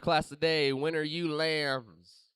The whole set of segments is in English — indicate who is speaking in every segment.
Speaker 1: Class of day, when are you lambs?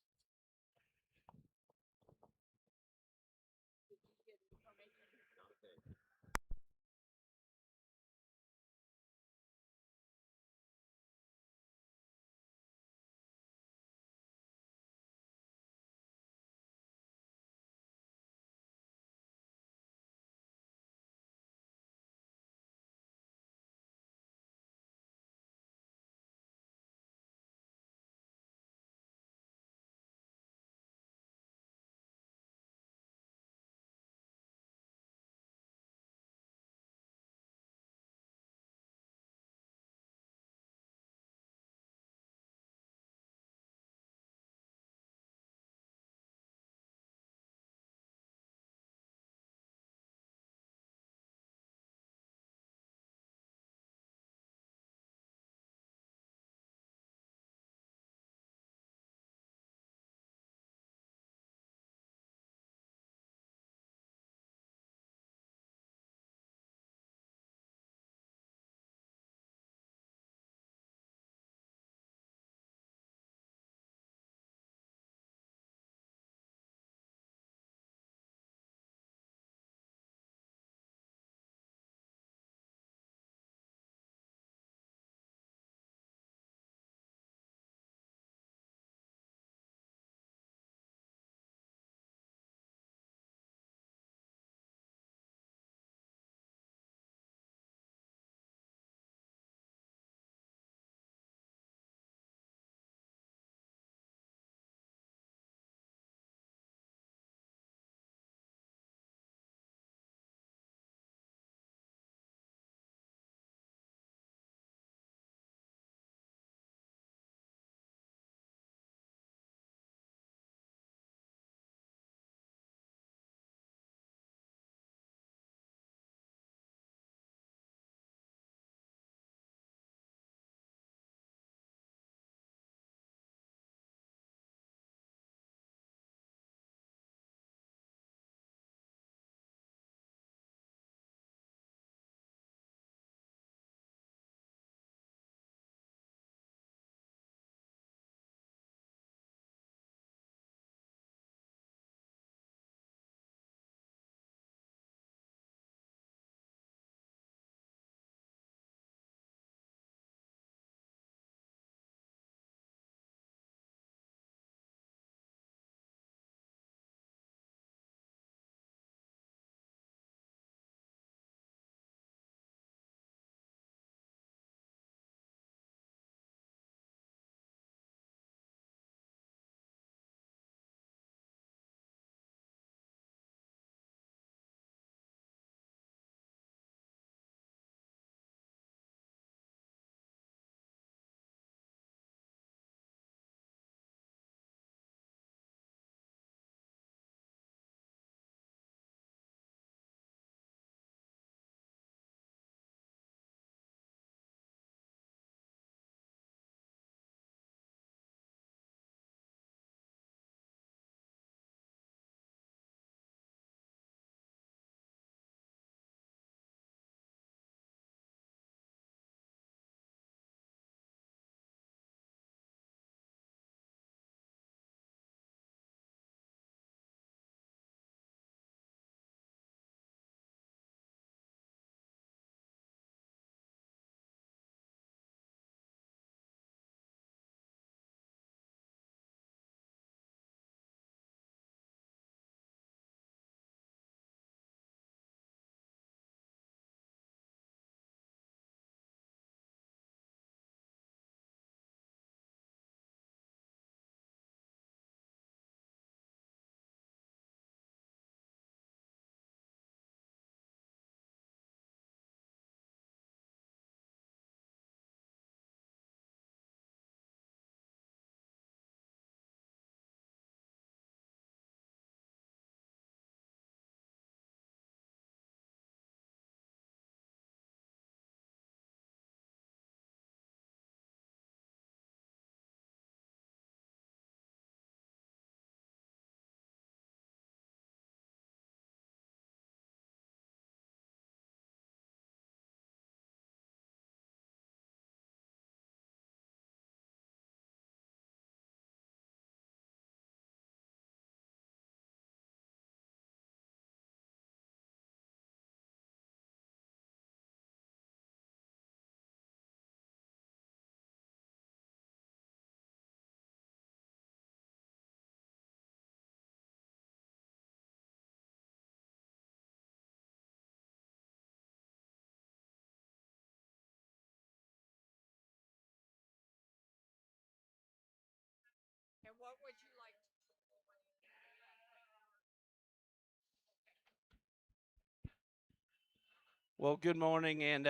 Speaker 2: Well, good morning, and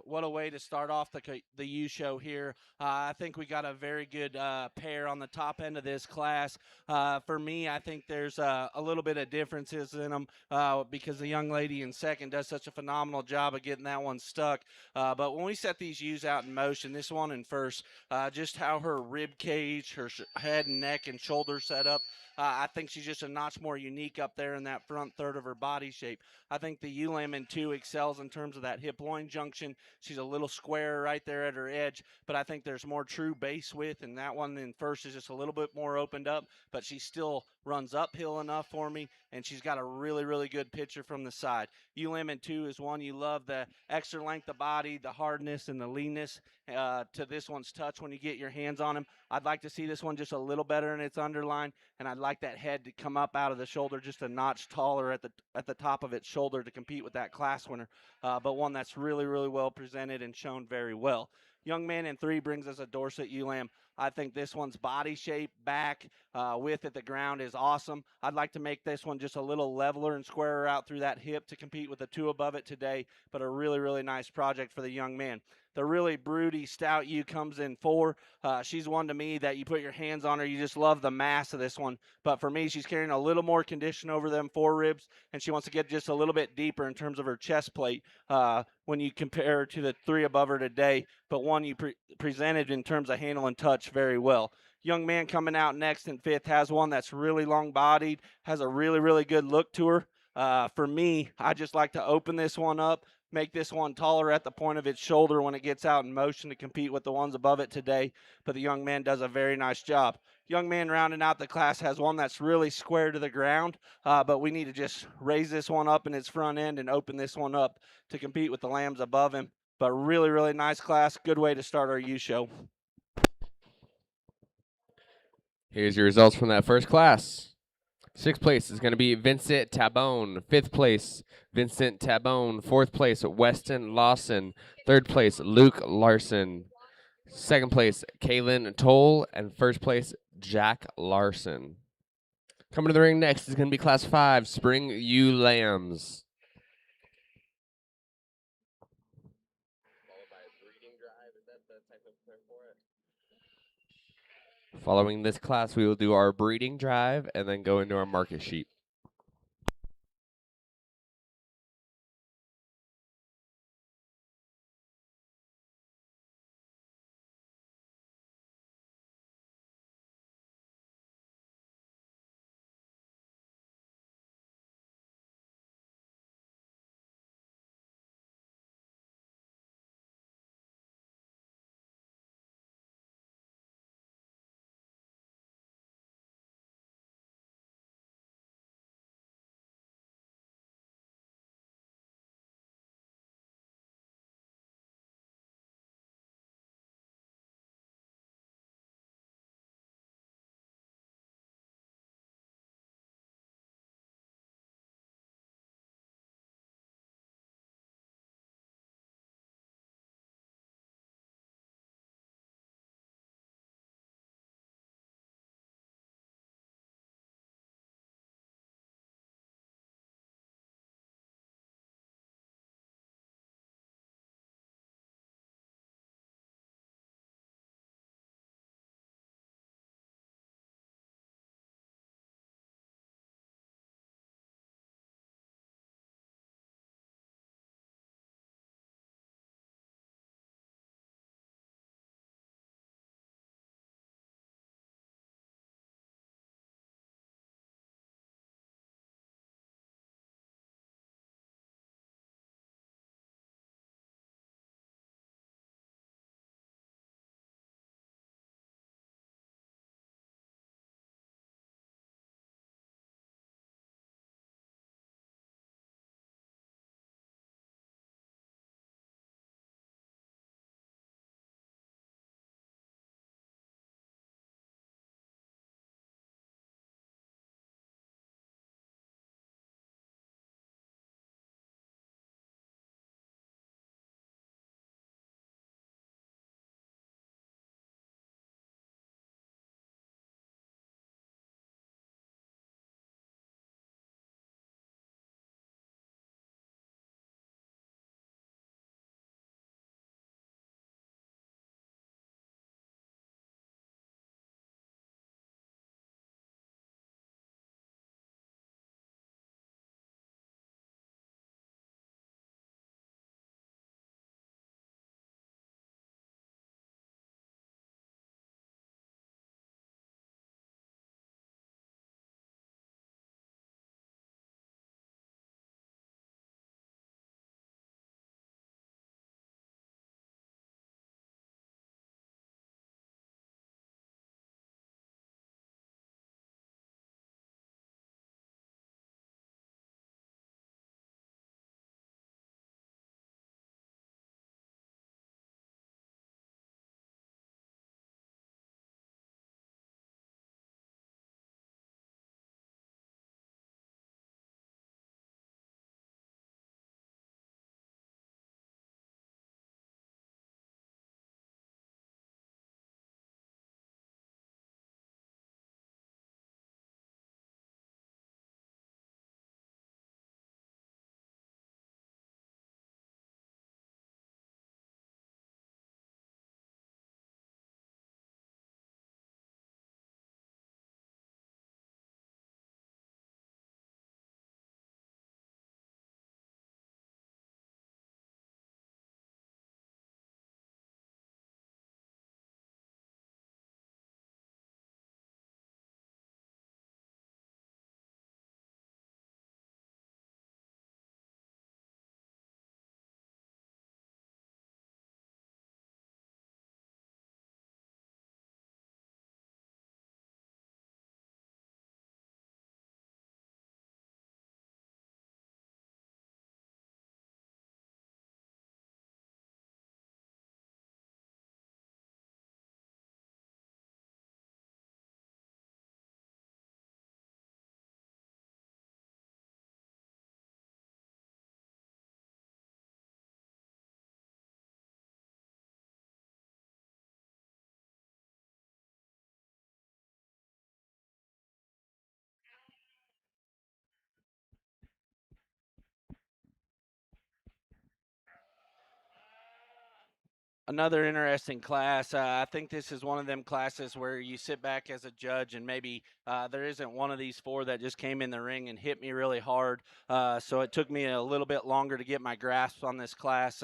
Speaker 2: what a way to start off the U show here. I think we got a very good pair on the top end of this class. For me, I think there's a little bit of differences in them because the young lady in second does such a phenomenal job of getting that one stuck. But when we set these U's out in motion, this one in first, just how her rib cage, her head and neck and shoulder set up. I think she's just a notch more unique up there in that front third of her body shape. I think the ULAM in 2 excels in terms of that hip loin junction. She's a little square right there at her edge, but I think there's more true base width, and that one in first is just a little bit more opened up, but she still runs uphill enough for me, and she's got a really, really good picture from the side. ULAM in 2 is one you love the extra length of body, the hardness, and the leanness to this one's touch when you get your hands on him. I'd like to see this one just a little better in its underline, and I'd like that head to come up out of the shoulder just a notch taller at the top of its shoulder to compete with that class winner. But one that's really, really well presented and shown very well. Young man in 3 brings us a Dorset ULAM. I think this one's body shape, back, width at the ground is awesome. I'd like to make this one just a little leveler and squarer out through that hip to compete with the 2 above it today, but a really, really nice project for the young man. The really broody, stout U comes in 4. She's one to me that you put your hands on her, you just love the mass of this one. But for me, she's carrying a little more condition over them 4 ribs, and she wants to get just a little bit deeper in terms of her chest plate when you compare her to the 3 above her today. But one you presented in terms of handle and touch very well. Young man coming out next in 5th has one that's really long bodied, has a really, really good look to her. For me, I just like to open this one up, make this one taller at the point of its shoulder when it gets out in motion to compete with the ones above it today. But the young man does a very nice job. Young man rounding out the class has one that's really square to the ground, but we need to just raise this one up in its front end and open this one up to compete with the lambs above him. But really, really nice class. Good way to start our U show.
Speaker 1: Here's your results from that first class. 6th place is going to be Vincent Tabone. 5th place, Vincent Tabone. 4th place, Weston Lawson. 3rd place, Luke Larson. 2nd place, Kaylin Toll. And 1st place, Jack Larson. Coming to the ring next is going to be Class 5, Spring U Lambs. Following this class, we will do our breeding drive and then go into our market sheet.
Speaker 2: Another interesting class. I think this is one of them classes where you sit back as a judge and maybe there isn't one of these four that just came in the ring and hit me really hard. So it took me a little bit longer to get my grasp on this class.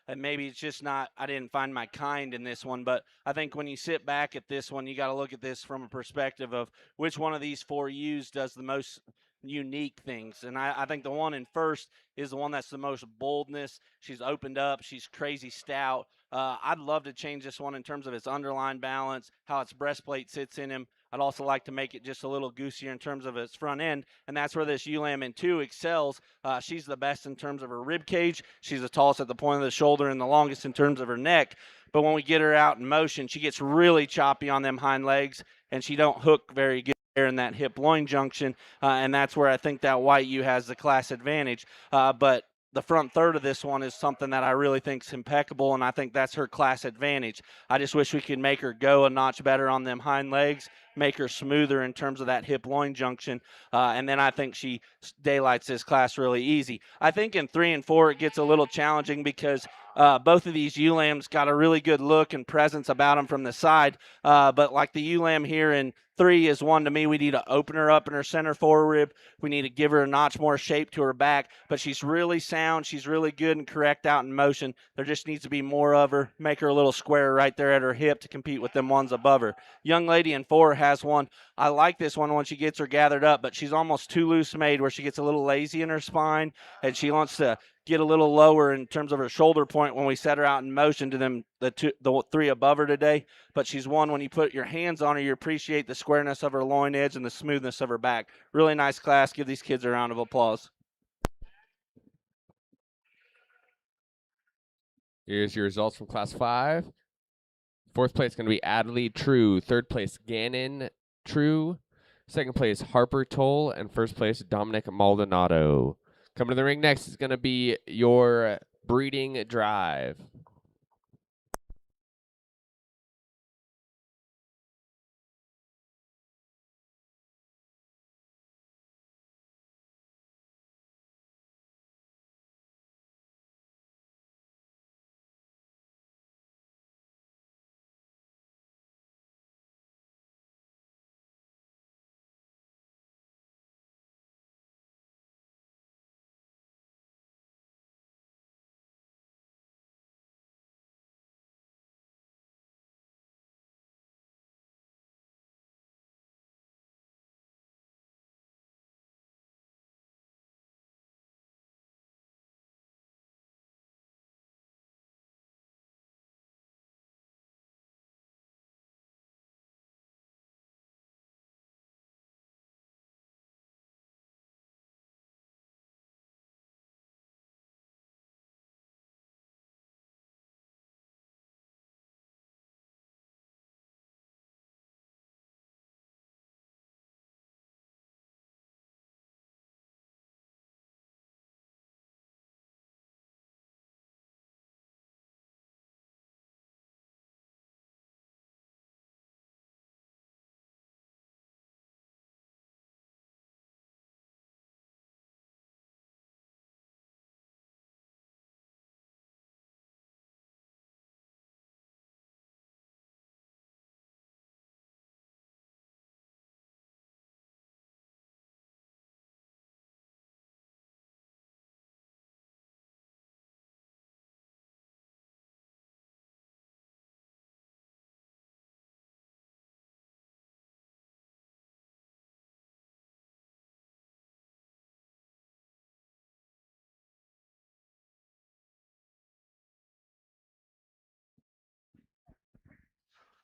Speaker 2: And maybe it's just not, I didn't find my kind in this one. But I think when you sit back at this one, you got to look at this from a perspective of which one of these four U's does the most unique things. And I think the one in first is the one that's the most boldness. She's opened up, she's crazy stout. I'd love to change this one in terms of its underline balance, how its breastplate sits in him. I'd also like to make it just a little goosier in terms of its front end, and that's where this Ulam in 2 excels. She's the best in terms of her rib cage. She's the tallest at the point of the shoulder and the longest in terms of her neck. But when we get her out in motion, she gets really choppy on them hind legs, and she don't hook very good there in that hip loin junction, and that's where I think that white U has the class advantage. But the front third of this one is something that I really think is impeccable, and I think that's her class advantage. I just wish we could make her go a notch better on them hind legs, make her smoother in terms of that hip loin junction, and then I think she daylights this class really easy. I think in 3 and 4 it gets a little challenging because both of these Ulams got a really good look and presence about them from the side, but like the Ulam here in 3 is one to me. We need to open her up in her center forerib. We need to give her a notch more shape to her back, but she's really sound. She's really good and correct out in motion. There just needs to be more of her. Make her a little square right there at her hip to compete with them ones above her. Young lady in 4 has one. I like this one when she gets her gathered up, but she's almost too loose made where she gets a little lazy in her spine, and she wants to get a little lower in terms of her shoulder point when we set her out in motion to the 3 above her today. But she's one when you put your hands on her, you appreciate the squareness of her loin edge and the smoothness of her back. Really nice class. Give these kids a round of applause.
Speaker 1: Here's your results from Class 5. Fourth place is going to be Adley True. Third place, Gannon True. Second place, Harper Toll. And first place, Dominic Maldonado. Coming to the ring next is going to be your breeding drive.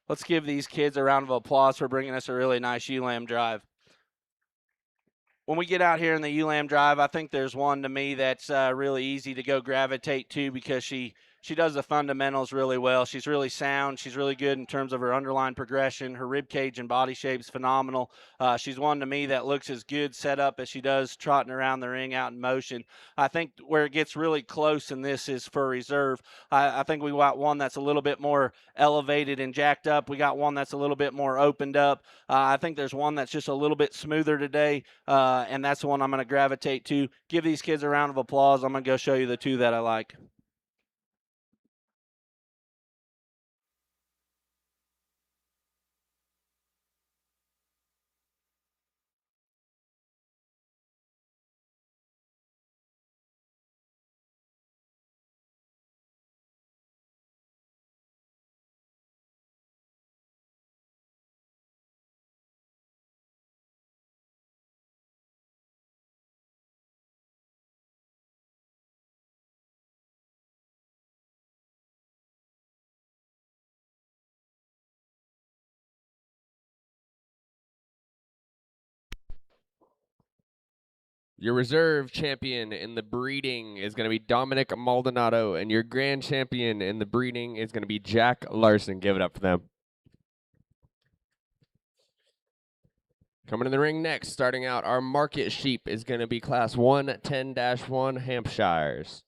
Speaker 2: Let's give these kids a round of applause for bringing us a really nice ULAM drive. When we get out here in the ULAM drive, I think there's one to me that's really easy to go gravitate to because she does the fundamentals really well. She's really sound. She's really good in terms of her underline progression. Her rib cage and body shape's phenomenal. She's one to me that looks as good set up as she does trotting around the ring out in motion. I think where it gets really close in this is for reserve. I think we got one that's a little bit more elevated and jacked up. We got one that's a little bit more opened up. I think there's one that's just a little bit smoother today, and that's the one I'm going to gravitate to. Give these kids a round of applause. I'm going to go show you the 2 that I like.
Speaker 1: Your reserve champion in the breeding is going to be Dominic Maldonado, and your grand champion in the breeding is going to be Jack Larson. Give it up for them. Coming in the ring next, starting out, our market sheep is going to be Class 110-1 Hampshires.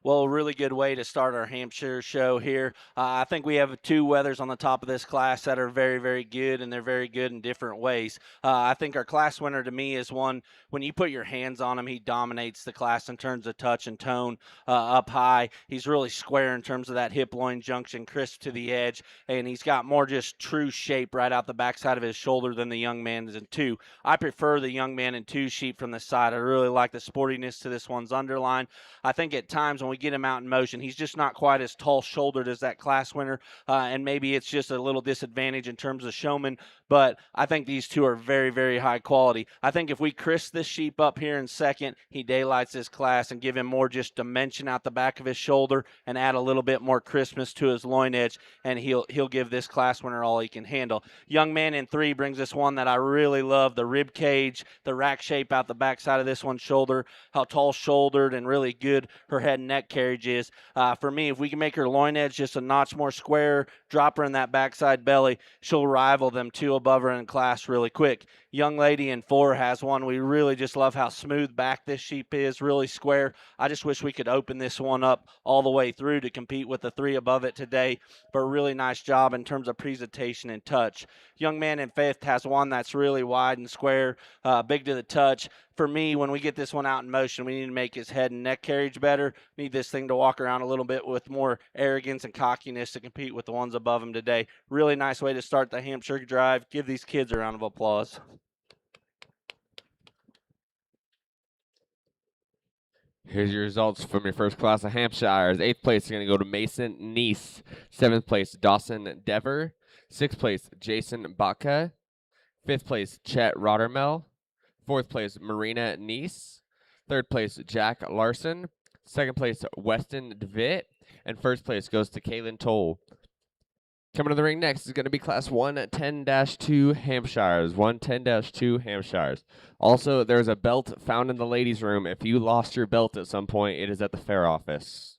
Speaker 2: Well, a really good way to start our Hampshire show here. I think we have two weathers on the top of this class that are very, very good, and they're very good in different ways. I think our class winner to me is one, when you put your hands on him, he dominates the class in terms of touch and tone up high. He's really square in terms of that hip loin junction, crisp to the edge, and he's got more just true shape right out the backside of his shoulder than the young man is in two. I prefer the young man in two sheep from the side. I really like the sportiness to this one's underline. I think at times when we get him out in motion, he's just not quite as tall shouldered as that class winner, and maybe it's just a little disadvantage in terms of showman. But I think these two are very, very high quality. I think if we crisp this sheep up here in second, he daylights this class and give him more just dimension out the back of his shoulder and add a little bit more crispness to his loin edge, and he'll give this class winner all he can handle. Young man in three brings us one that I really love: the rib cage, the rack shape out the backside of this one's shoulder, how tall shouldered and really good her head and neck carriage is. For me, if we can make her loin edge just a notch more square, drop her in that backside belly, she'll rival them two above her in class really quick. Young lady in four has one. We really just love how smooth back this sheep is, really square. I just wish we could open this one up all the way through to compete with the three above it today, but a really nice job in terms of presentation and touch. Young man in fifth has one that's really wide and square, big to the touch. For me, when we get this one out in motion, we need to make his head and neck carriage better. Need this thing to walk around a little bit with more arrogance and cockiness to compete with the ones above him today. Really nice way to start the Hampshire drive. Give these kids a round of applause.
Speaker 1: Here's your results from your first class of Hampshires. Eighth place is going to go to Mason Neese. Seventh place, Dawson Dever. Sixth place, Jason Baca. Fifth place, Chet Rottermel. Fourth place, Marina Neese. Third place, Jack Larson. Second place, Weston DeVitt. And first place goes to Kaylin Toll. Coming to the ring next is going to be Class 110-2 Hampshires. 110-2 Hampshires. Also, there's a belt found in the ladies' room. If you lost your belt at some point, it is at the fair office.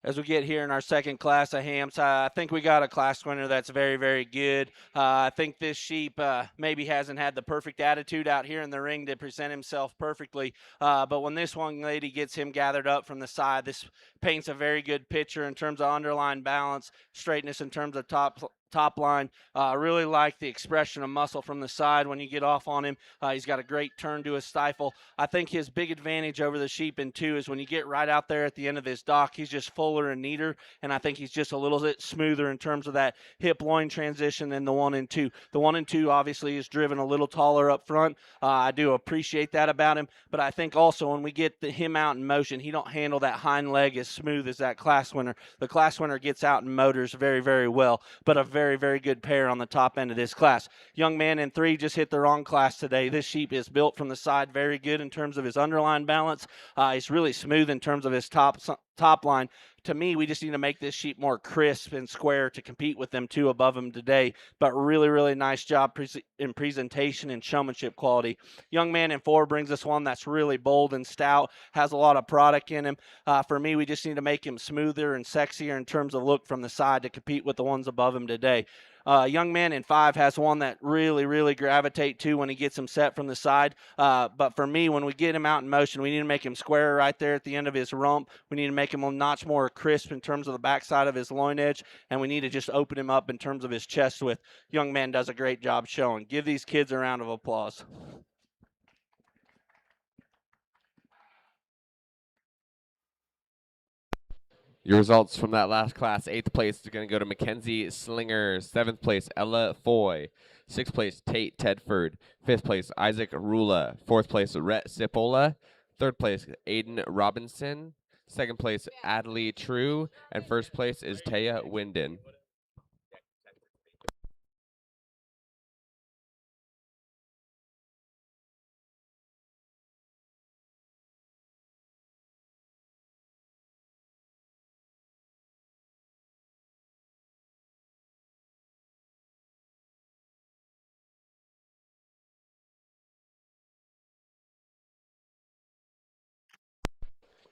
Speaker 2: As we get here in our second class of hams, I think we got a class winner that's very, very good. I think this sheep maybe hasn't had the perfect attitude out here in the ring to present himself perfectly. But when this one lady gets him gathered up from the side, this paints a very good picture in terms of underline balance, straightness in terms of top line. Really like the expression of muscle from the side when you get off on him. He's got a great turn to his stifle. I think his big advantage over the sheep in 2 is when you get right out there at the end of his dock, he's just fuller and neater, and I think he's just a little bit smoother in terms of that hip loin transition than the 1 and 2. The 1 and 2 obviously is driven a little taller up front. I do appreciate that about him, but I think also when we get him out in motion, he don't handle that hind leg as smooth as that class winner. The class winner gets out in motors very, very well, but a very, very good pair on the top end of this class. Young man in 3 just hit the wrong class today. This sheep is built from the side very good in terms of his underline balance. He's really smooth in terms of his top line. To me, we just need to make this sheep more crisp and square to compete with them 2 above him today. But really, really nice job in presentation and showmanship quality. Young man in 4 brings us one that's really bold and stout, has a lot of product in him. For me, we just need to make him smoother and sexier in terms of look from the side to compete with the ones above him today. Young man in 5 has one that really, really gravitate to when he gets him set from the side. But for me, when we get him out in motion, we need to make him square right there at the end of his rump. We need to make him a notch more crisp in terms of the backside of his loin edge, and we need to just open him up in terms of his chest width. Young man does a great job showing. Give these kids a round of applause.
Speaker 1: Your results from that last class: 8th place is going to go to Mackenzie Slinger. 7th place, Ella Foy. 6th place, Tate Tedford. 5th place, Isaac Rula. 4th place, Rhett Cipolla. 3rd place, Aiden Robinson. 2nd place, Adley True. And 1st place is Taya Winden.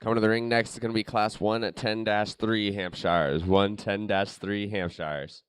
Speaker 1: Coming to the ring next is going to be Class 1 at 10-3 Hampshires. 110-3 Hampshires.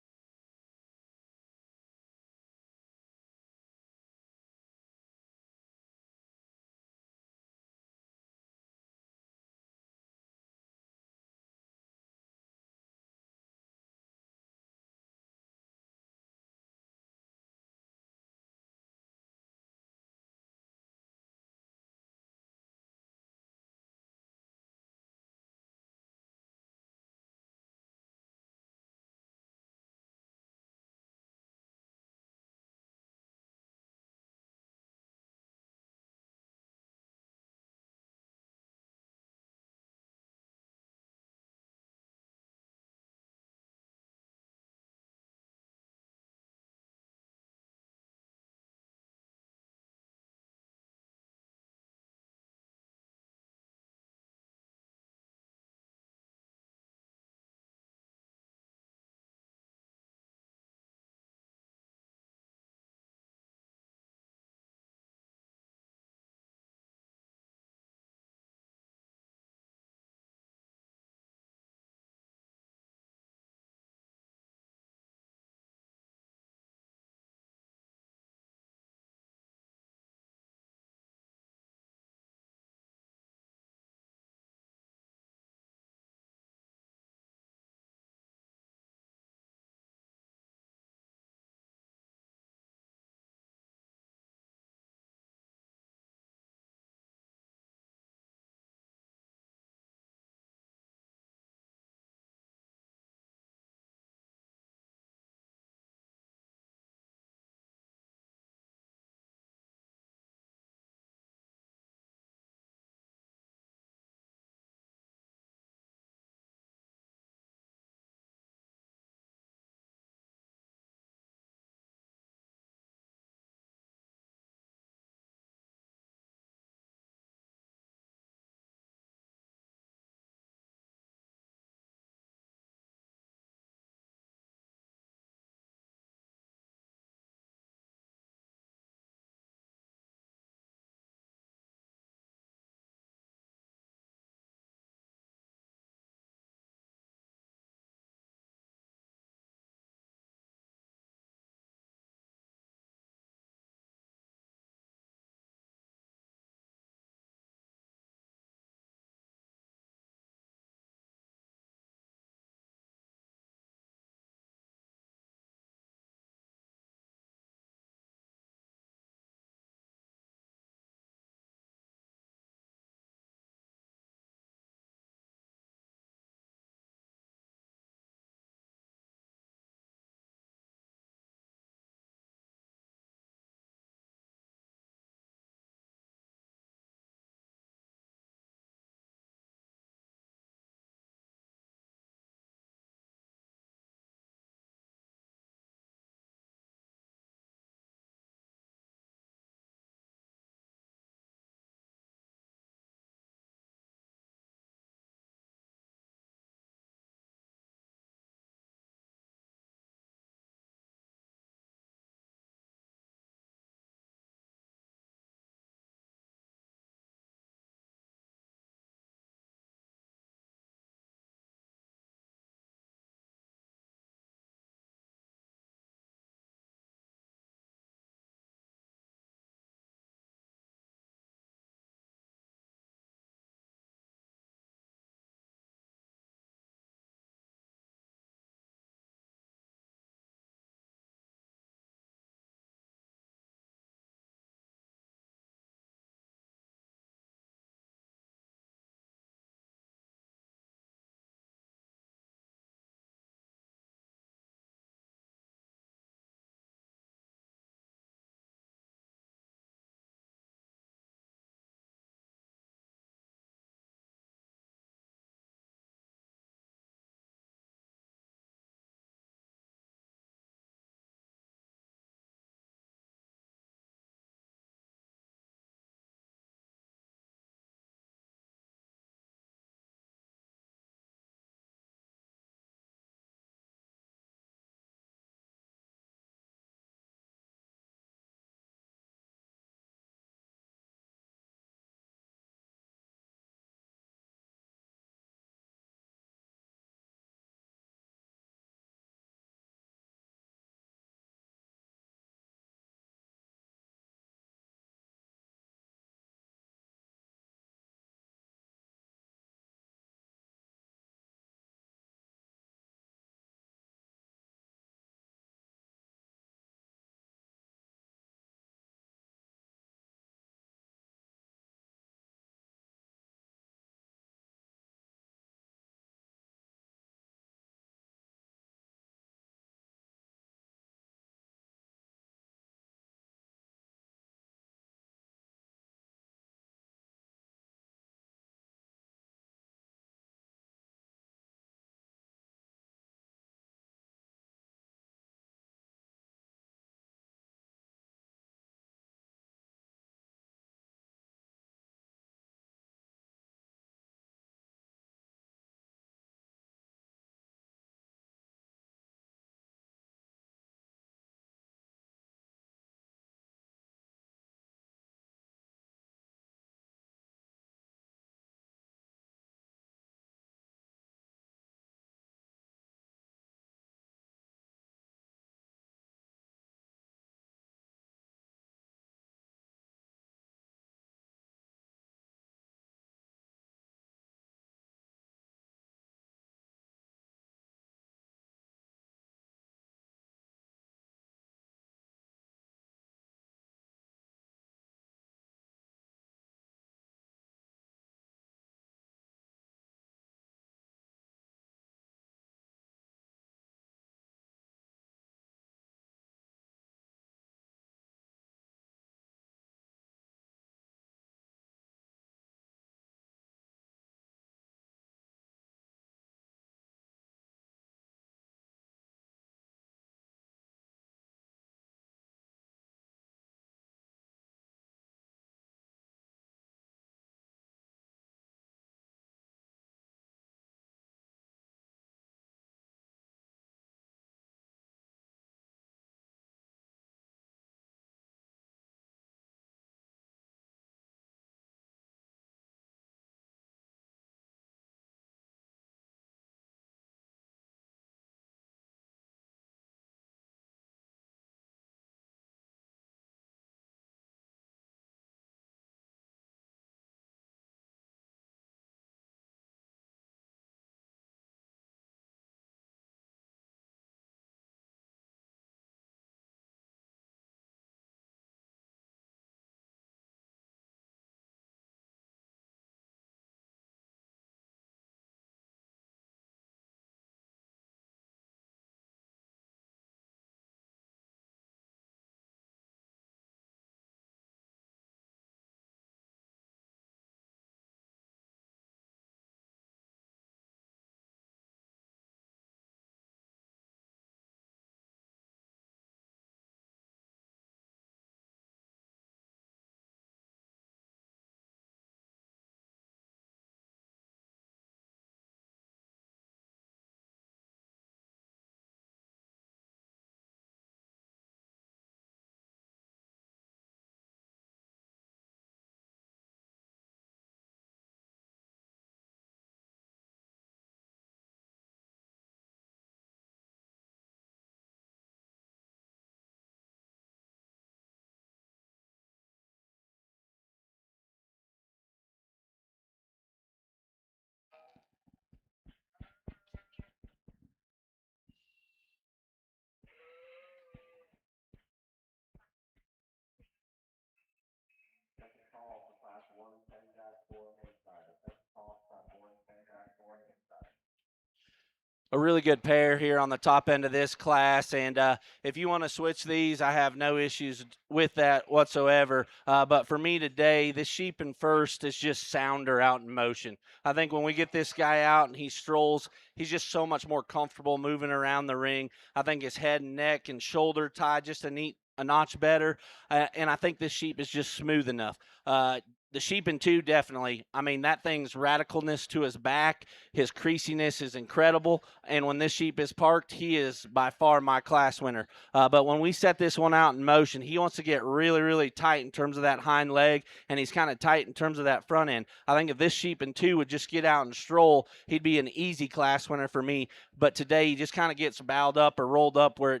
Speaker 2: a really good pair here on the top end of this class. And if you want to switch these, I have no issues with that whatsoever. But for me today, this sheep in first is just sounder out in motion. I think when we get this guy out and he strolls, he's just so much more comfortable moving around the ring. I think his head and neck and shoulder tie just a notch better. And I think this sheep is just smooth enough. The sheep in two, definitely. I mean, that thing's radicalness to his back, his creasiness is incredible. And when this sheep is parked, he is by far my class winner. But when we set this one out in motion, he wants to get really, really tight in terms of that hind leg, and he's kind of tight in terms of that front end. I think if this sheep in two would just get out and stroll, he'd be an easy class winner for me. But today he just kind of gets bowed up or rolled up where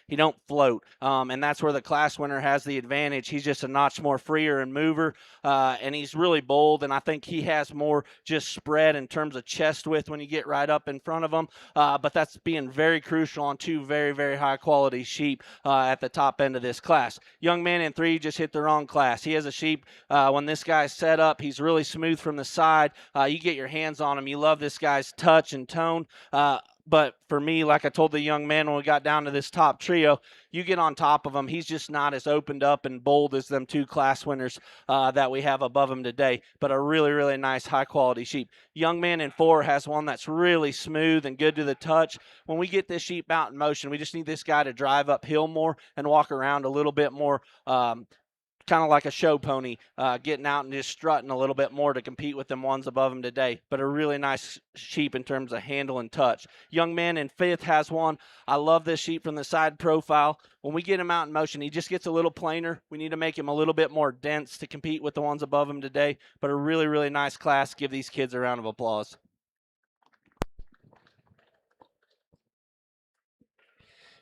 Speaker 2: he don't float. And that's where the class winner has the advantage. He's just a notch more freer and mover. And he's really bold, and I think he has more just spread in terms of chest width when you get right up in front of him. But that's being very crucial on two very, very high-quality sheep at the top end of this class. Young man in three just hit the wrong class. He has a sheep. When this guy's set up, he's really smooth from the side. You get your hands on him. You love this guy's touch and tone. But for me, like I told the young man when we got down to this top trio, you get on top of him, he's just not as opened up and bold as them two class winners that we have above him today, but a really, really nice high-quality sheep. Young man in four has one that's really smooth and good to the touch. When we get this sheep out in motion, we just need this guy to drive uphill more and walk around a little bit more, kind of like a show pony, getting out and just strutting a little bit more to compete with them ones above him today. But a really nice sheep in terms of handle and touch. Young man in fifth has one. I love this sheep from the side profile. When we get him out in motion, he just gets a little plainer. We need to make him a little bit more dense to compete with the ones above him today. But a really, really nice class. Give these kids a round of applause.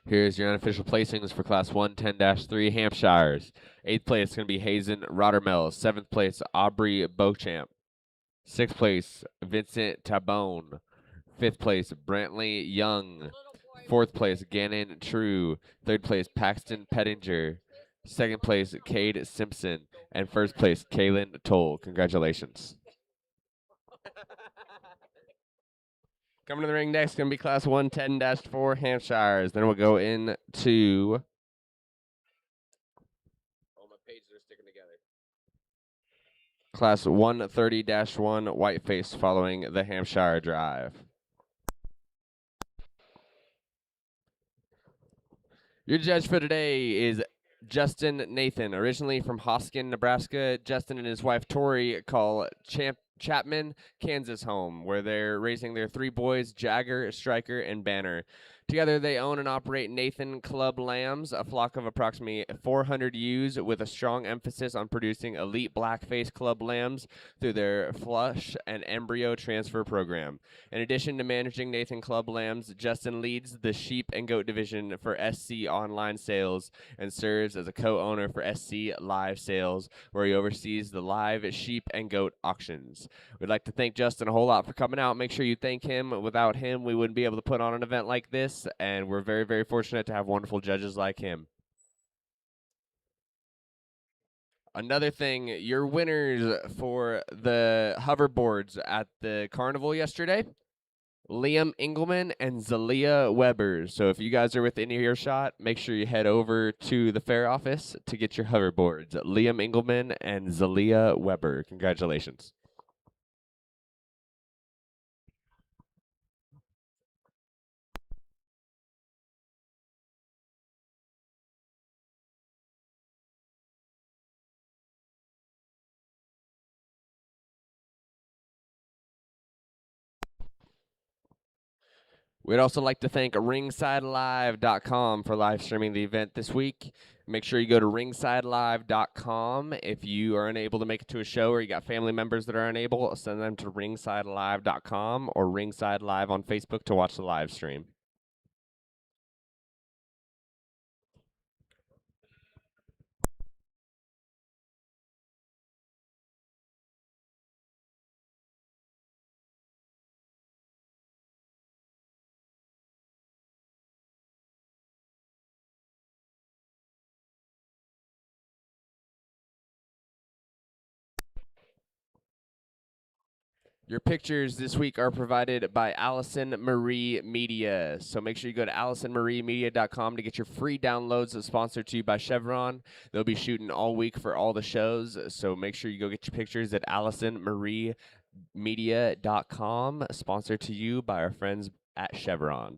Speaker 1: Here's your unofficial placings for Class 110-3 Hampshires. 8th place is going to be Hazen Rottermel. 7th place, Aubrey Beauchamp. 6th place, Vincent Tabone. 5th place, Brantley Young. 4th place, Gannon True. 3rd place, Paxton Pettinger. 2nd place, Cade Simpson. And 1st place, Kaylin Toll. Congratulations. Coming to the ring next, going to be Class 110-4 Hampshires. Then we'll go into... All my pages are sticking together. Class 130-1 Whiteface following the Hampshire Drive. Your judge for today is Justin Nathan, originally from Hoskin, Nebraska. Justin and his wife Tori call Chapman, Kansas home, where they're raising their three boys, Jagger, Striker, and Banner. Together, they own and operate Nathan Club Lambs, a flock of approximately 400 ewes with a strong emphasis on producing elite blackface club lambs through their flush and embryo transfer program. In addition to managing Nathan Club Lambs, Justin leads the sheep and goat division for SC Online Sales and serves as a co-owner for SC Live Sales, where he oversees the live sheep and goat auctions. We'd like to thank Justin a whole lot for coming out. Make sure you thank him. Without him, we wouldn't be able to put on an event like this, and we're very, very fortunate to have wonderful judges like him. Another thing, your winners for the hoverboards at the carnival yesterday, Liam Engelman and Zalia Weber. So if you guys are within earshot, make sure you head over to the fair office to get your hoverboards. Liam Engelman and Zalia Weber. Congratulations. We'd also like to thank ringsidelive.com for live streaming the event this week. Make sure you go to ringsidelive.com. If you are unable to make it to a show or you got family members that are unable, send them to ringsidelive.com or Ringside Live on Facebook to watch the live stream. Your pictures this week are provided by Allison Marie Media. So make sure you go to AllisonMarieMedia.com to get your free downloads sponsored to you by Chevron. They'll be shooting all week for all the shows. So make sure you go get your pictures at AllisonMarieMedia.com, sponsored to you by our friends at Chevron.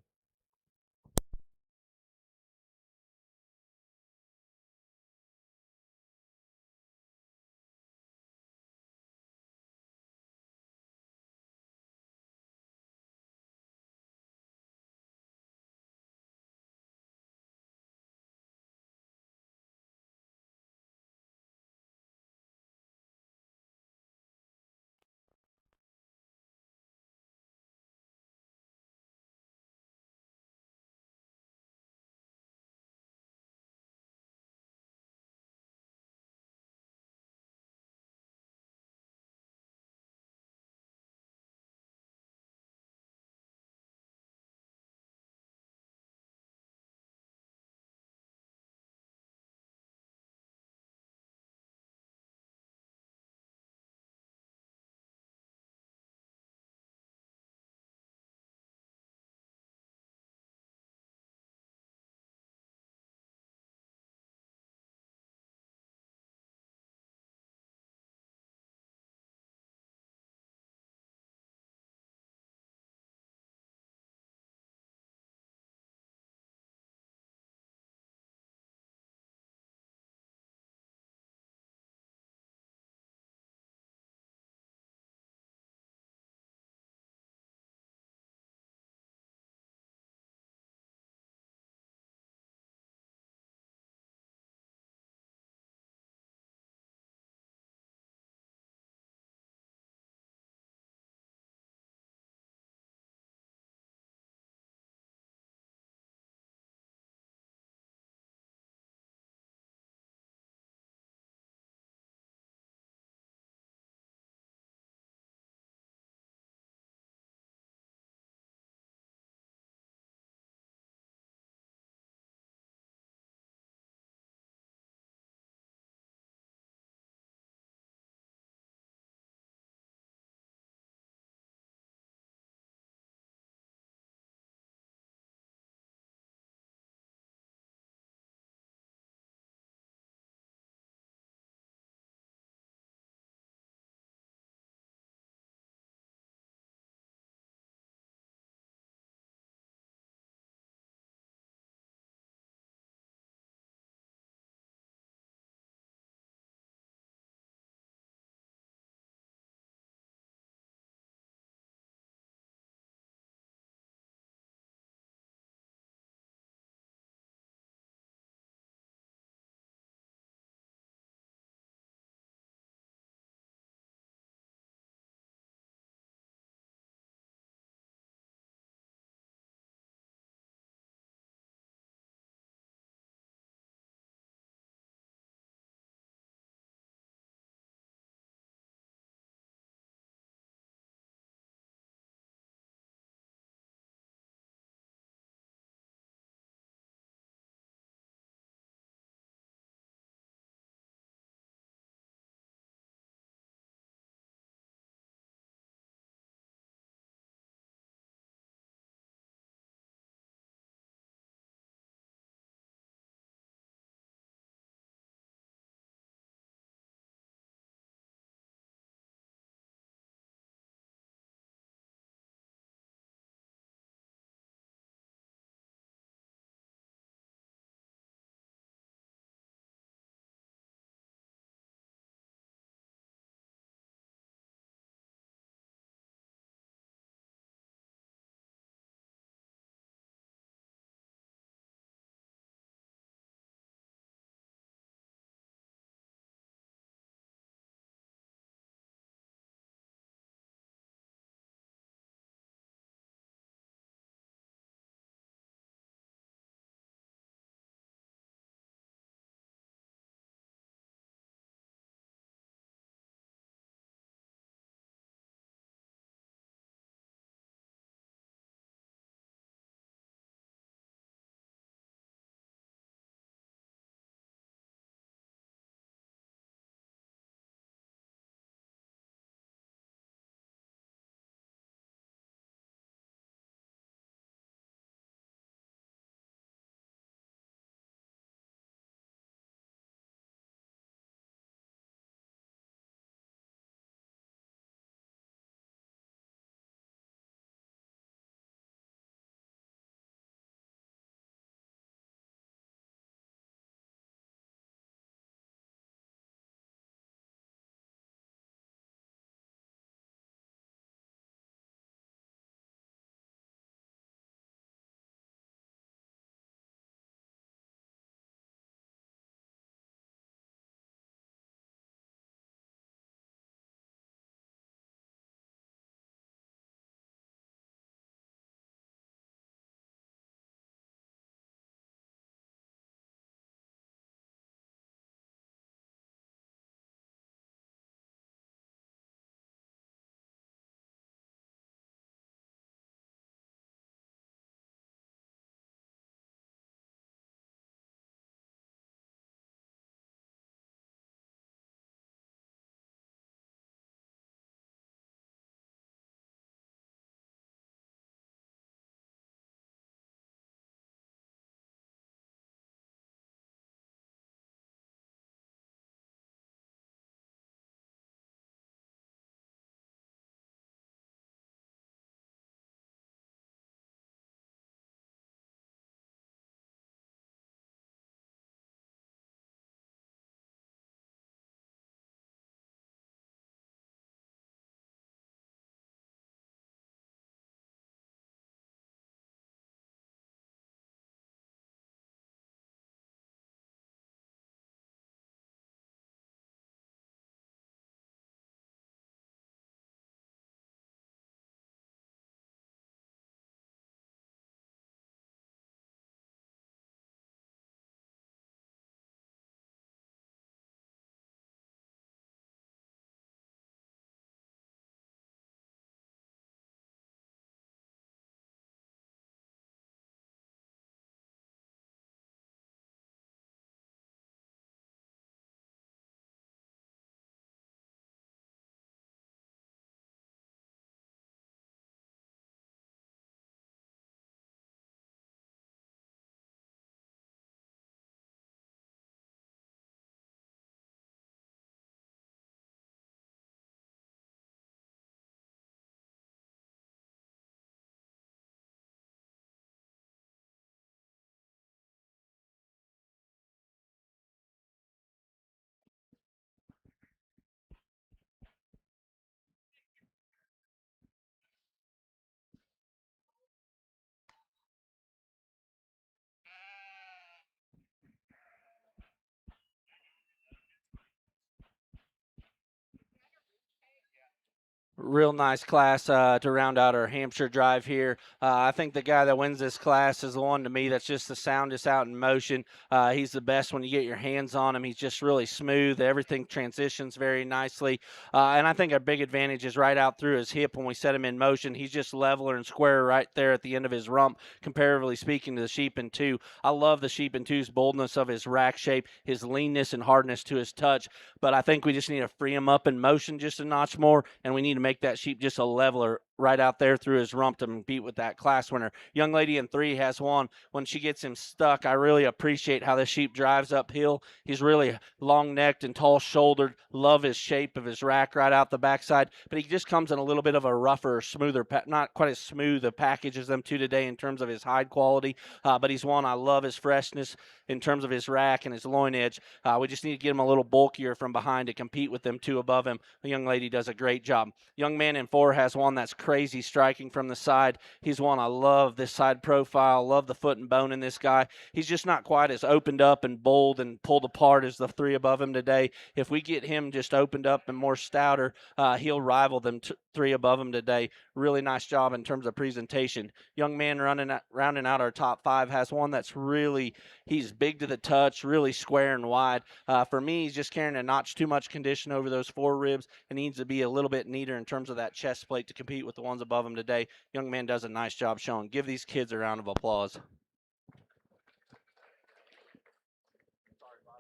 Speaker 2: real nice class to round out our Hampshire drive here. I think the guy that wins this class is the one to me that's just the soundest out in motion. He's the best when you get your hands on him. He's just really smooth. Everything transitions very nicely. And I think our big advantage is right out through his hip when we set him in motion. He's just leveler and square right there at the end of his rump, comparatively speaking to the Sheep and Two. I love the Sheep and Two's boldness of his rack shape, his leanness and hardness to his touch. But I think we just need to free him up in motion just a notch more, and we need to make that Sheep just a leveler right out there through his rump to compete with that class winner. Young lady in 3 has one. When she gets him stuck, I really appreciate how the Sheep drives uphill. He's really long-necked and tall-shouldered. Love his shape of his rack right out the backside, but he just comes in a little bit of a rougher, smoother, not quite as smooth a package as them two today in terms of his hide quality, but he's one I love his freshness in terms of his rack and his loin edge. We just need to get him a little bulkier from behind to compete with them two above him. The young lady does a great job. Young man in 4 has one that's crazy striking from the side. He's one I love this side profile, love the foot and bone in this guy. He's just not quite as opened up and bold and pulled apart as the 3 above him today. If we get him just opened up and more stouter, he'll rival them 3 above him today. Really nice job in terms of presentation. Young man rounding out our top 5 has one that's really, he's big to the touch, really square and wide. For me, he's just carrying a notch too much condition over those 4 ribs and needs to be a little bit neater in terms of that chest plate to compete with the ones above him today. Young man does a nice job showing. Give these kids a round of applause.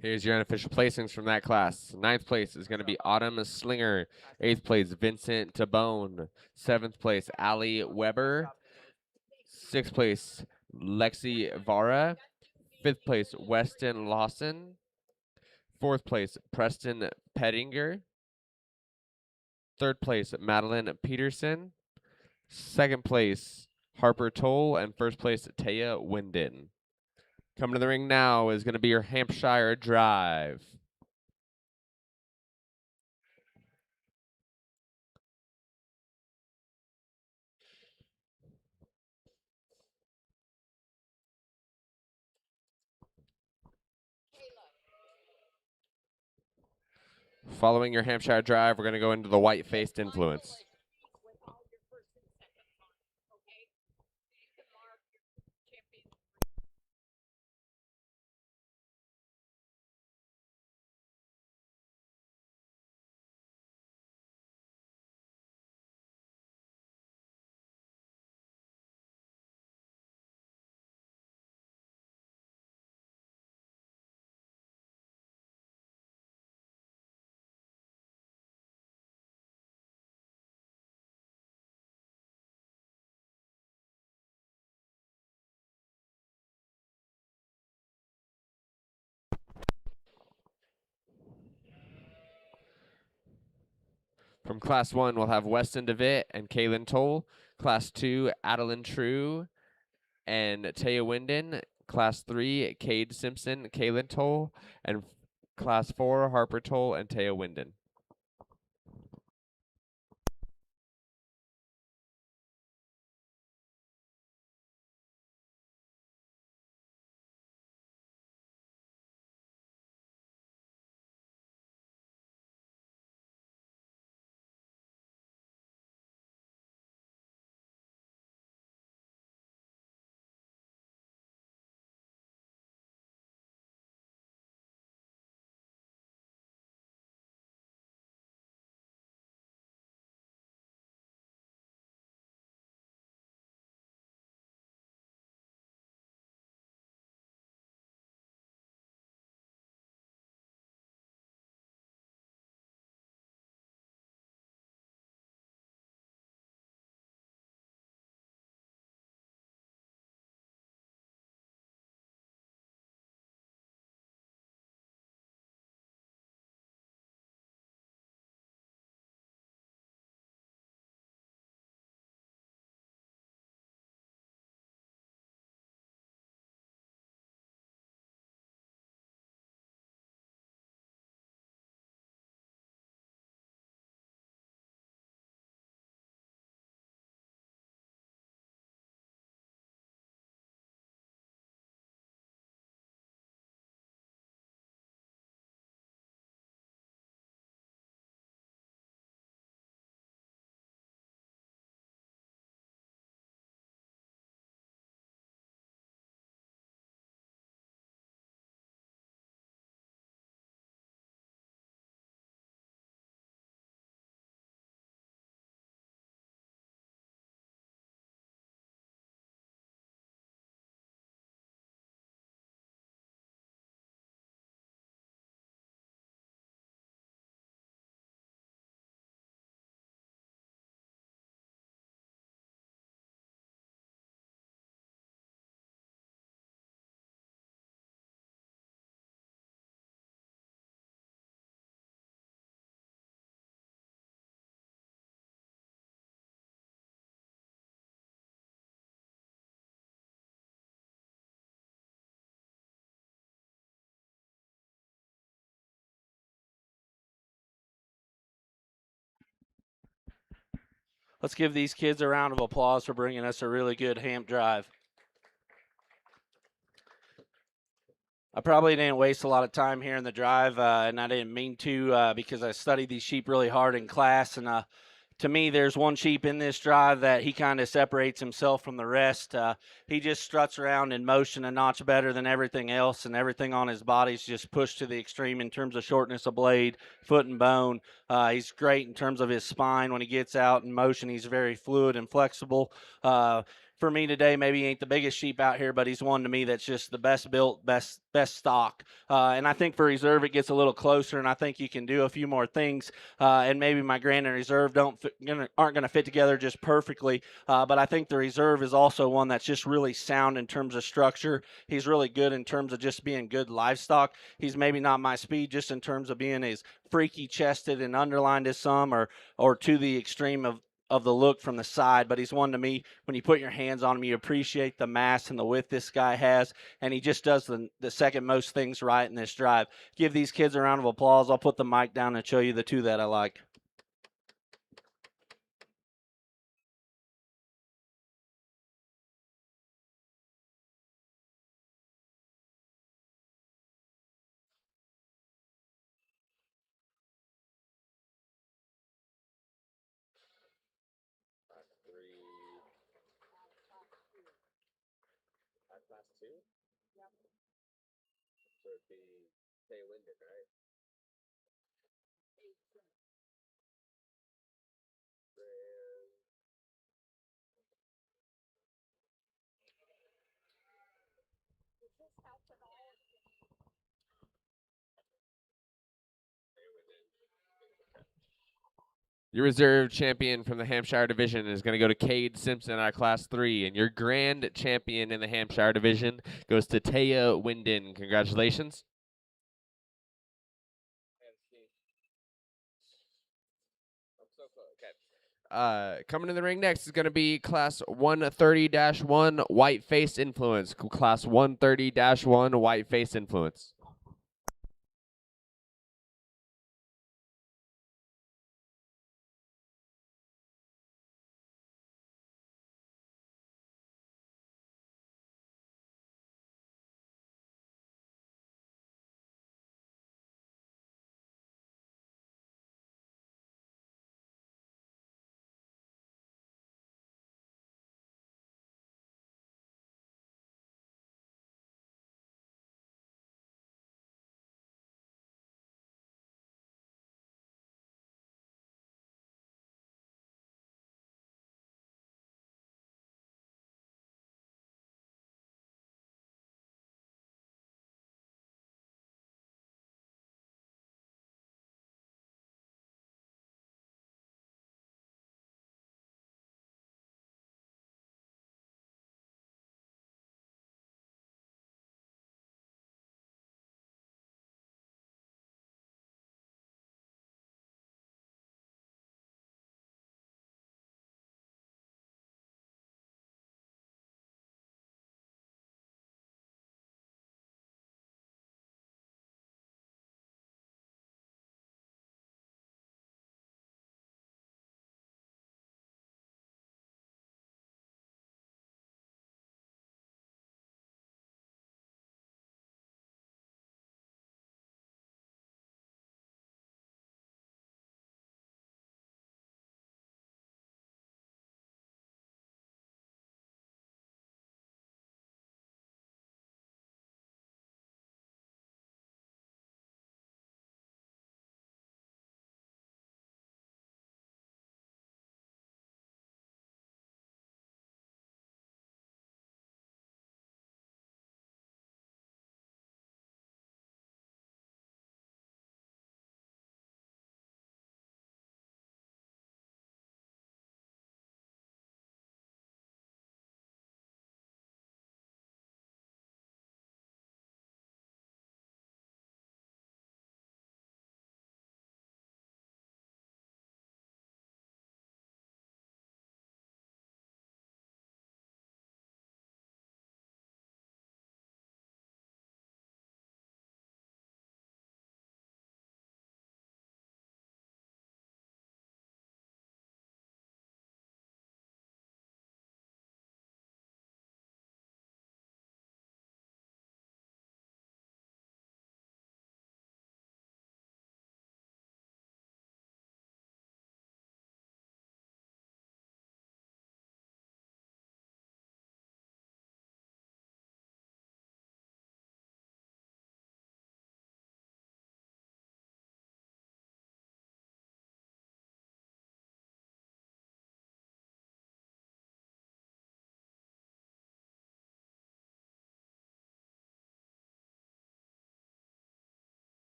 Speaker 1: Here's your unofficial placings from that class. 9th place is going to be Autumn Slinger. 8th place, Vincent Tabone. 7th place, Allie Weber. 6th place, Lexi Vara. 5th place, Weston Lawson. 4th place, Preston Pettinger. 3rd place, Madeline Peterson. 2nd place, Harper Toll. And 1st place, Taya Winden. Coming to the ring now is going to be your Hampshire Drive. Following your Hampshire Drive, we're going to go into the white-faced influence. From Class 1, we'll have Weston DeVitt and Kaylin Toll. Class 2, Adeline True and Taya Winden. Class 3, Cade Simpson, Kaylin Toll. And Class 4, Harper Toll and Taya Winden.
Speaker 2: Let's give these kids a round of applause for bringing us a really good hamp drive. I probably didn't waste a lot of time here in the drive, and I didn't mean to because I studied these sheep really hard in class. And to me, there's one sheep in this drive that he kind of separates himself from the rest. He just struts around in motion a notch better than everything else, and everything on his body's just pushed to the extreme in terms of shortness of blade, foot, and bone. He's great in terms of his spine. When he gets out in motion, he's very fluid and flexible. For me today, maybe he ain't the biggest sheep out here, but he's one to me that's just the best built, best stock. And I think for reserve, it gets a little closer, and I think you can do a few more things. And maybe my grand and reserve aren't going to fit together just perfectly. But I think the reserve is also one that's just really sound in terms of structure. He's really good in terms of just being good livestock. He's maybe not my speed just in terms of being as freaky chested and underlined as some, or to the extreme of the look from the side, but he's one to me, when you put your hands on him, you appreciate the mass and the width this guy has, and he just does the second most things right in this drive. Give these kids a round of applause. I'll put the mic down and show you the two that I like.
Speaker 1: Your reserve champion from the Hampshire division is going to go to Cade Simpson out of Class 3, and your grand champion in the Hampshire division goes to Taya Winden. Congratulations. Coming to the ring next is going to be Class 130-1 White Face Influence. Class 130-1 White Face Influence.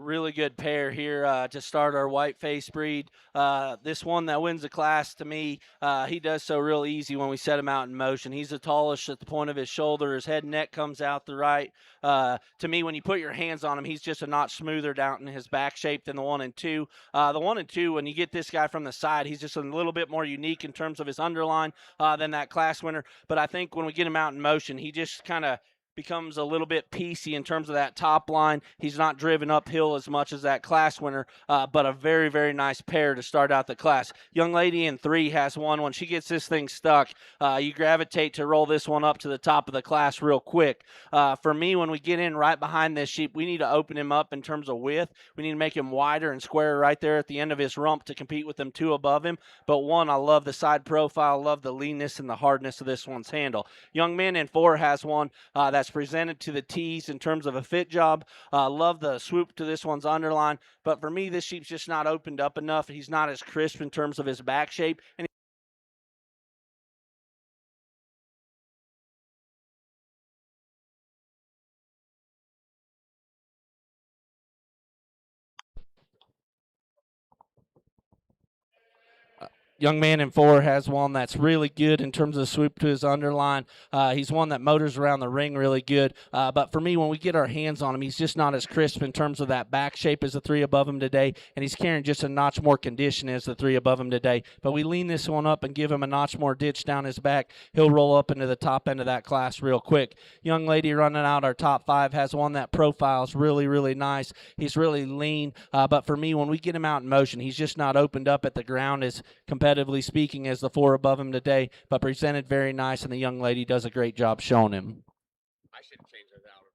Speaker 2: Really good pair here to start our white face breed. This one that wins the class to me, he does so real easy when we set him out in motion. He's the tallest at the point of his shoulder. His head and neck comes out the right. To me, when you put your hands on him, he's just a notch smoother down in his back shape than the 1 and 2. The 1 and 2, when you get this guy from the side, he's just a little bit more unique in terms of his underline than that class winner. But I think when we get him out in motion, he just kind of becomes a little bit piecey in terms of that top line. He's not driven uphill as much as that class winner, but a very, very nice pair to start out the class. Young lady in 3 has one. When she gets this thing stuck, you gravitate to roll this one up to the top of the class real quick. For me, when we get in right behind this sheep, we need to open him up in terms of width. We need to make him wider and square right there at the end of his rump to compete with them 2 above him. But 1, I love the side profile, love the leanness and the hardness of this one's handle. Young man in 4 has one that's presented to the tees in terms of a fit job. Love the swoop to this one's underline. But for me, this sheep's just not opened up enough. He's not as crisp in terms of his back shape. And young man in 4 has one that's really good in terms of swoop to his underline. He's one that motors around the ring really good. But for me, when we get our hands on him, he's just not as crisp in terms of that back shape as the 3 above him today. And he's carrying just a notch more condition as the 3 above him today. But we lean this one up and give him a notch more ditch down his back. He'll roll up into the top end of that class real quick. Young lady running out our top 5 has one that profiles really, really nice. He's really lean. But for me, when we get him out in motion, he's just not opened up at the ground as competitively speaking as the 4 above him today, but presented very nice, and the young lady does a great job showing him.
Speaker 1: I should change those out.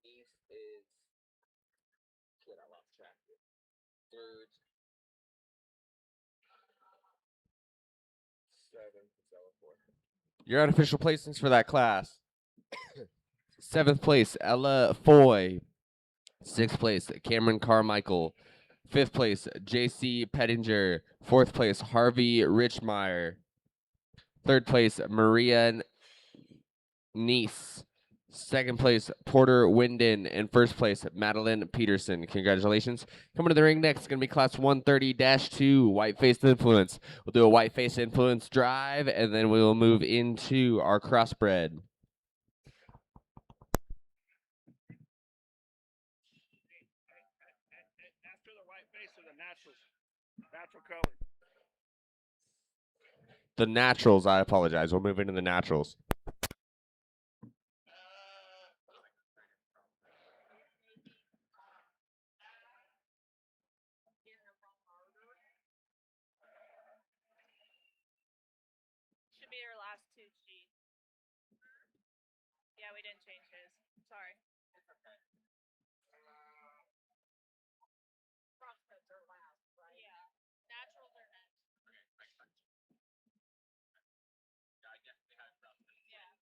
Speaker 1: Niece is shit. I lost track. Third, seventh, fourth. Your unofficial placings for that class. 7th place, Ella Foy. 6th place, Cameron Carmichael. 5th place, J.C. Pettinger. 4th place, Harvey Richmeyer. 3rd place, Maria Nice. 2nd place, Porter Winden. And 1st place, Madeline Peterson. Congratulations. Coming to the ring next is going to be class 130-2, White Faced Influence. We'll do a White Faced Influence drive, and then we will move into our crossbred.
Speaker 3: After the white face or the natural color.
Speaker 1: The naturals, I apologize. We'll move into the naturals.
Speaker 4: Should be our last 2 sheets. Yeah, we didn't change his. Sorry. Crosscuts are last, right? Yeah. Naturals are next. Yeah.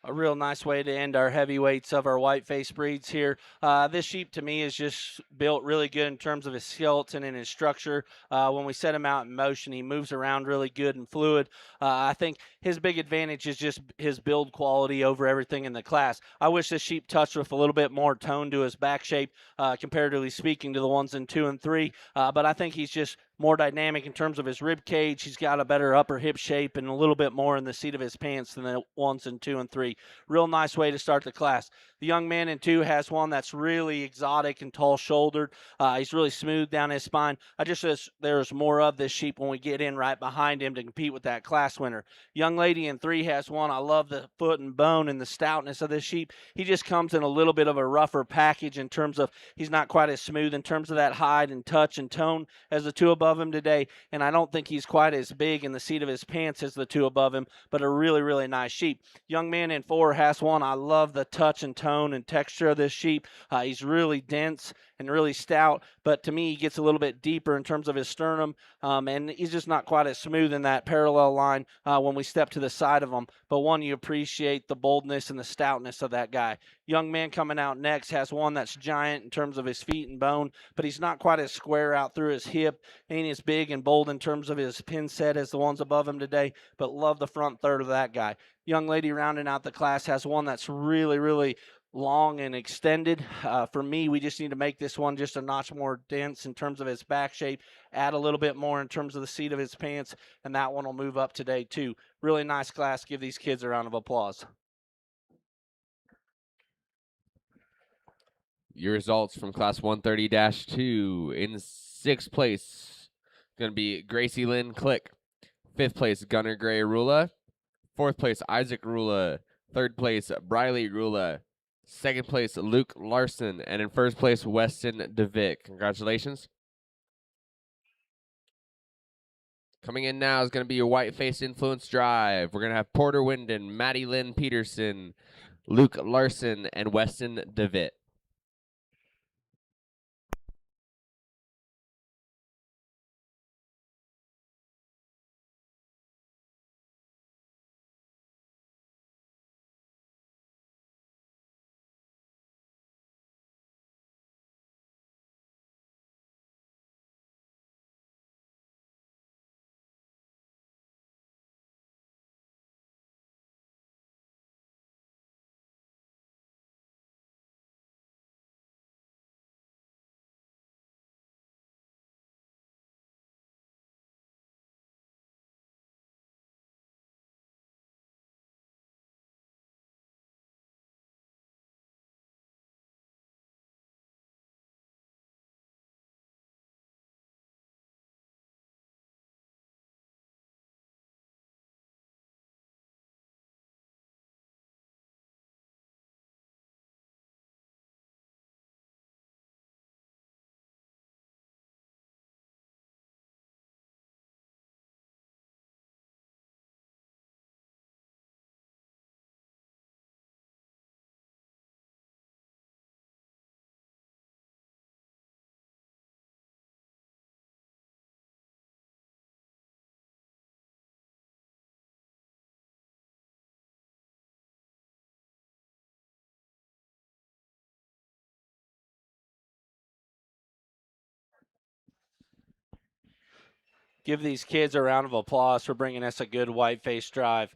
Speaker 2: A real nice way to end our heavyweights of our white-faced breeds here. This sheep to me is just built really good in terms of his skeleton and his structure. When we set him out in motion, he moves around really good and fluid. I think his big advantage is just his build quality over everything in the class. I wish this sheep touched with a little bit more tone to his back shape, comparatively speaking to the ones in 2 and 3. But I think he's just more dynamic in terms of his rib cage. He's got a better upper hip shape and a little bit more in the seat of his pants than the ones in 2 and 3. Real nice way to start the class. The young man in 2 has one that's really exotic and tall-shouldered. He's really smooth down his spine. I just wish there's more of this sheep when we get in right behind him to compete with that class winner. Young lady in 3 has one. I love the foot and bone and the stoutness of this sheep. He just comes in a little bit of a rougher package in terms of he's not quite as smooth in terms of that hide and touch and tone as the 2 above him today, and I don't think he's quite as big in the seat of his pants as the 2 above him, but a really, really nice sheep. Young man in 4 has one. I love the touch and tone and texture of this sheep. He's really dense and really stout, but to me he gets a little bit deeper in terms of his sternum, and he's just not quite as smooth in that parallel line when we step to the side of him. But one, you appreciate the boldness and the stoutness of that guy. Young man coming out next has one that's giant in terms of his feet and bone, but he's not quite as square out through his hip, ain't as big and bold in terms of his pin set as the ones above him today, but love the front third of that guy. Young lady rounding out the class has one that's really, really long and extended. For me, we just need to make this one just a notch more dense in terms of its back shape, add a little bit more in terms of the seat of his pants, and that one will move up today too. Really nice class. Give these kids a round of applause.
Speaker 1: Your results from class 130-2. In 6th place, going to be Gracie Lynn Click. 5th place, Gunnar Gray Rula. 4th place, Isaac Rula. 3rd place, Briley Rula. 2nd place, Luke Larson. And in 1st place, Weston DeVick. Congratulations. Coming in now is going to be your white-faced influence drive. We're going to have Porter Winden, Maddie Lynn Peterson, Luke Larson, and Weston DeVitt.
Speaker 2: Give these kids a round of applause for bringing us a good white-faced drive.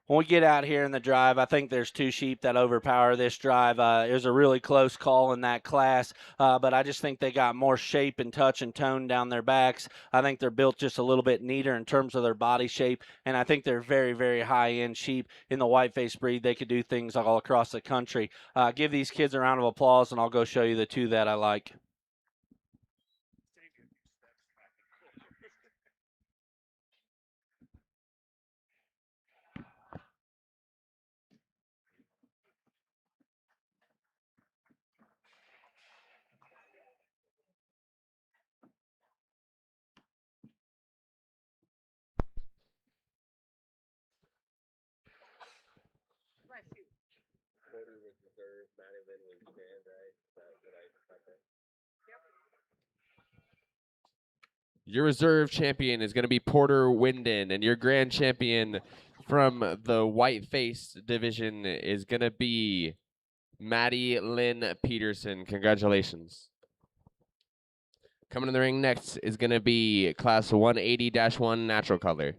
Speaker 2: When we get out here in the drive, I think there's 2 sheep that overpower this drive. It was a really close call in that class, but I just think they got more shape and touch and tone down their backs. I think they're built just a little bit neater in terms of their body shape, and I think they're very, very high-end sheep in the white-faced breed. They could do things all across the country. Give these kids a round of applause, and I'll go show you the 2 that I like.
Speaker 1: Your reserve champion is going to be Porter Winden, and your grand champion from the white face division is going to be Maddie Lynn Peterson. Congratulations. Coming in the ring next is going to be class 180-1 natural color.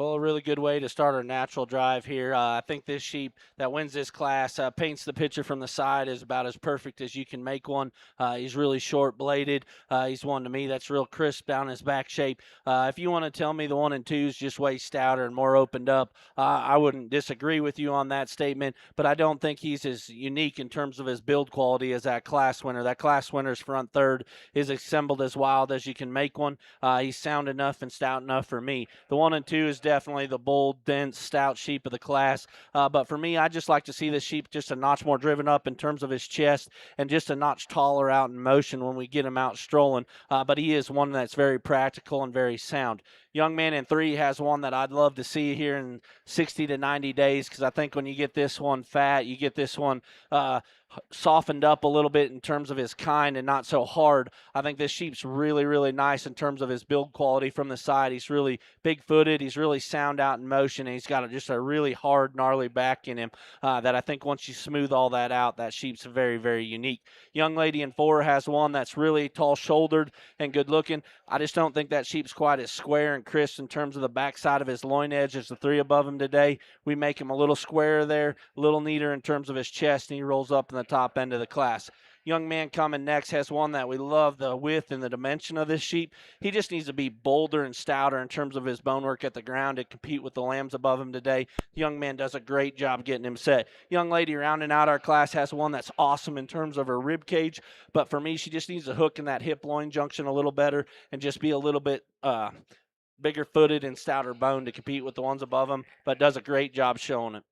Speaker 2: Well, a really good way to start our natural drive here. I think this sheep that wins this class paints the picture from the side is about as perfect as you can make one. He's really short bladed. He's one to me that's real crisp down his back shape. If you want to tell me the 1 and 2 is just way stouter and more opened up, I wouldn't disagree with you on that statement, but I don't think he's as unique in terms of his build quality as that class winner. That class winner's front third is assembled as wild as you can make one. He's sound enough and stout enough for me. The 1 and 2 is definitely the bold, dense, stout sheep of the class. But for me, I just like to see the sheep just a notch more driven up in terms of his chest and just a notch taller out in motion when we get him out strolling. But he is one that's very practical and very sound. Young Man in 3 has one that I'd love to see here in 60 to 90 days because I think when you get this one fat, you get this one softened up a little bit in terms of his kind and not so hard. I think this sheep's really, really nice in terms of his build quality from the side. He's really big-footed. He's really sound out in motion, and he's got just a really hard, gnarly back in him that I think once you smooth all that out, that sheep's very, very unique. Young Lady in 4 has one that's really tall-shouldered and good-looking. I just don't think that sheep's quite as square and crisp in terms of the backside of his loin edge as the 3 above him today. We make him a little squarer there, a little neater in terms of his chest, and he rolls up in the top end of the class. Young Man coming next has one that we love the width and the dimension of this sheep. He just needs to be bolder and stouter in terms of his bone work at the ground to compete with the lambs above him today. Young Man does a great job getting him set. Young Lady rounding out our class has one that's awesome in terms of her rib cage, but for me, she just needs to hook in that hip loin junction a little better and just be a little bit bigger footed and stouter bone to compete with the ones above him, but does a great job showing it.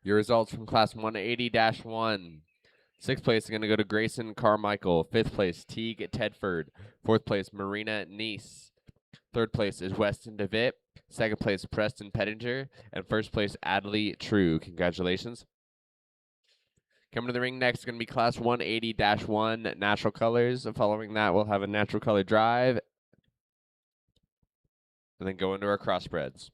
Speaker 1: Your results from class 180-1. 6th place is going to go to Grayson Carmichael. 5th place, Teague Tedford. 4th place, Marina Neese. 3rd place is Weston DeVitt. 2nd place, Preston Pettinger. And 1st place, Adley True. Congratulations. Coming to the ring next is going to be class 180-1 natural colors. Following that, we'll have a natural color drive. And then go into our crossbreds.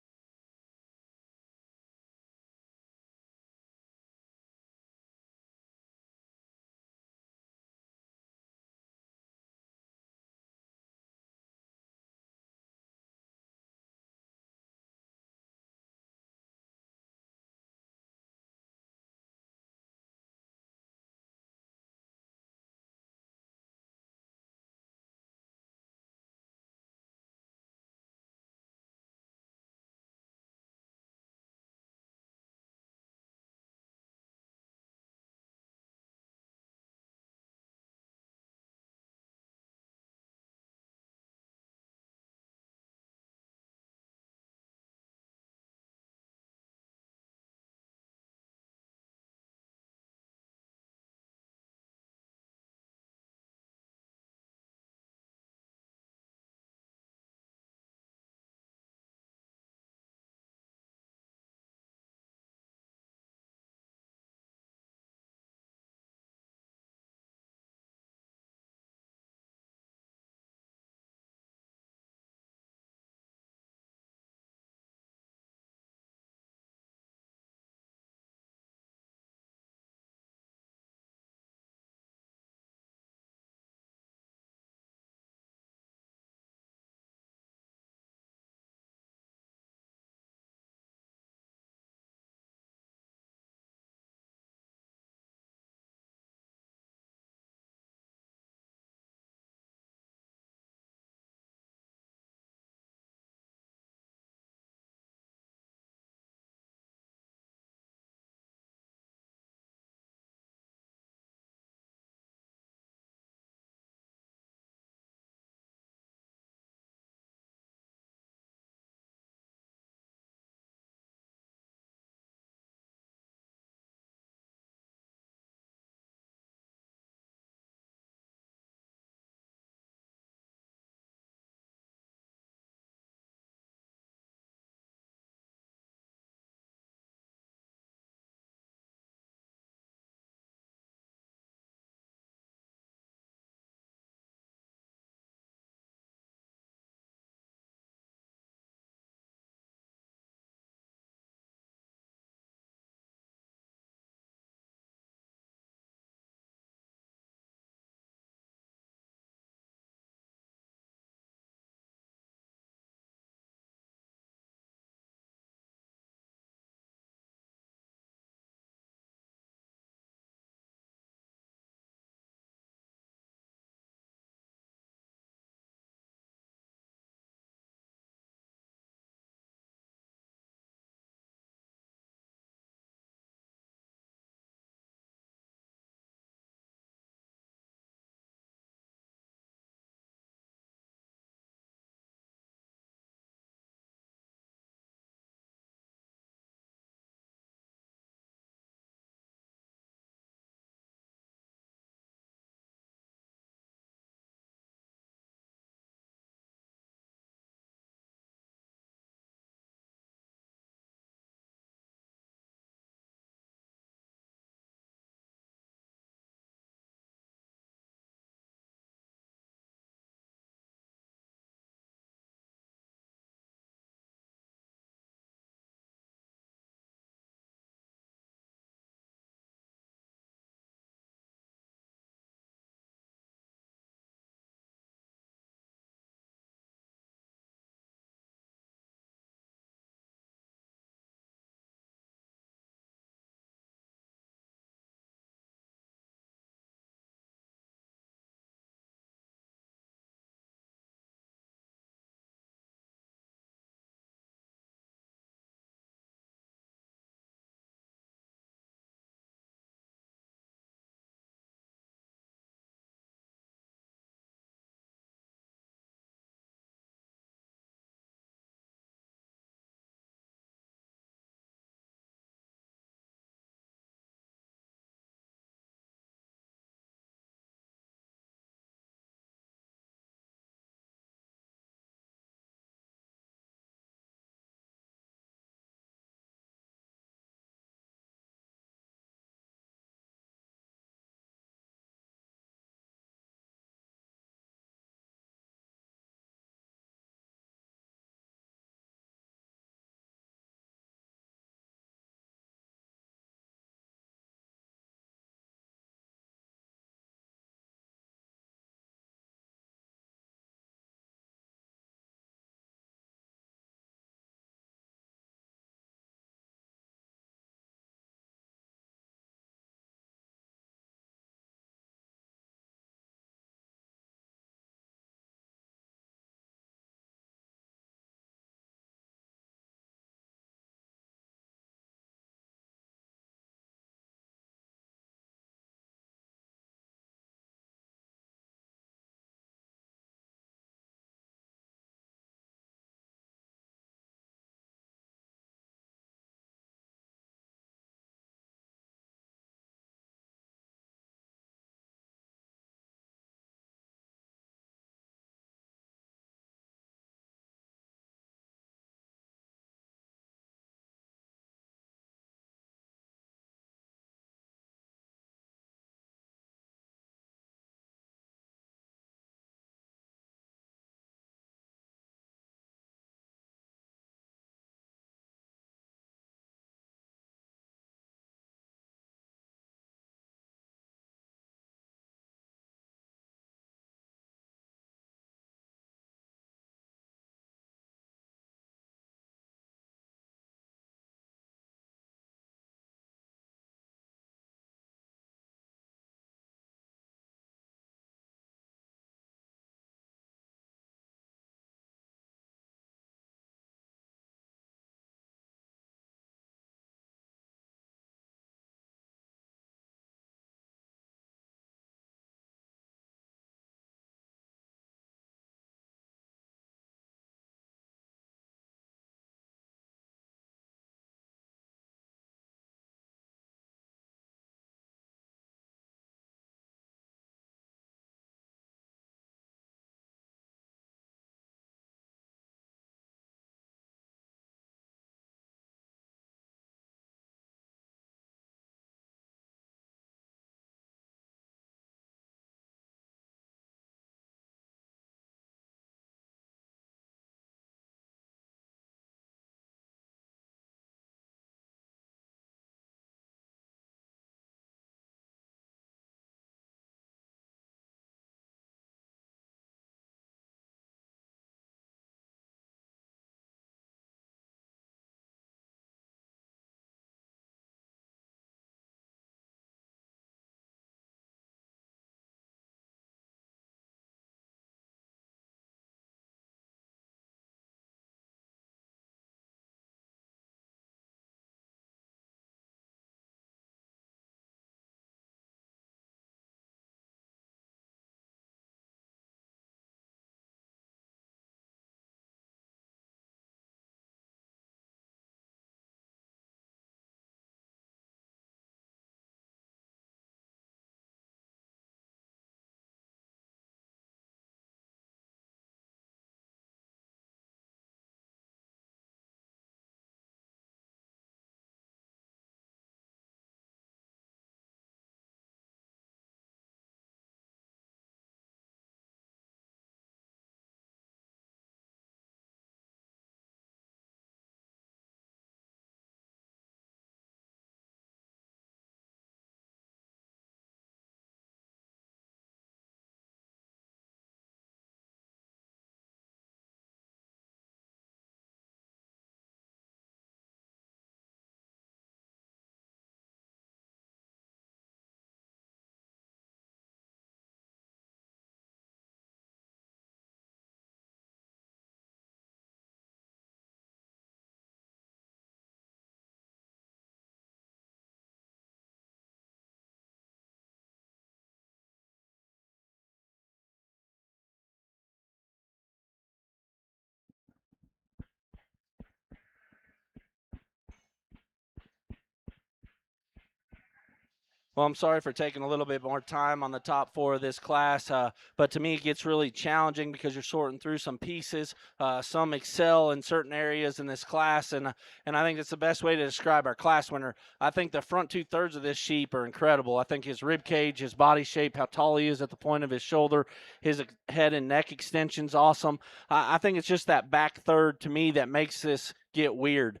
Speaker 2: Well, I'm sorry for taking a little bit more time on the top 4 of this class, but to me it gets really challenging because you're sorting through some pieces. Some excel in certain areas in this class, and I think that's the best way to describe our class winner. I think the front 2/3 of this sheep are incredible. I think his rib cage, his body shape, how tall he is at the point of his shoulder, his head and neck extension's awesome. I think it's just that back third to me that makes this get weird.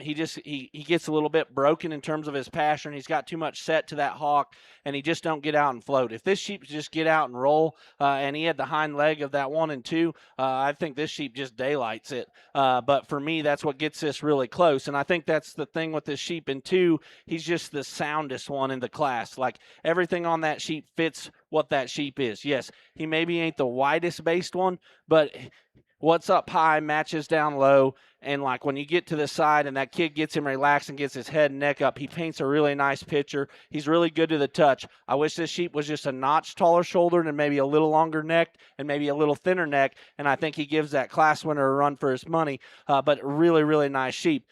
Speaker 2: He gets a little bit broken in terms of his passion. He's got too much set to that hawk, and he just don't get out and float. If this sheep just get out and roll, and he had the hind leg of that 1 and 2, I think this sheep just daylights it. But for me, that's what gets this really close, and I think that's the thing with this sheep in 2. He's just the soundest one in the class. Like everything on that sheep fits what that sheep is. Yes, he maybe ain't the widest based one, but what's up high matches down low, and like when you get to the side and that kid gets him relaxed and gets his head and neck up, he paints a really nice picture. He's really good to the touch. I wish this sheep was just a notch taller shouldered and maybe a little longer necked and maybe a little thinner neck, and I think he gives that class winner a run for his money. But really, really nice sheep.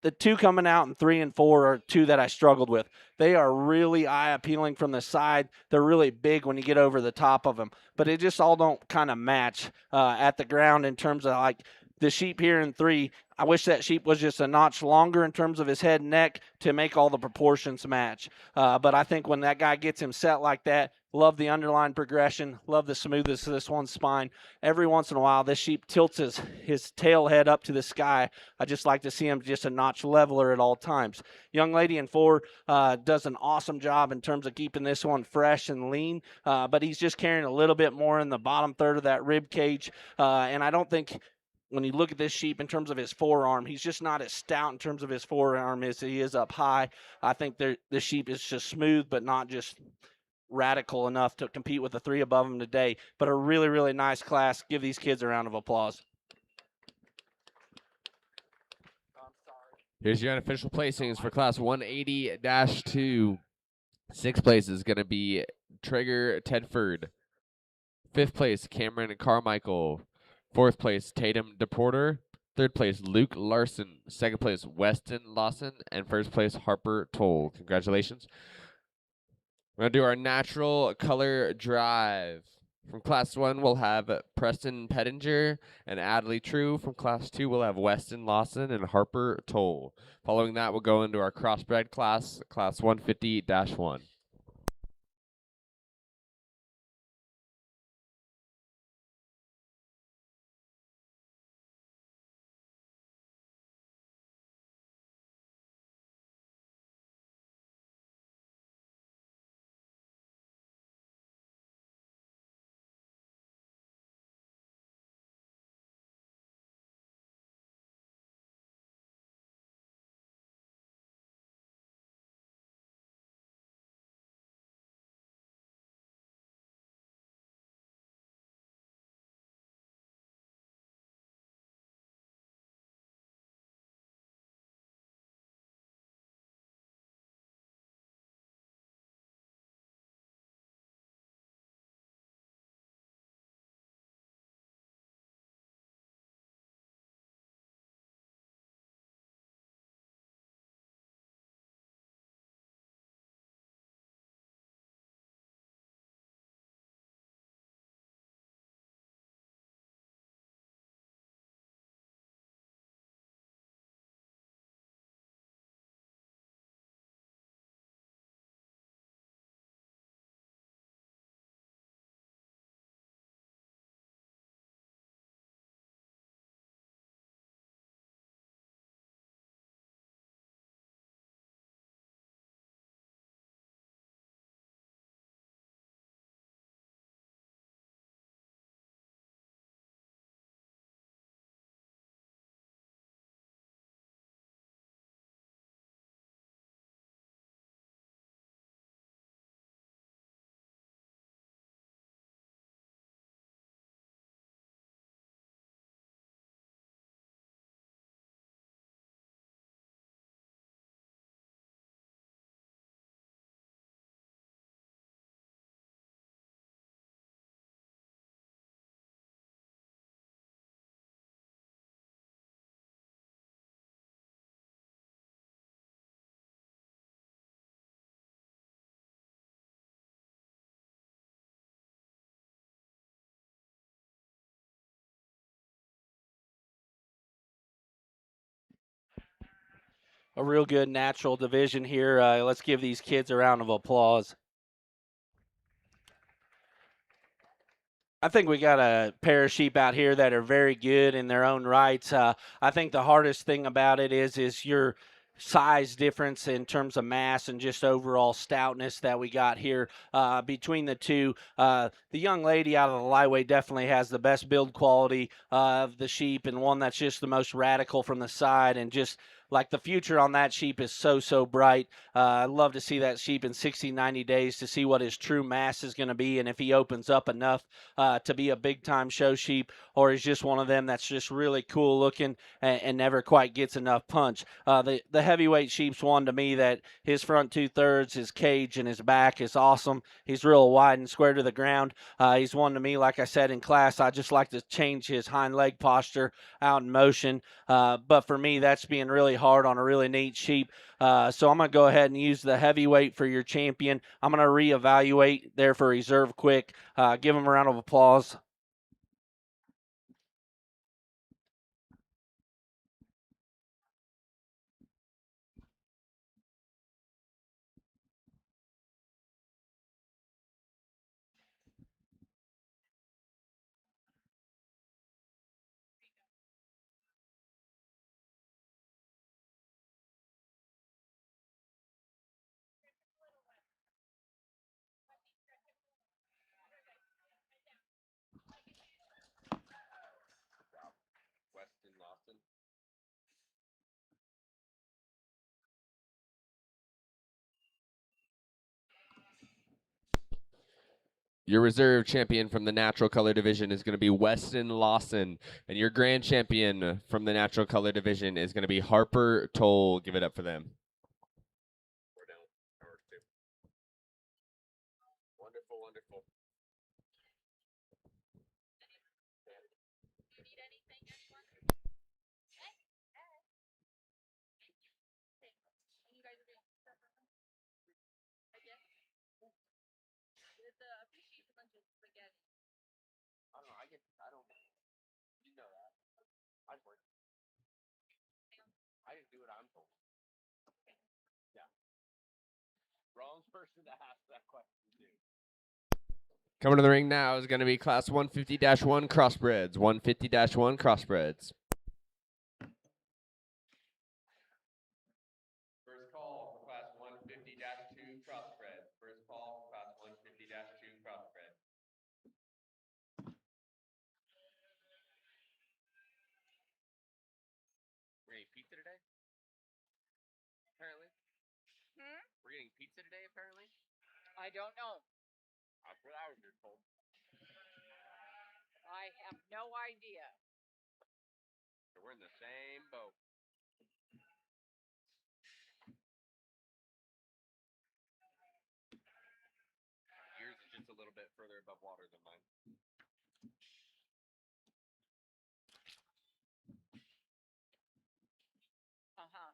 Speaker 2: The 2 coming out in 3 and 4 are 2 that I struggled with. They are really eye appealing from the side. They're really big when you get over the top of them, but it just all don't kind of match at the ground in terms of like the sheep here in 3. I wish that sheep was just a notch longer in terms of his head and neck to make all the proportions match. But I think when that guy gets him set like that, love the underline progression, love the smoothness of this one's spine. Every once in a while, this sheep tilts his tail head up to the sky. I just like to see him just a notch leveler at all times. Young lady in 4 does an awesome job in terms of keeping this one fresh and lean, but he's just carrying a little bit more in the bottom third of that rib cage, and I don't think when you look at this sheep in terms of his forearm, he's just not as stout in terms of his forearm as he is up high. I think the sheep is just smooth, but not just radical enough to compete with the 3 above him today. But a really, really nice class. Give these kids a round of applause.
Speaker 1: Here's your unofficial placings for class 180-2. 6th place is going to be Traeger Tedford. 5th place, Cameron Carmichael. 4th place, Tatum DePorter. 3rd place, Luke Larson. 2nd place, Weston Lawson. And 1st place, Harper Toll. Congratulations. We're going to do our natural color drive. From class 1, we'll have Preston Pettinger and Adley True. From class 2, we'll have Weston Lawson and Harper Toll. Following that, we'll go into our crossbred class, class 150-1.
Speaker 2: a real good natural division here. Let's give these kids a round of applause. I think we got a pair of sheep out here that are very good in their own rights. I think the hardest thing about it is your size difference in terms of mass and just overall stoutness that we got here between the two. The young lady out of the lightweight definitely has the best build quality of the sheep, and one that's just the most radical from the side, and just like the future on that sheep is so bright. I'd love to see that sheep in 60, 90 days to see what his true mass is going to be, and if he opens up enough to be a big time show sheep, or is just one of them that's just really cool looking and never quite gets enough punch. The heavyweight sheep's one to me that his front 2/3, his cage, and his back is awesome. He's real wide and square to the ground. He's one to me, like I said in class, I just like to change his hind leg posture out in motion. But for me, that's being really hard on a really neat sheep. So I'm going to go ahead and use the heavyweight for your champion. I'm going to reevaluate there for reserve quick. Give him a round of applause.
Speaker 1: Weston Lawson. Your reserve champion from the natural color division is going to be Weston Lawson, and your grand champion from the natural color division is going to be Harper Toll. Give it up for them. We're down. Wonderful, wonderful.
Speaker 4: Do you need anything, anyone? Hey, Ed. Thank you. And you guys are doing stuff for them? I guess. With the appreciate a bunch of spaghetti.
Speaker 1: I don't know. I don't. You know that. I'd work. I just do what I'm told. Yeah. Wrong person to ask that question to. Coming to the ring now is going to be Class 150-1 Crossbreds. 150-1 Crossbreds. First call for Class 150-2 Crossbreds. First call for Class 150-2 Crossbreds. We're eating pizza today? Apparently. We're getting pizza today, apparently?
Speaker 5: I don't know.
Speaker 1: That's what I was just told.
Speaker 5: I have no idea.
Speaker 1: So we're in the same boat. Yours is just a little bit further above water than mine.
Speaker 5: Uh-huh.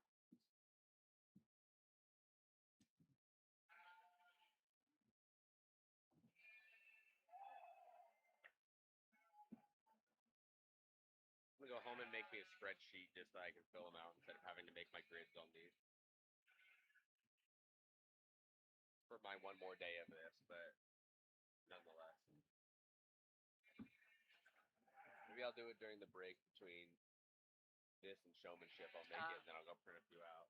Speaker 1: I'm gonna go home and make me a spreadsheet just so I can fill them out instead of having to make my grids on these. For my one more day of this, but nonetheless. Maybe I'll do it during the break between this and Showmanship. I'll make it and then I'll go print a few out.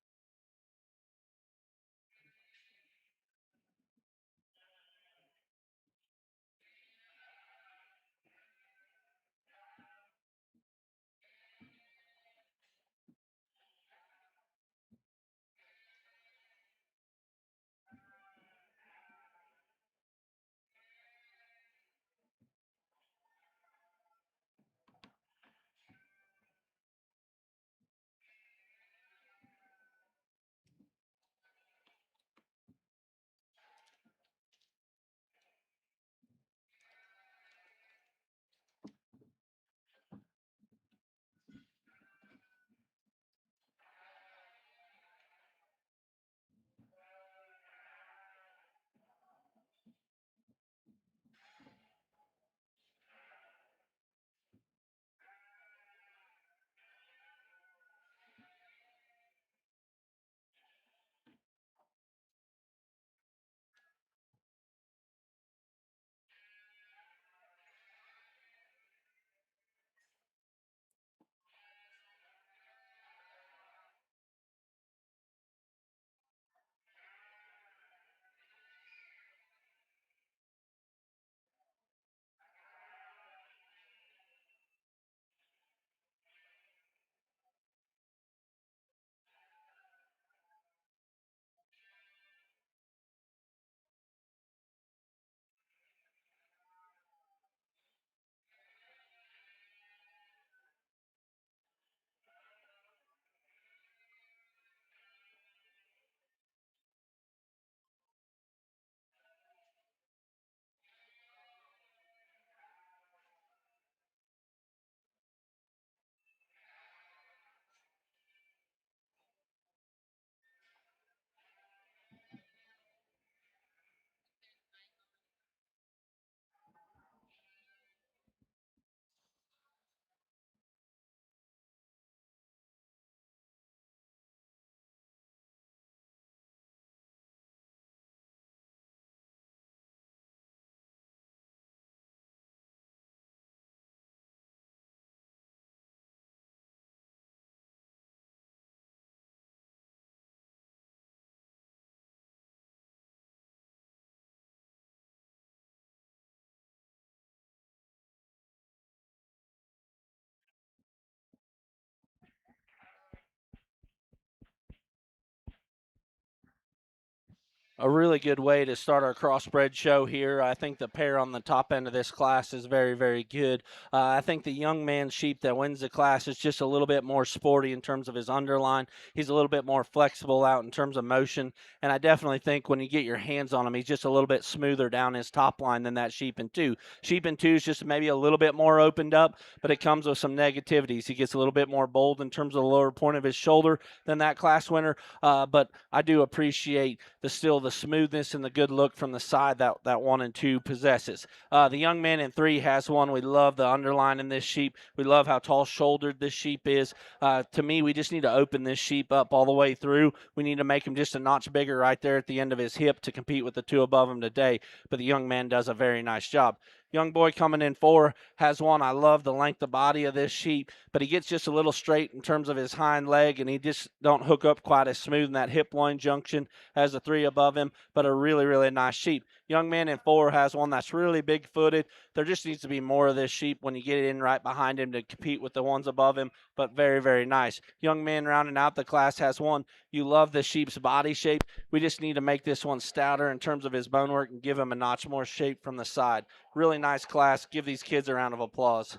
Speaker 2: a really good way to start our crossbred show here. I think the pair on the top end of this class is very, very good. I think the young man sheep that wins the class is just a little bit more sporty in terms of his underline. He's a little bit more flexible out in terms of motion, and I definitely think when you get your hands on him, he's just a little bit smoother down his top line than that sheep in two. Sheep in two is just maybe a little bit more opened up, but it comes with some negativities. He gets a little bit more bold in terms of the lower point of his shoulder than that class winner, but I do appreciate the smoothness and the good look from the side that 1 and 2 possesses. The young man in 3 has one. We love the underline in this sheep. We love how tall shouldered this sheep is. To me, we just need to open this sheep up all the way through. We need to make him just a notch bigger right there at the end of his hip to compete with the 2 above him today. But the young man does a very nice job. Young boy coming in 4 has one. I love the length of body of this sheep, but he gets just a little straight in terms of his hind leg, and he just don't hook up quite as smooth in that hip loin junction as the 3 above him, but a really, really nice sheep. Young man in 4 has one that's really big-footed. There just needs to be more of this sheep when you get in right behind him to compete with the ones above him, but very, very nice. Young man rounding out the class has one. You love the sheep's body shape. We just need to make this one stouter in terms of his bone work and give him a notch more shape from the side. Really nice class. Give these kids a round of applause.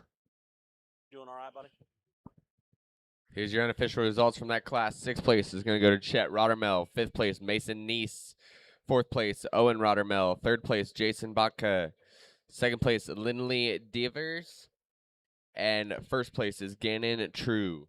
Speaker 2: Doing all right, buddy?
Speaker 1: Here's your unofficial results from that class. 6th place is going to go to Chet Rottermel. 5th place, Mason Neese. 4th place, Owen Rottermel. 3rd place, Jason Batka. 2nd place, Lindley Devers. And 1st place is Gannon True.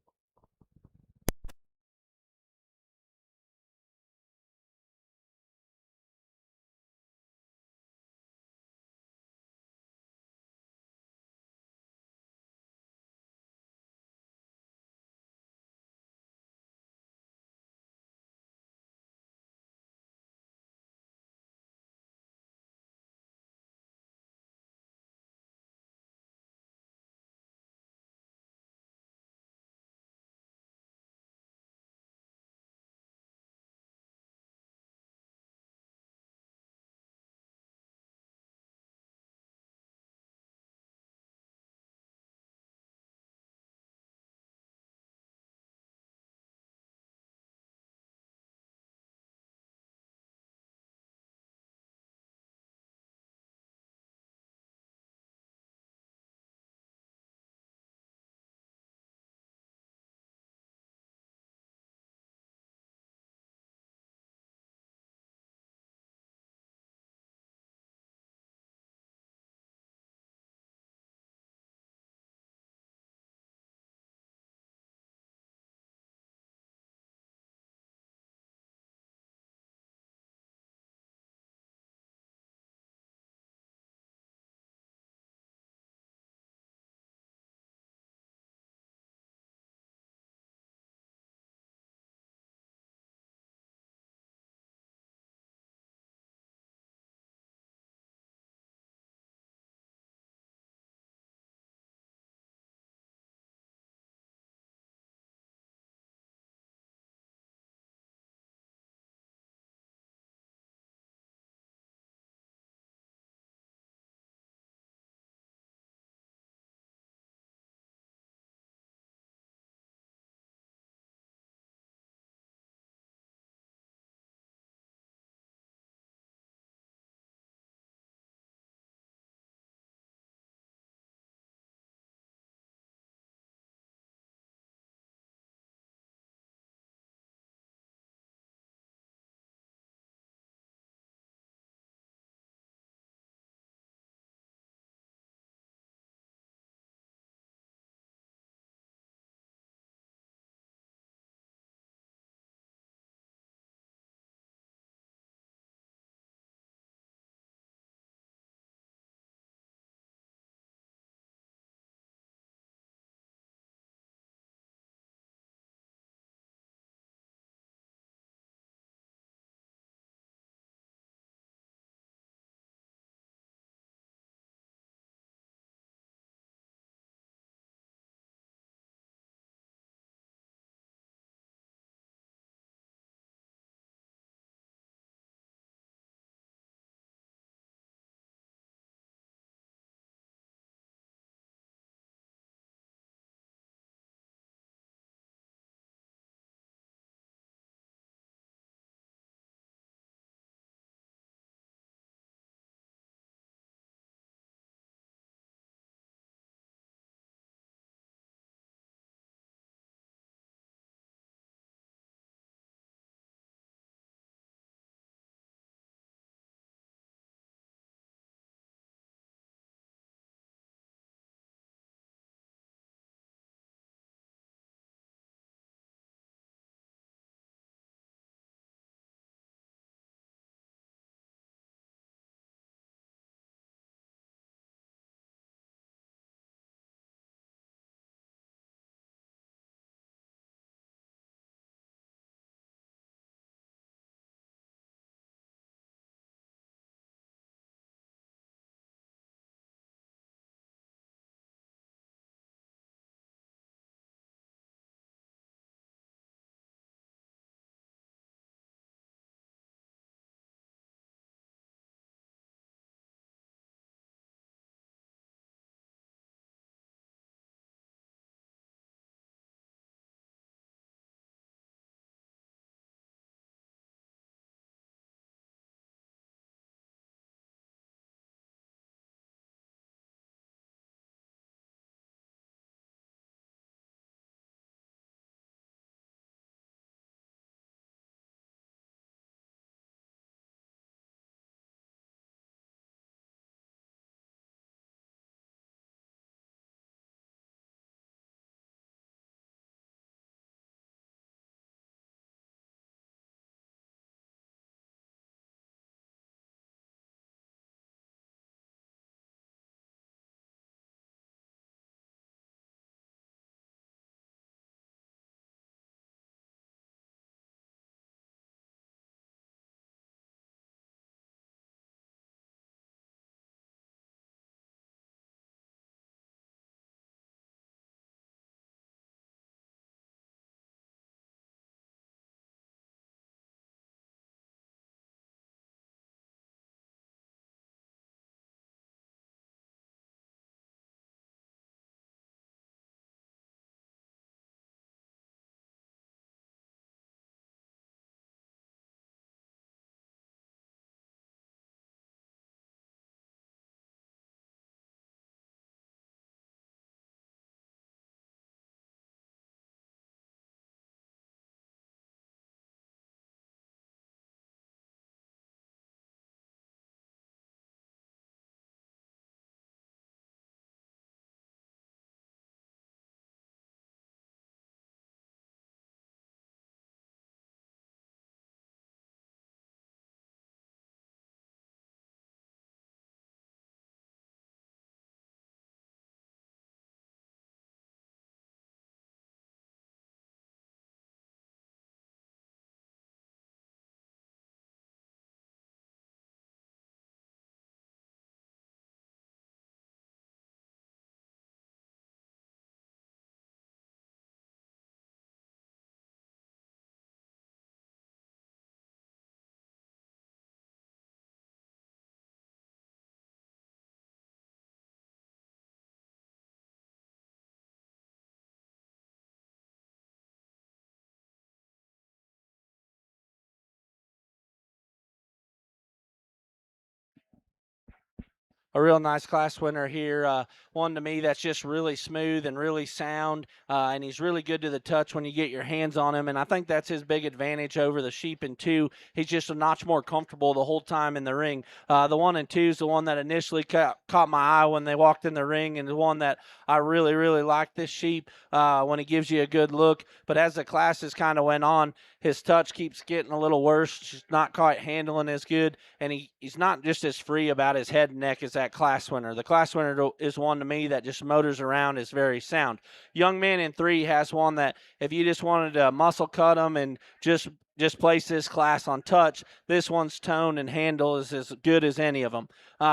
Speaker 2: a real nice class winner here. One to me that's just really smooth and really sound, and he's really good to the touch when you get your hands on him. And I think that's his big advantage over the sheep in 2. He's just a notch more comfortable the whole time in the ring. The 1 and 2 is the one that initially caught my eye when they walked in the ring, and the one that I really, really like this sheep when he gives you a good look. But as the classes kind of went on, his touch keeps getting a little worse. Just not quite handling as good, and he's not just as free about his head and neck as that class winner. The class winner is one to me that just motors around, is very sound. Young Man in 3 has one that if you just wanted to muscle cut him and just place this class on touch, this one's tone and handle is as good as any of them.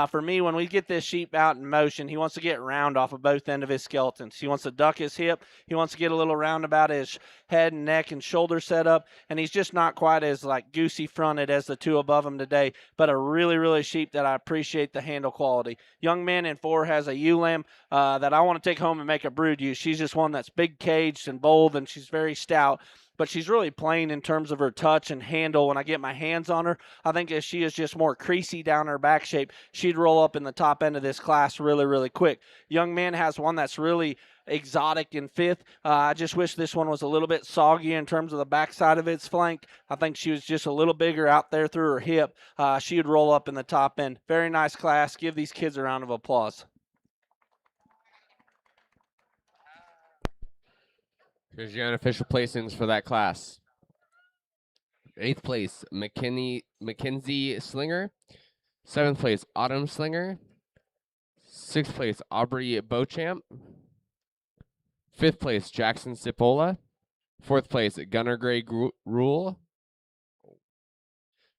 Speaker 2: For me, when we get this sheep out in motion, he wants to get round off of both ends of his skeletons. He wants to duck his hip. He wants to get a little round about his head and neck and shoulder setup, and he's just not quite as like goosey fronted as the 2 above him today, but a really, really sheep that I appreciate the handle quality. Young Man in 4 has a ewe lamb that I want to take home and make a brood use. She's just one that's big caged and bold, and she's very stout, but she's really plain in terms of her touch and handle when I get my hands on her. I think if she is just more creasy down her back shape, she'd roll up in the top end of this class really, really quick. Young Man has one that's really exotic in 5th. I just wish this one was a little bit soggy in terms of the backside of its flank. I think she was just a little bigger out there through her hip. She would roll up in the top end. Very nice class. Give these kids a round of applause.
Speaker 1: Here's your unofficial placings for that class. 8th place, Mackenzie Slinger. 7th place, Autumn Slinger. 6th place, Aubrey Beauchamp. 5th place, Jackson Cipolla. 4th place, Gunnar Gray Rule.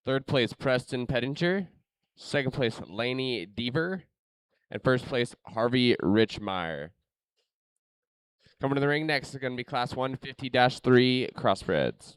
Speaker 1: 3rd place, Preston Pettinger. 2nd place, Laney Deaver. And 1st place, Harvey Richmeyer. Coming to the ring next is going to be Class 150-3 Crossbreds.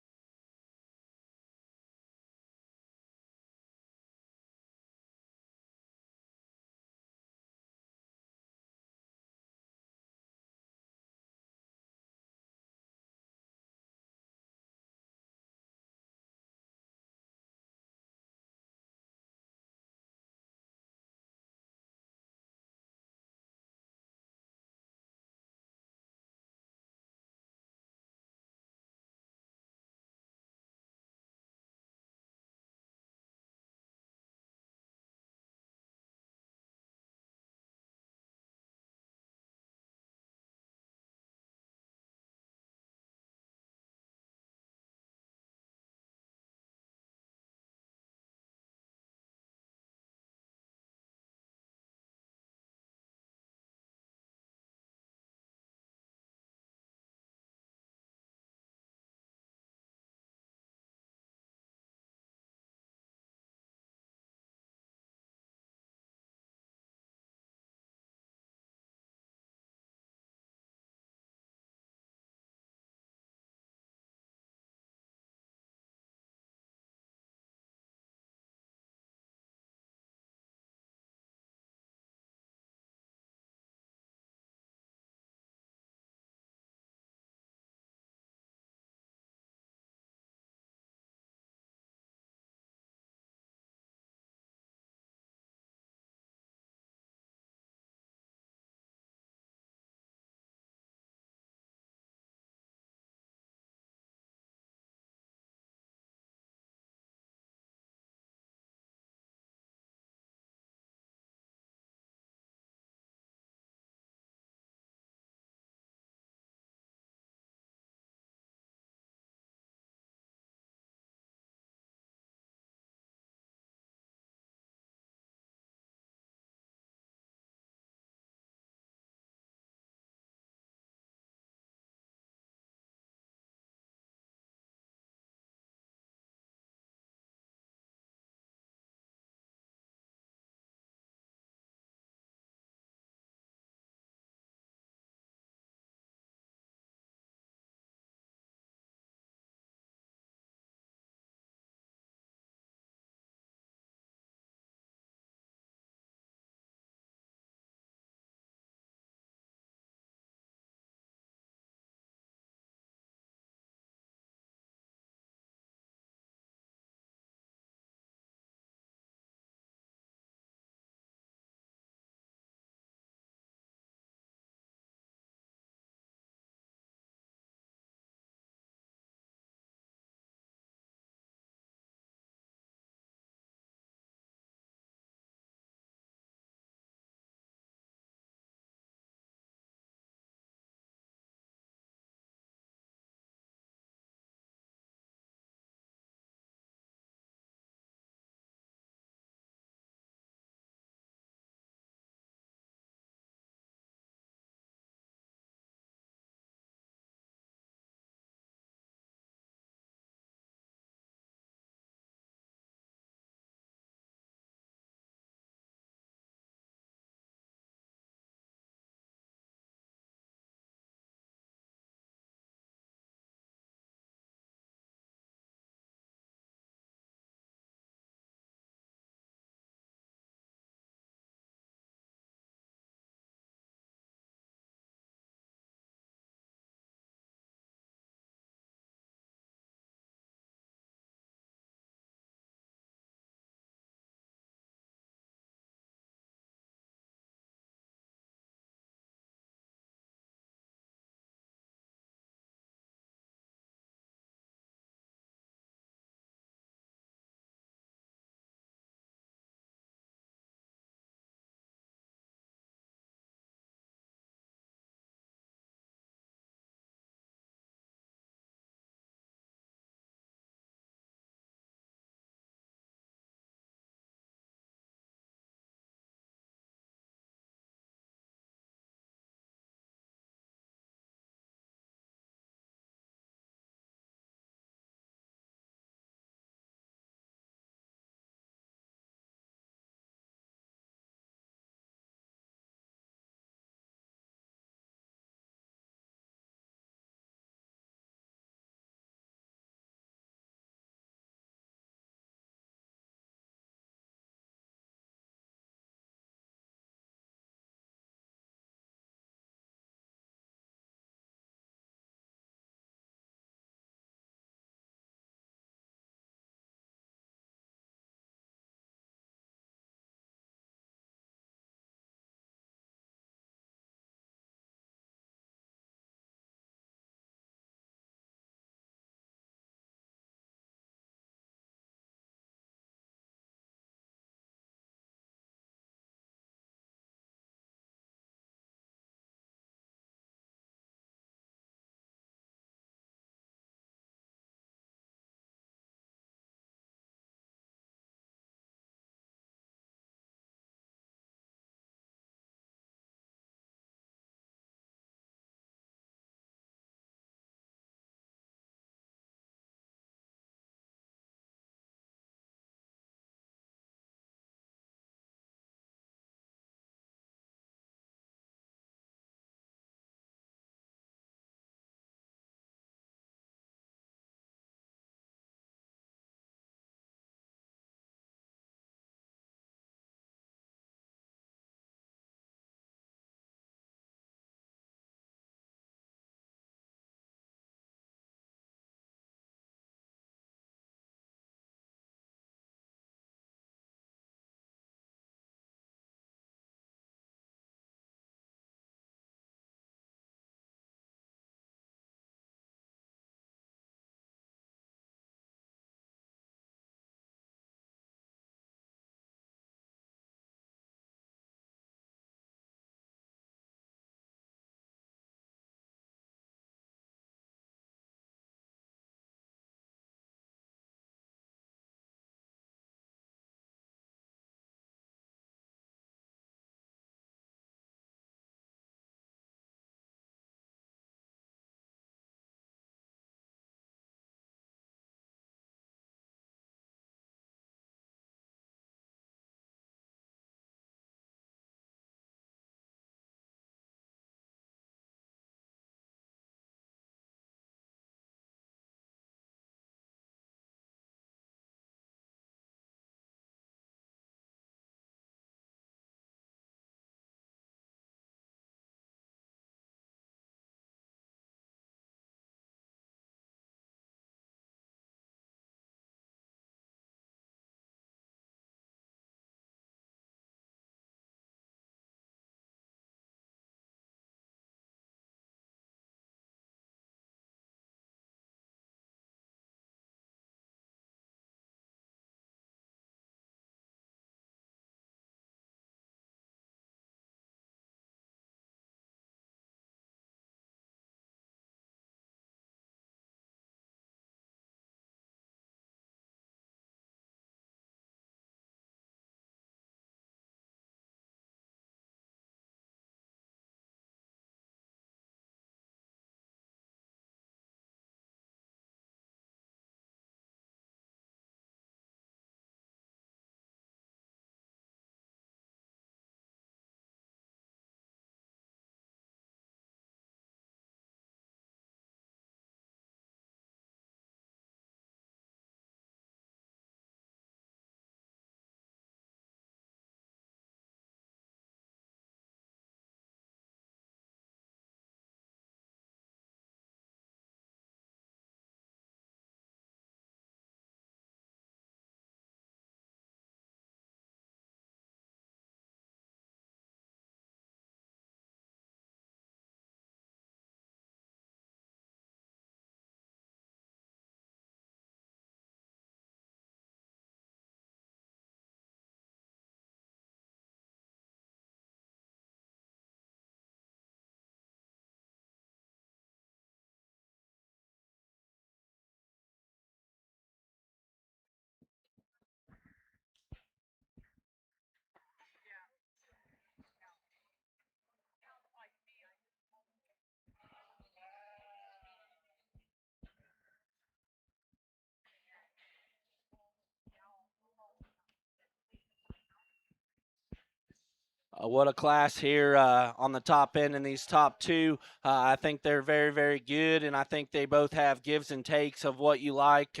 Speaker 2: What a class here on the top end in these top two. I think they're very, very good, and I think they both have gives and takes of what you like.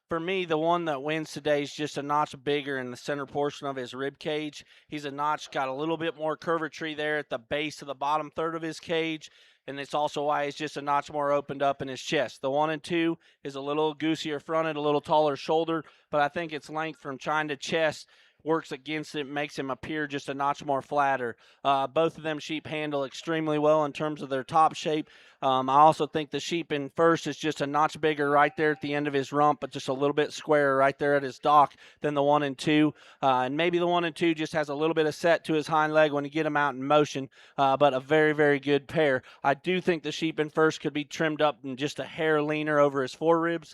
Speaker 2: For me, the one that wins today is just a notch bigger in the center portion of his rib cage. He's a notch, got a little bit more curvatry there at the base of the bottom third of his cage, and it's also why he's just a notch more opened up in his chest. The 1 and 2 is a little goosier fronted, a little taller shoulder, but I think its length from chin to chest works against it, makes him appear just a notch more flatter. Both of them sheep handle extremely well in terms of their top shape. I also think the sheep in first is just a notch bigger right there at the end of his rump, but just a little bit squarer right there at his dock than the 1 and 2. And maybe the 1 and 2 just has a little bit of set to his hind leg when you get him out in motion, but a very, very good pair. I do think the sheep in first could be trimmed up and just a hair leaner over his foreribs.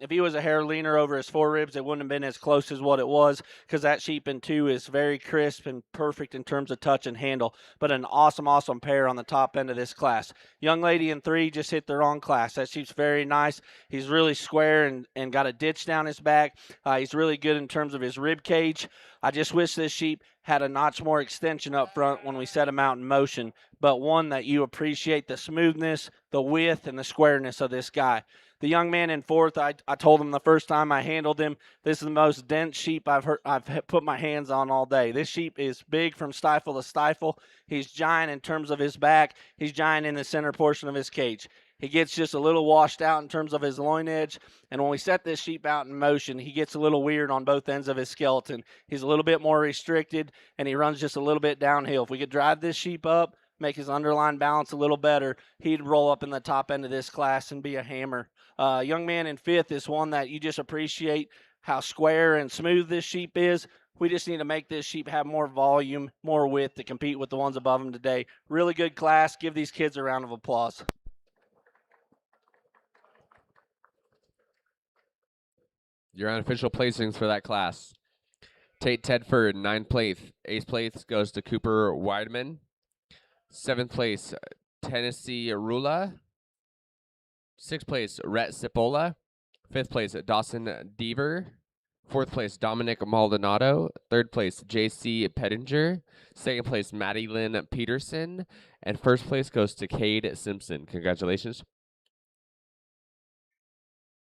Speaker 2: If he was a hair leaner over his foreribs, it wouldn't have been as close as what it was, because that sheep in 2 is very crisp and perfect in terms of touch and handle, but an awesome, awesome pair on the top end of this class. Young lady in 3 just hit the wrong class. That sheep's very nice. He's really square and got a ditch down his back. He's really good in terms of his rib cage. I just wish this sheep had a notch more extension up front when we set him out in motion, but one that you appreciate the smoothness, the width, and the squareness of this guy. The young man in 4th, I told him the first time I handled him, this is the most dense sheep I've put my hands on all day. This sheep is big from stifle to stifle. He's giant in terms of his back. He's giant in the center portion of his cage. He gets just a little washed out in terms of his loin edge, and when we set this sheep out in motion, he gets a little weird on both ends of his skeleton. He's a little bit more restricted, and he runs just a little bit downhill. If we could drive this sheep up, make his underline balance a little better, he'd roll up in the top end of this class and be a hammer. Young man in 5th is one that you just appreciate how square and smooth this sheep is. We just need to make this sheep have more volume, more width to compete with the ones above him today. Really good class. Give these kids a round of applause.
Speaker 1: Your unofficial placings for that class. Tate Tedford, 9th place. 8th place goes to Cooper Weidman. 7th place, Tennessee Arula. 6th place, Rhett Cipolla. 5th place, Dawson Deaver. 4th place, Dominic Maldonado. 3rd place, J.C. Pettinger. 2nd place, Maddie Lynn Peterson. And 1st place goes to Cade Simpson. Congratulations.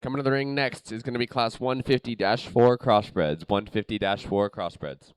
Speaker 1: Coming to the ring next is going to be Class 150-4 Crossbreds. 150-4 Crossbreds.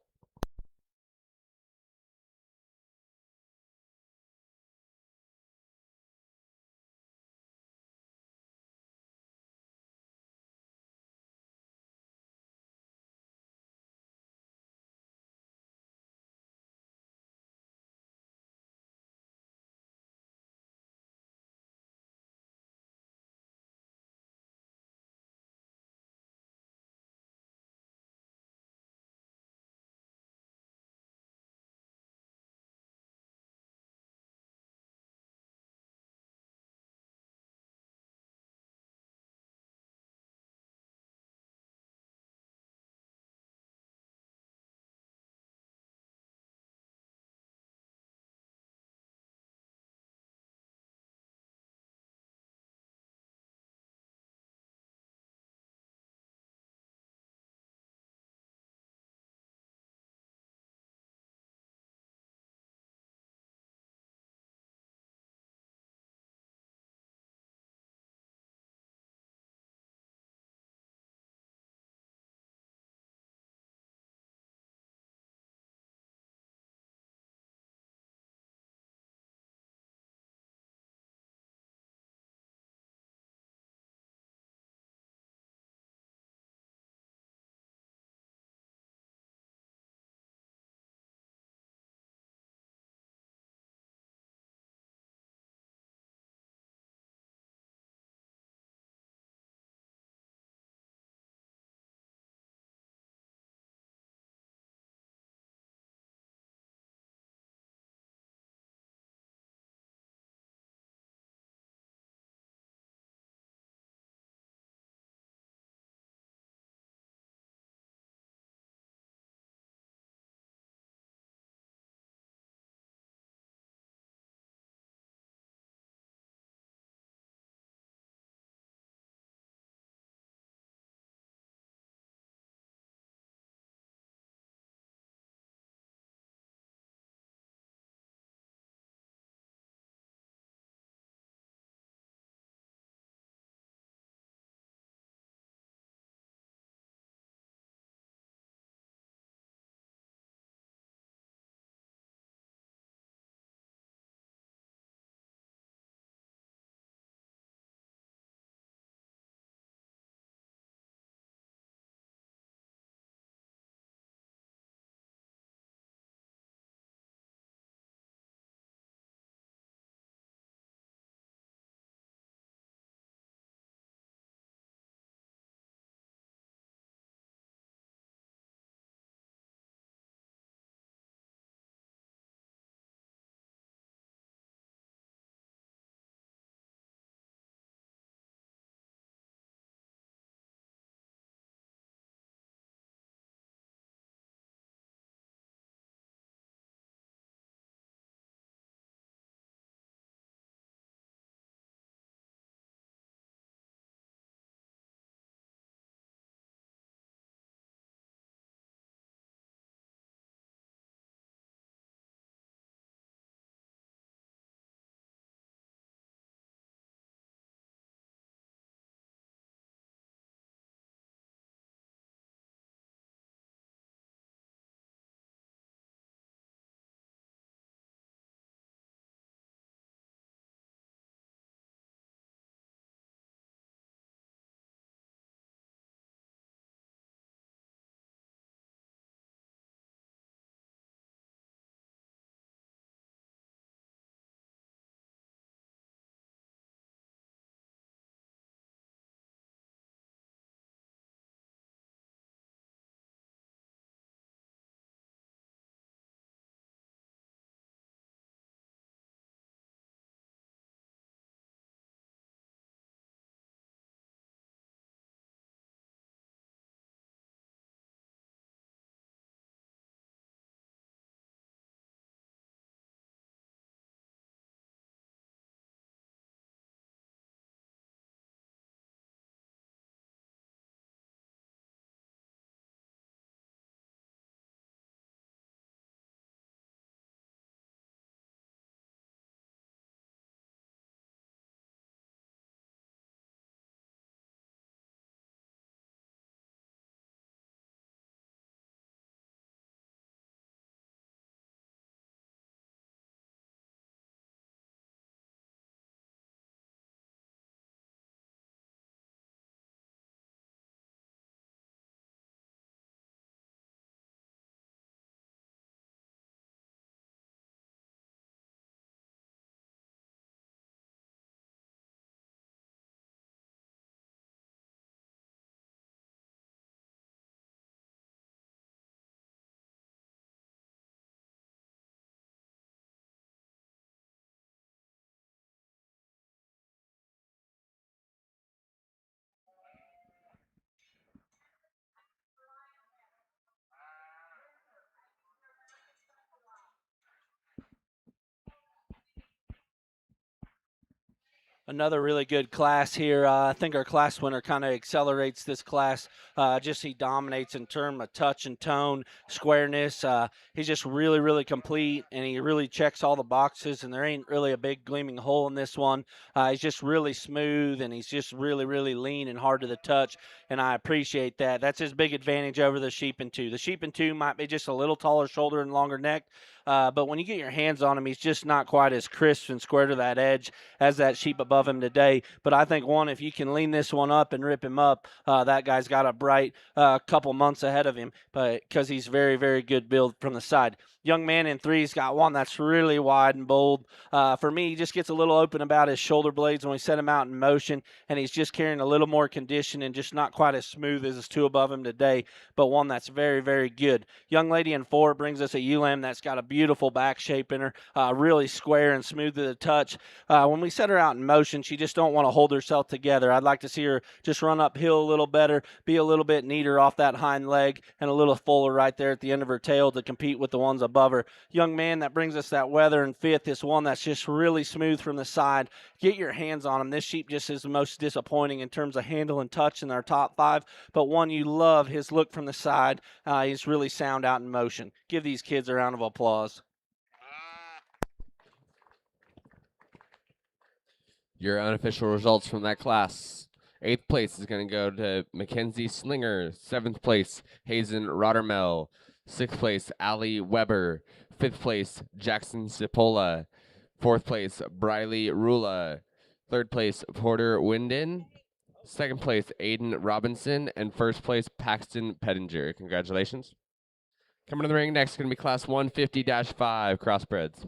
Speaker 2: Another really good class here. I think our class winner kind of accelerates this class. Just he dominates in terms of touch and tone, squareness. He's just really, really complete, and he really checks all the boxes. And there ain't really a big gleaming hole in this one. He's just really smooth, and he's just really, really lean and hard to the touch. And I appreciate that. That's his big advantage over the sheep and two. The sheep and two might be just a little taller shoulder and longer neck, but when you get your hands on him, he's just not quite as crisp and square to that edge as that sheep above him today. But I think, one, if you can lean this one up and rip him up, that guy's got a bright couple months ahead of him, but because he's very, very good build from the side. Young man in three's got one that's really wide and bold. For me, he just gets a little open about his shoulder blades when we set him out in motion, and he's just carrying a little more condition and just not quite as smooth as his two above him today, but one that's very, very good. Young lady in four brings us a ewe-lamb that's got a beautiful back shape in her, really square and smooth to the touch. When we set her out in motion, she just don't want to hold herself together. I'd like to see her just run uphill a little better, be a little bit neater off that hind leg, and a little fuller right there at the end of her tail to compete with the ones above her. Young man that brings us that weather in fifth is one that's just really smooth from the side. Get your hands on him. This sheep just is the most disappointing in terms of handle and touch in our top five, but one you love his look from the side. He's really sound out in motion. Give these kids a round of applause.
Speaker 1: Your unofficial results from that class. 8th place is going to go to Mackenzie Slinger. 7th place, Hazen Rottermel. 6th place, Ali Weber. 5th place, Jackson Cipolla. 4th place, Briley Rula. 3rd place, Porter Winden. 2nd place, Aiden Robinson. And 1st place, Paxton Pettinger. Congratulations. Coming to the ring next is going to be class 150-5 crossbreds.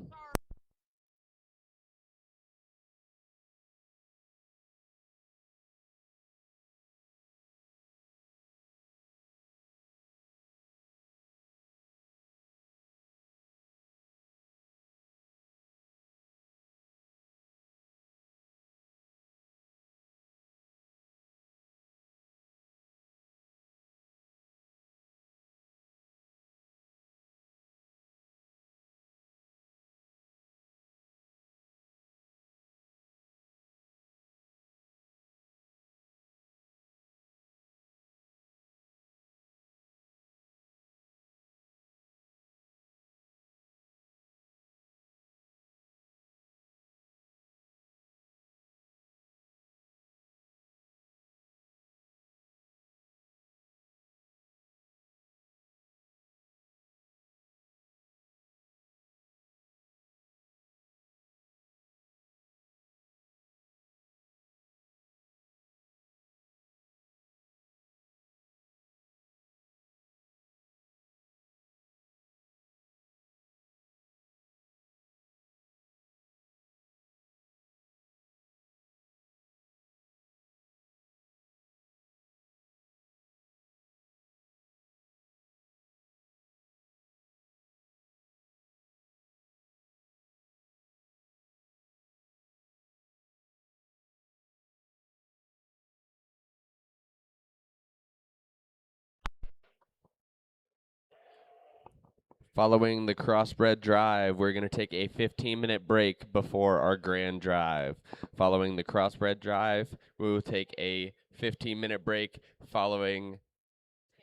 Speaker 1: Following the crossbred drive, we're going to take a 15-minute break before our grand drive. Following the crossbred drive, we will take a 15-minute break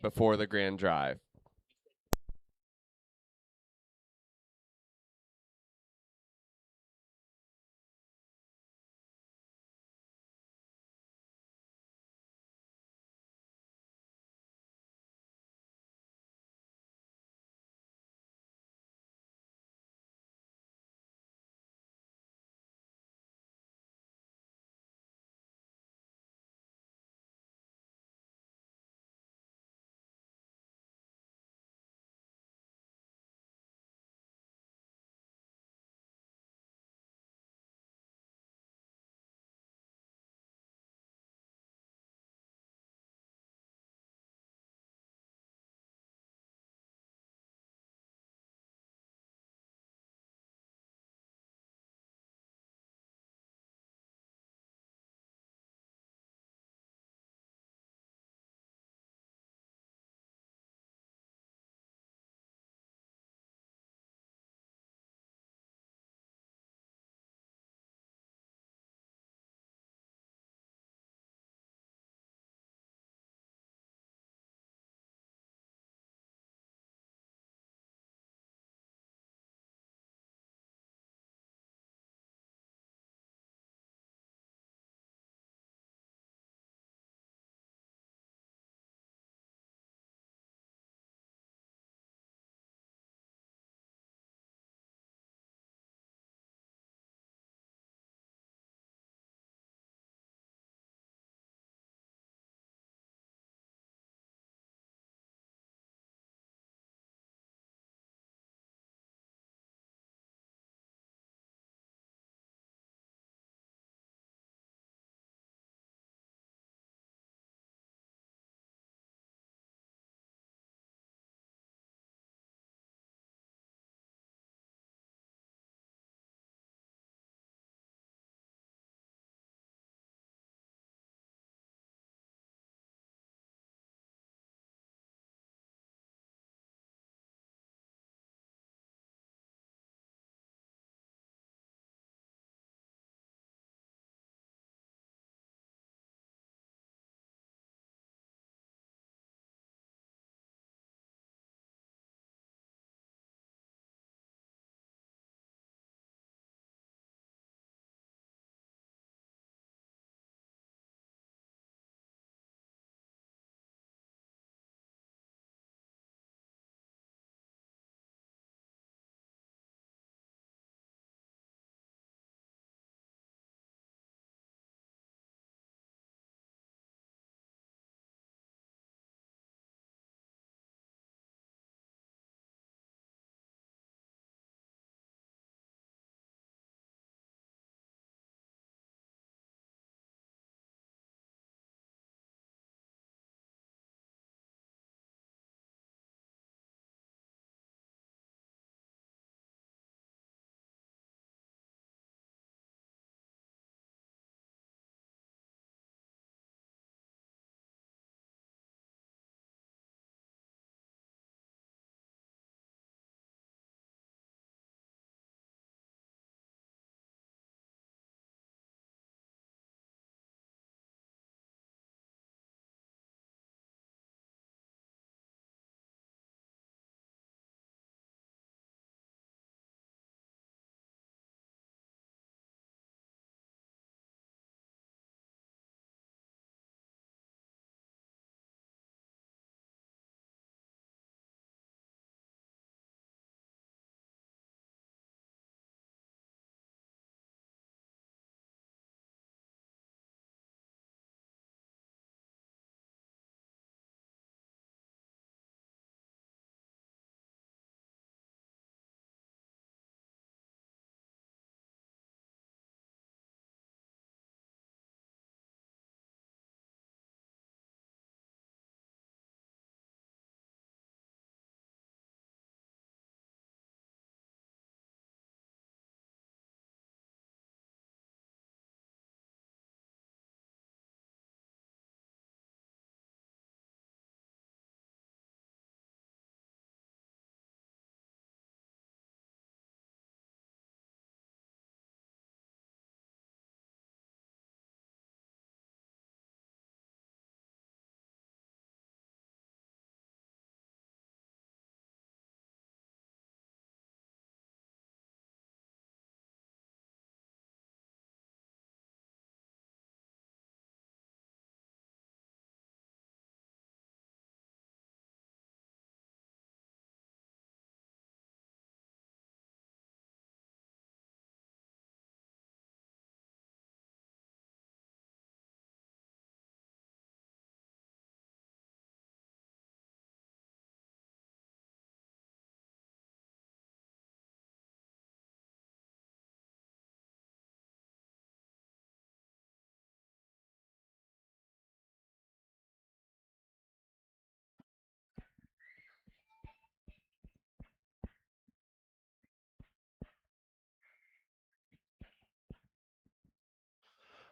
Speaker 1: before the grand drive.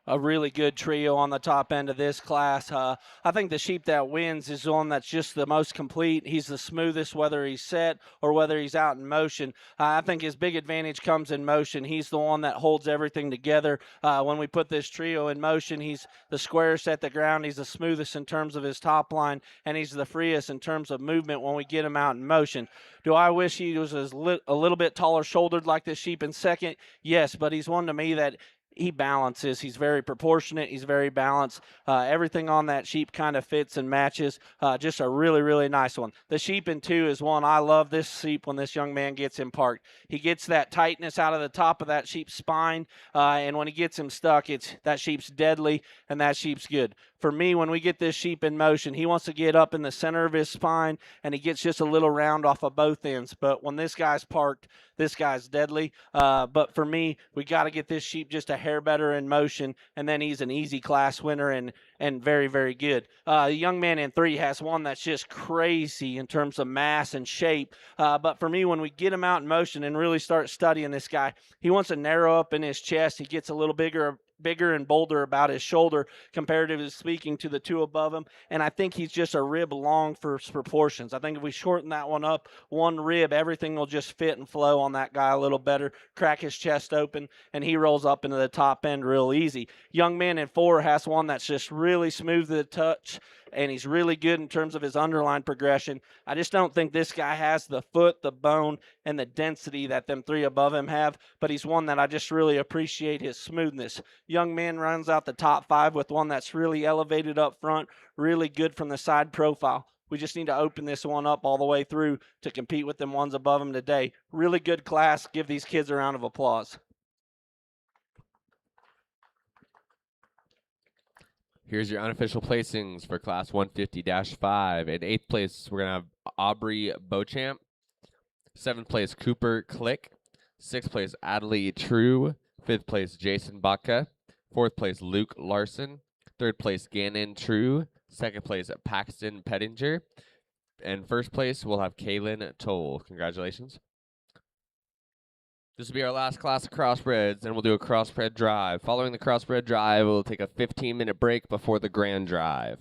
Speaker 2: a really good trio on the top end of this class. I think the sheep that wins is the one that's just the most complete. He's the smoothest, whether he's set or whether he's out in motion. I think his big advantage comes in motion. He's the one that holds everything together. When we put this trio in motion, he's the squarest at the ground. He's the smoothest in terms of his top line, and he's the freest in terms of movement when we get him out in motion. Do I wish he was a little bit taller shouldered like this sheep in second? Yes, but he's one to me that he balances. He's very proportionate. He's very balanced. Everything on that sheep kind of fits and matches. Just a really, really nice one. The sheep in 2 is one. I love this sheep when this young man gets him parked. He gets that tightness out of the top of that sheep's spine, and when he gets him stuck, that sheep's deadly, and that sheep's good. For me, when we get this sheep in motion, he wants to get up in the center of his spine, and he gets just a little round off of both ends. But when this guy's parked, this guy's deadly. But for me, we got to get this sheep just a hair better in motion, and then he's an easy class winner and very, very good. The young man in 3 has one that's just crazy in terms of mass and shape. But for me, when we get him out in motion and really start studying this guy, he wants to narrow up in his chest. He gets a little bigger and bolder about his shoulder comparatively speaking to the 2 above him, and I think he's just a rib long for proportions. I think if we shorten that one up 1 rib, everything will just fit and flow on that guy a little better, crack his chest open, and he rolls up into the top end real easy. Young man in 4 has one that's just really smooth to the touch, and he's really good in terms of his underline progression. I just don't think this guy has the foot, the bone, and the density that them 3 above him have, but he's one that I just really appreciate his smoothness. Young man runs out the top 5 with one that's really elevated up front, really good from the side profile. We just need to open this one up all the way through to compete with them ones above him today. Really good class. Give these kids a round of applause.
Speaker 1: Here's your unofficial placings for class 150-5. In 8th place, we're going to have Aubrey Beauchamp. 7th place, Cooper Click. 6th place, Adley True. 5th place, Jason Baca. 4th place, Luke Larson. 3rd place, Gannon True. 2nd place, Paxton Pettinger. And 1st place, we'll have Kaylin Toll. Congratulations. This will be our last class of crossbreds, and we'll do a crossbred drive. Following the crossbred drive, we'll take a 15-minute break before the grand drive.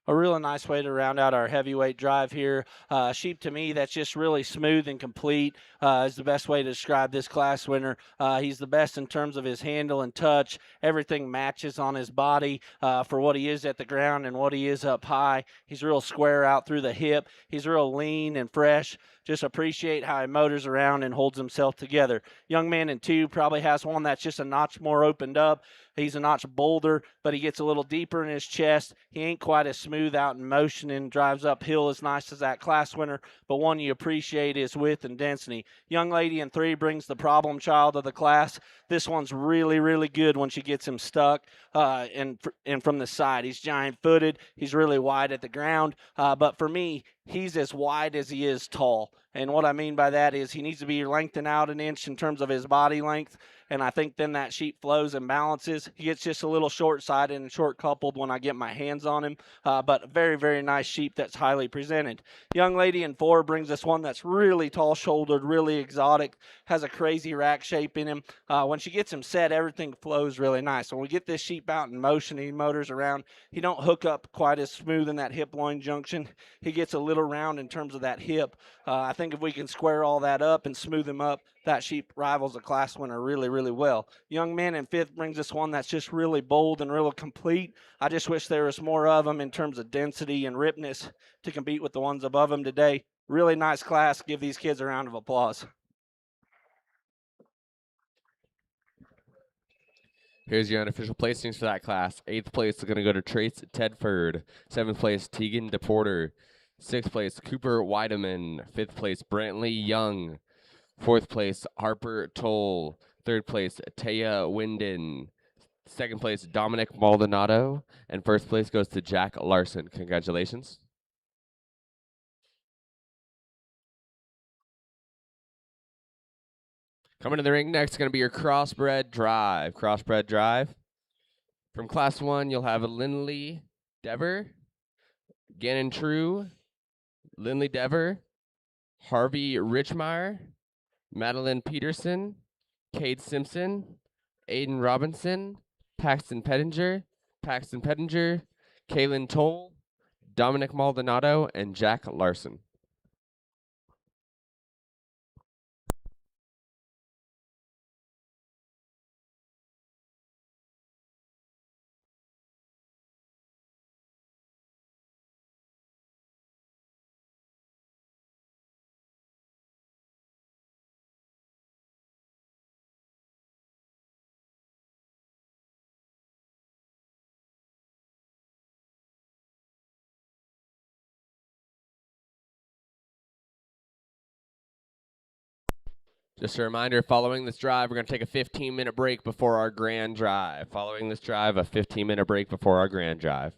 Speaker 2: a really nice way to round out our heavyweight drive here. Sheep to me that's just really smooth and complete is the best way to describe this class winner. He's the best in terms of his handle and touch. Everything matches on his body for what he is at the ground and what he is up high. He's real square out through the hip. He's real lean and fresh. Just appreciate how he motors around and holds himself together. Young man in 2 probably has one that's just a notch more opened up. He's a notch bolder, but he gets a little deeper in his chest. He ain't quite as smooth out in motion and drives uphill as nice as that class winner, but one you appreciate is width and density. Young lady in 3 brings the problem child of the class. This one's really, really good when she gets him stuck and from the side. He's giant-footed. He's really wide at the ground, but for me, he's as wide as he is tall. And what I mean by that is he needs to be lengthened out an inch in terms of his body length. And I think then that sheep flows and balances. He gets just a little short-sided and short-coupled when I get my hands on him, but a very, very nice sheep that's highly presented. Young lady in 4 brings us one that's really tall-shouldered, really exotic, has a crazy rack shape in him. When she gets him set, everything flows really nice. When we get this sheep out in motion, he motors around. He don't hook up quite as smooth in that hip-loin junction. He gets a little round in terms of that hip. I think if we can square all that up and smooth him up, that sheep rivals a class winner really, really well. Young man in 5th brings us one that's just really bold and really complete. I just wish there was more of them in terms of density and ripness to compete with the ones above him today. Really nice class. Give these kids a round of applause.
Speaker 1: Here's your unofficial placings for that class. 8th place is going to go to Trace Tedford. 7th place, Tegan DePorter. 6th place, Cooper Weideman. 5th place, Brantley Young. 4th place, Harper Toll. 3rd place, Taya Winden. 2nd place, Dominic Maldonado. And 1st place goes to Jack Larson. Congratulations. Coming to the ring next is going to be your crossbred drive. Crossbred drive. From class 1, you'll have Lindley Dever, Gannon True, Lindley Dever, Harvey Richmeyer, Madeline Peterson, Cade Simpson, Aiden Robinson, Paxton Pettinger, Kaylin Toll, Dominic Maldonado, and Jack Larson. Just a reminder, following this drive, we're going to take a 15-minute break before our grand drive. Following this drive, a 15-minute break before our grand drive.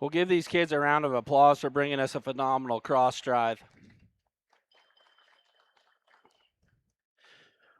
Speaker 2: We'll give these kids a round of applause for bringing us a phenomenal cross drive.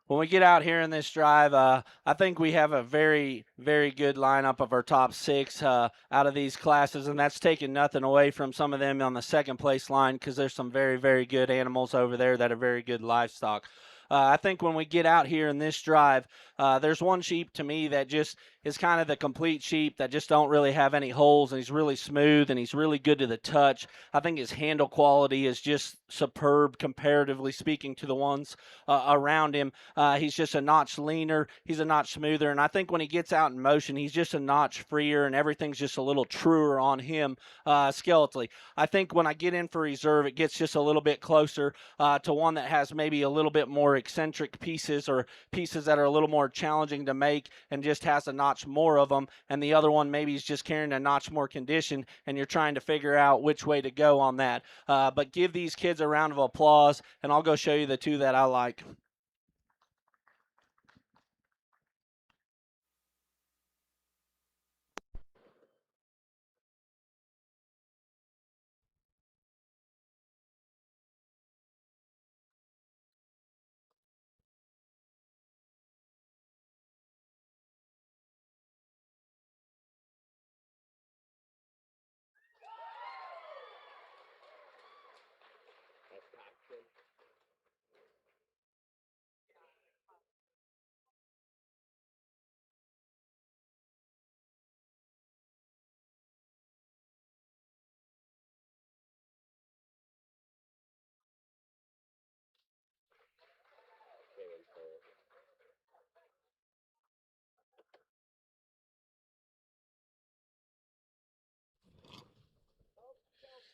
Speaker 2: When we get out here in this drive, I think we have a very, very good lineup of our top 6 out of these classes, and that's taking nothing away from some of them on the second place line because there's some very, very good animals over there that are very good livestock. I think when we get out here in this drive, there's one sheep to me that just is kind of the complete sheep that just don't really have any holes, and he's really smooth and he's really good to the touch. I think his handle quality is just superb comparatively speaking to the ones around him. He's just a notch leaner. He's a notch smoother. And I think when he gets out in motion, he's just a notch freer and everything's just a little truer on him skeletally. I think when I get in for reserve, it gets just a little bit closer to one that has maybe a little bit more eccentric pieces or pieces that are a little more challenging to make and just has a notch more of them. And the other one maybe is just carrying a notch more condition and you're trying to figure out which way to go on that. But give these kids a round of applause and I'll go show you the 2 that I like.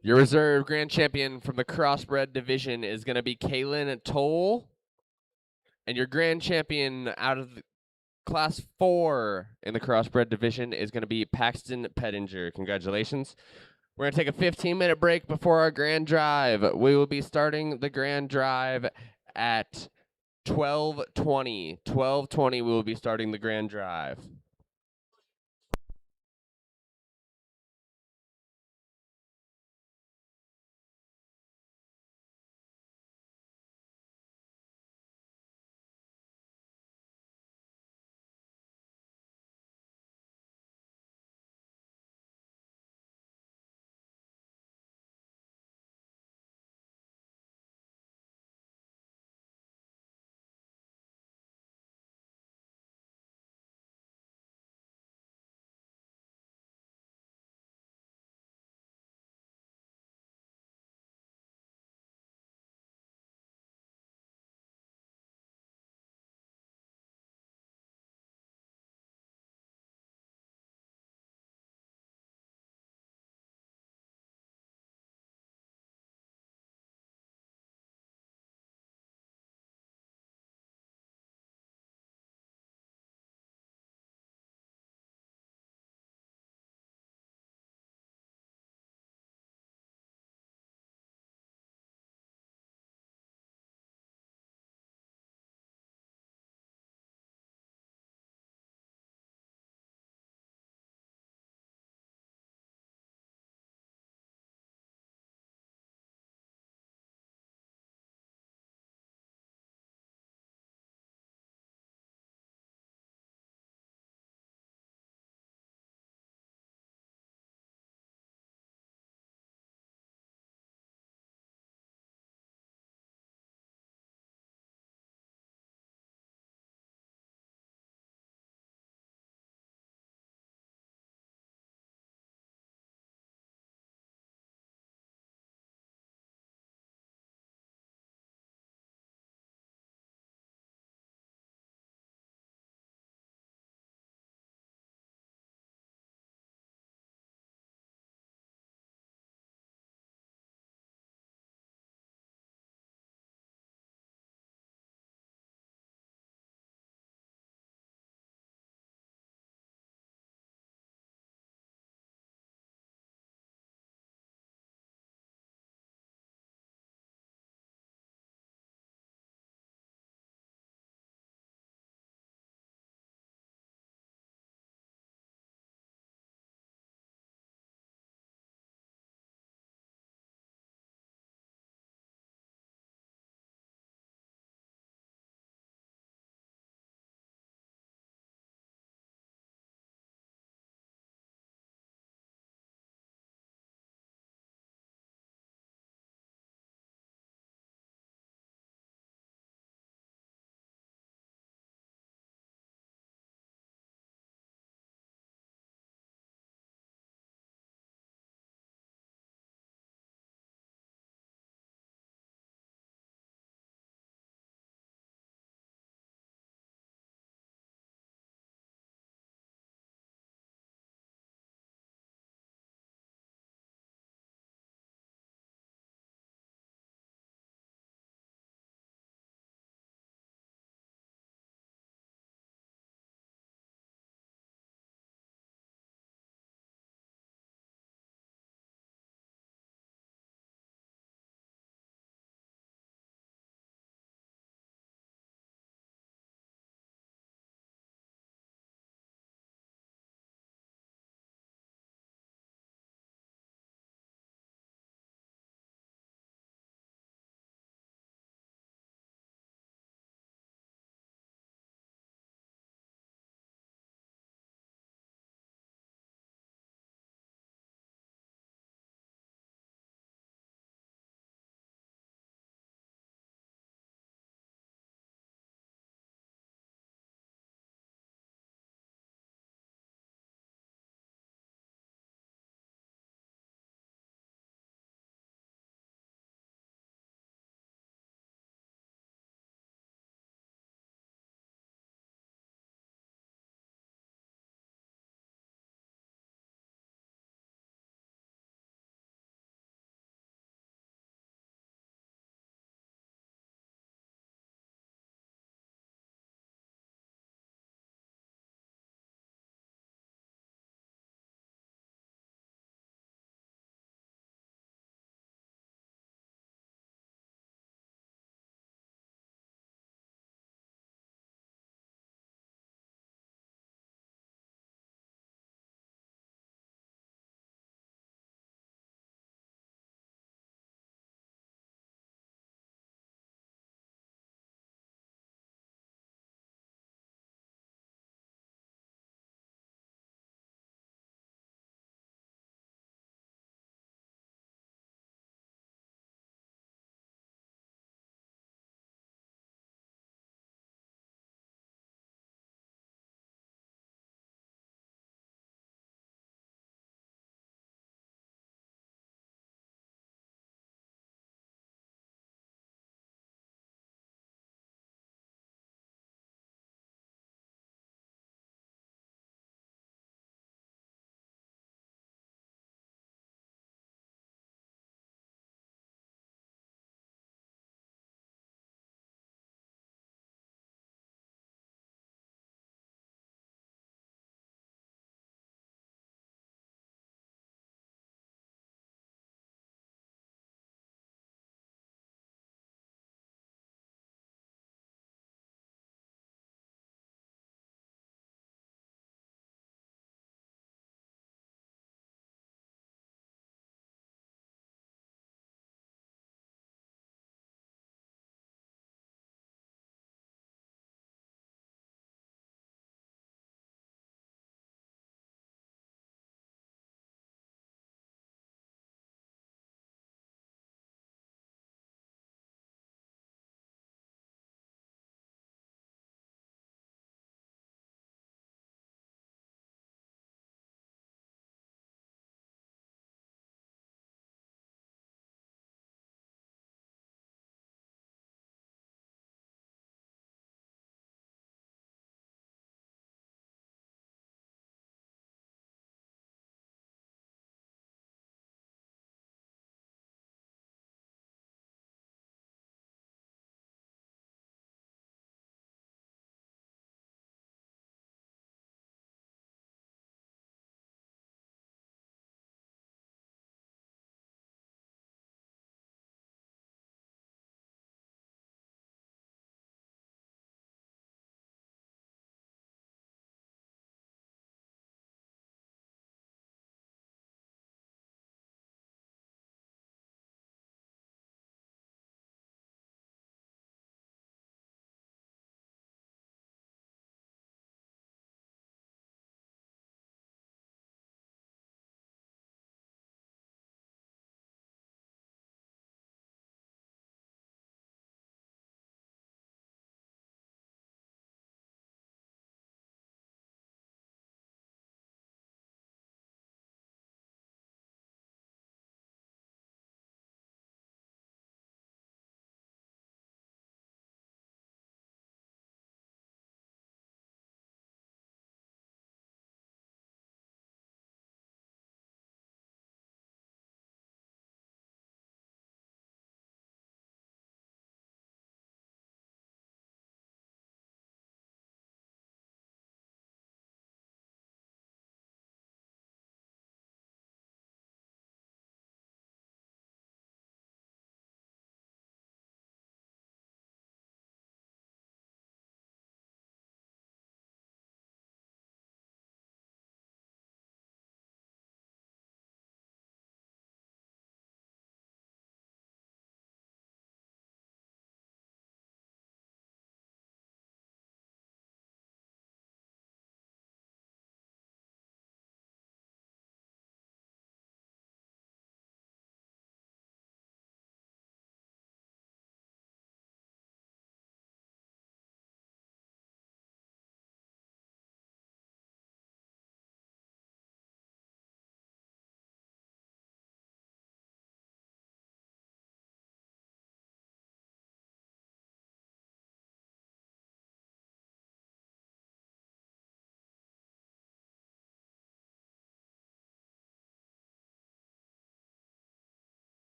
Speaker 1: Your reserve grand champion from the crossbred division is going to be Kaylin Toll. And your grand champion out of class 4 in the crossbred division is going to be Paxton Pettinger. Congratulations. We're going to take a 15-minute break before our grand drive. We will be starting the grand drive at 12:20. 12:20 we will be starting the grand drive.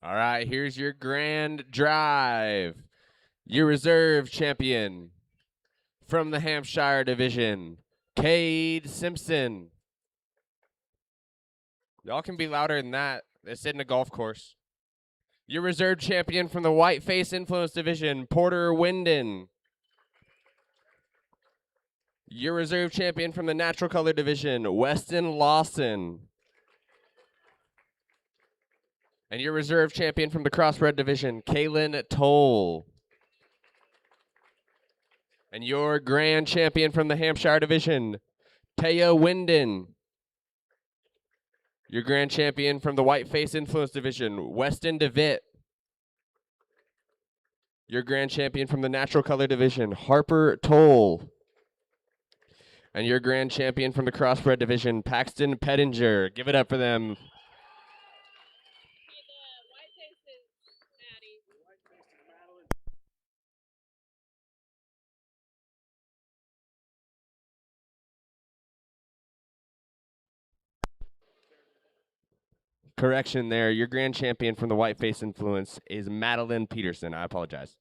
Speaker 1: All right, here's your grand drive. Your reserve champion from the Hampshire division, Cade Simpson. Y'all can be louder than that. It's in a golf course. Your reserve champion from the Whiteface Influence division, Porter Winden. Your reserve champion from the Natural Color division, Weston Lawson. And your reserve champion from the Crossbred division, Kaylin Toll. And your grand champion from the Hampshire division, Taya Winden. Your grand champion from the Whiteface Influence division, Weston DeVitt. Your grand champion from the Natural Color division, Harper Toll. And your grand champion from the Crossbred division, Paxton Pettinger. Give it up for them.
Speaker 4: White faces, Maddie.
Speaker 1: Correction there. Your grand champion from the Whiteface Influence is Madeline Peterson. I apologize.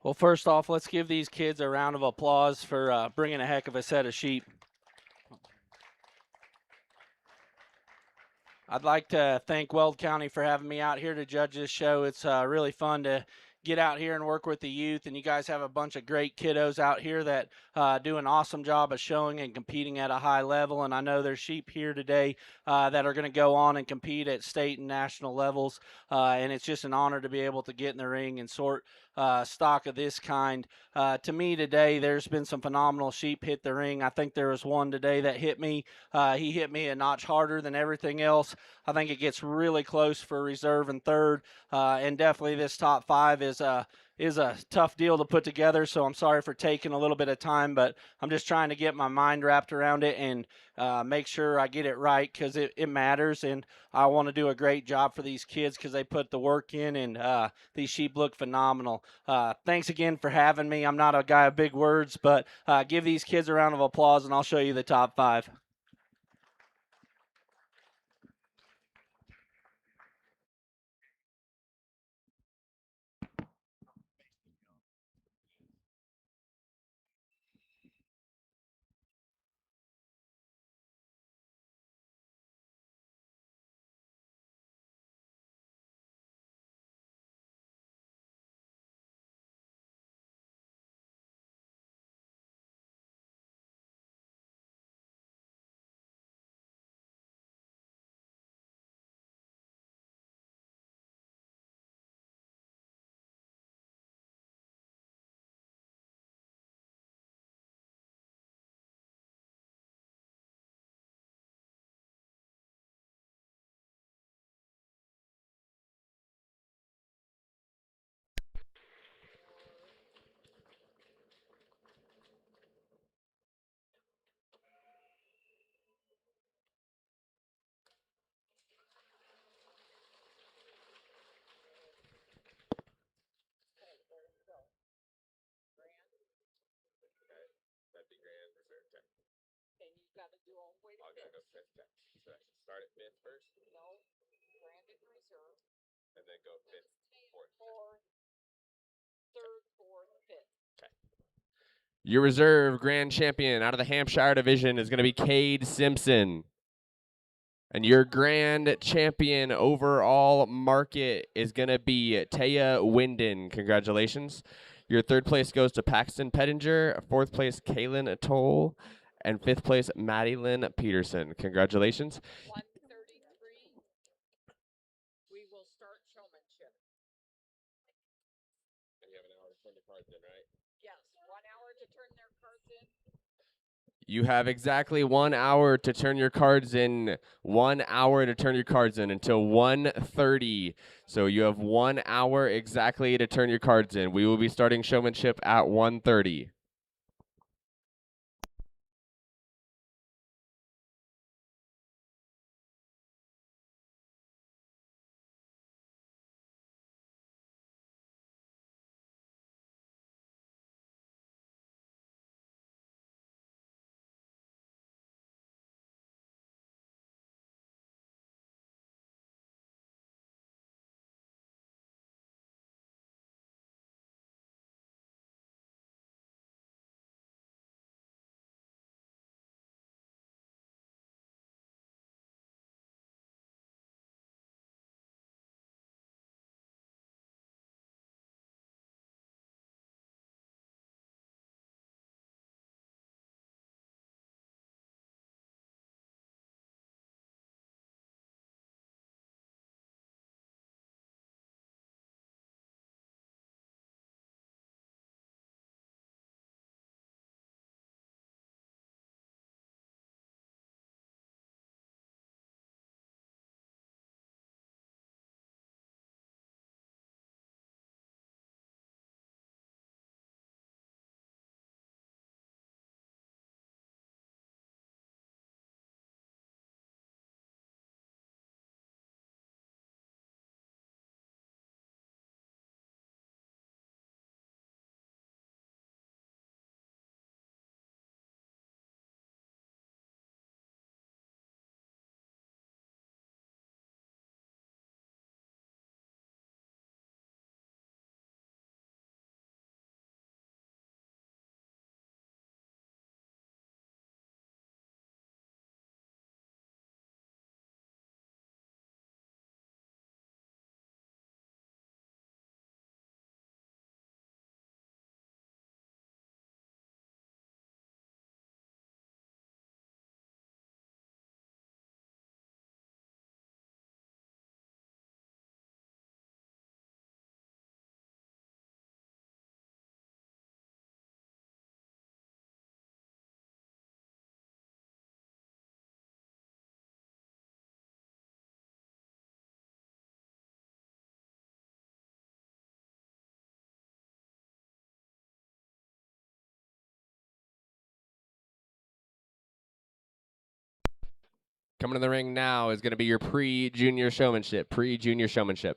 Speaker 2: Well, first off, let's give these kids a round of applause for bringing a heck of a set of sheep. I'd like to thank Weld County for having me out here to judge this show. It's really fun to get out here and work with the youth, and you guys have a bunch of great kiddos out here that do an awesome job of showing and competing at a high level. And I know there's sheep here today that are going to go on and compete at state and national levels, and it's just an honor to be able to get in the ring and sort stock of this kind. To me today, there's been some phenomenal sheep hit the ring. I think there was one today that hit me. He hit me a notch harder than everything else. I think it gets really close for reserve and third, and definitely this top five is a tough deal to put together. So I'm sorry for taking a little bit of time, but I'm just trying to get my mind wrapped around it and make sure I get it right, because it matters, and I want to do a great job for these kids because they put the work in, and these sheep look phenomenal. Thanks again for having me. I'm not a guy of big words, but give these kids a round of applause, and I'll show you the top five.
Speaker 1: That'd be grand reserve check.
Speaker 5: And you've got to do all the way to
Speaker 1: I'll gotta go
Speaker 5: fifth.
Speaker 1: fifth check. So I should start at fifth first,
Speaker 5: No, grand and reserve.
Speaker 1: and then go fifth, fourth.
Speaker 5: Fourth, third, fourth, fifth.
Speaker 1: Your reserve grand champion out of the Hampshire division is going to be Cade Simpson. And your grand champion overall market is going to be Taya Winden. Congratulations. Your third place goes to Paxton Pettinger. Fourth place, Kaylin Atoll. And fifth place, Maddie Lynn Peterson. Congratulations.
Speaker 5: 1:33. We will start showmanship.
Speaker 1: And you have an hour to turn the cards in, right?
Speaker 5: Yes, 1 hour to turn their cards in.
Speaker 1: You have exactly 1 hour to turn your cards in. 1 hour to turn your cards in until 1:30. So you have 1 hour exactly to turn your cards in. We will be starting showmanship at 1:30. Coming to the ring now is going to be your pre-junior showmanship. Pre-junior showmanship.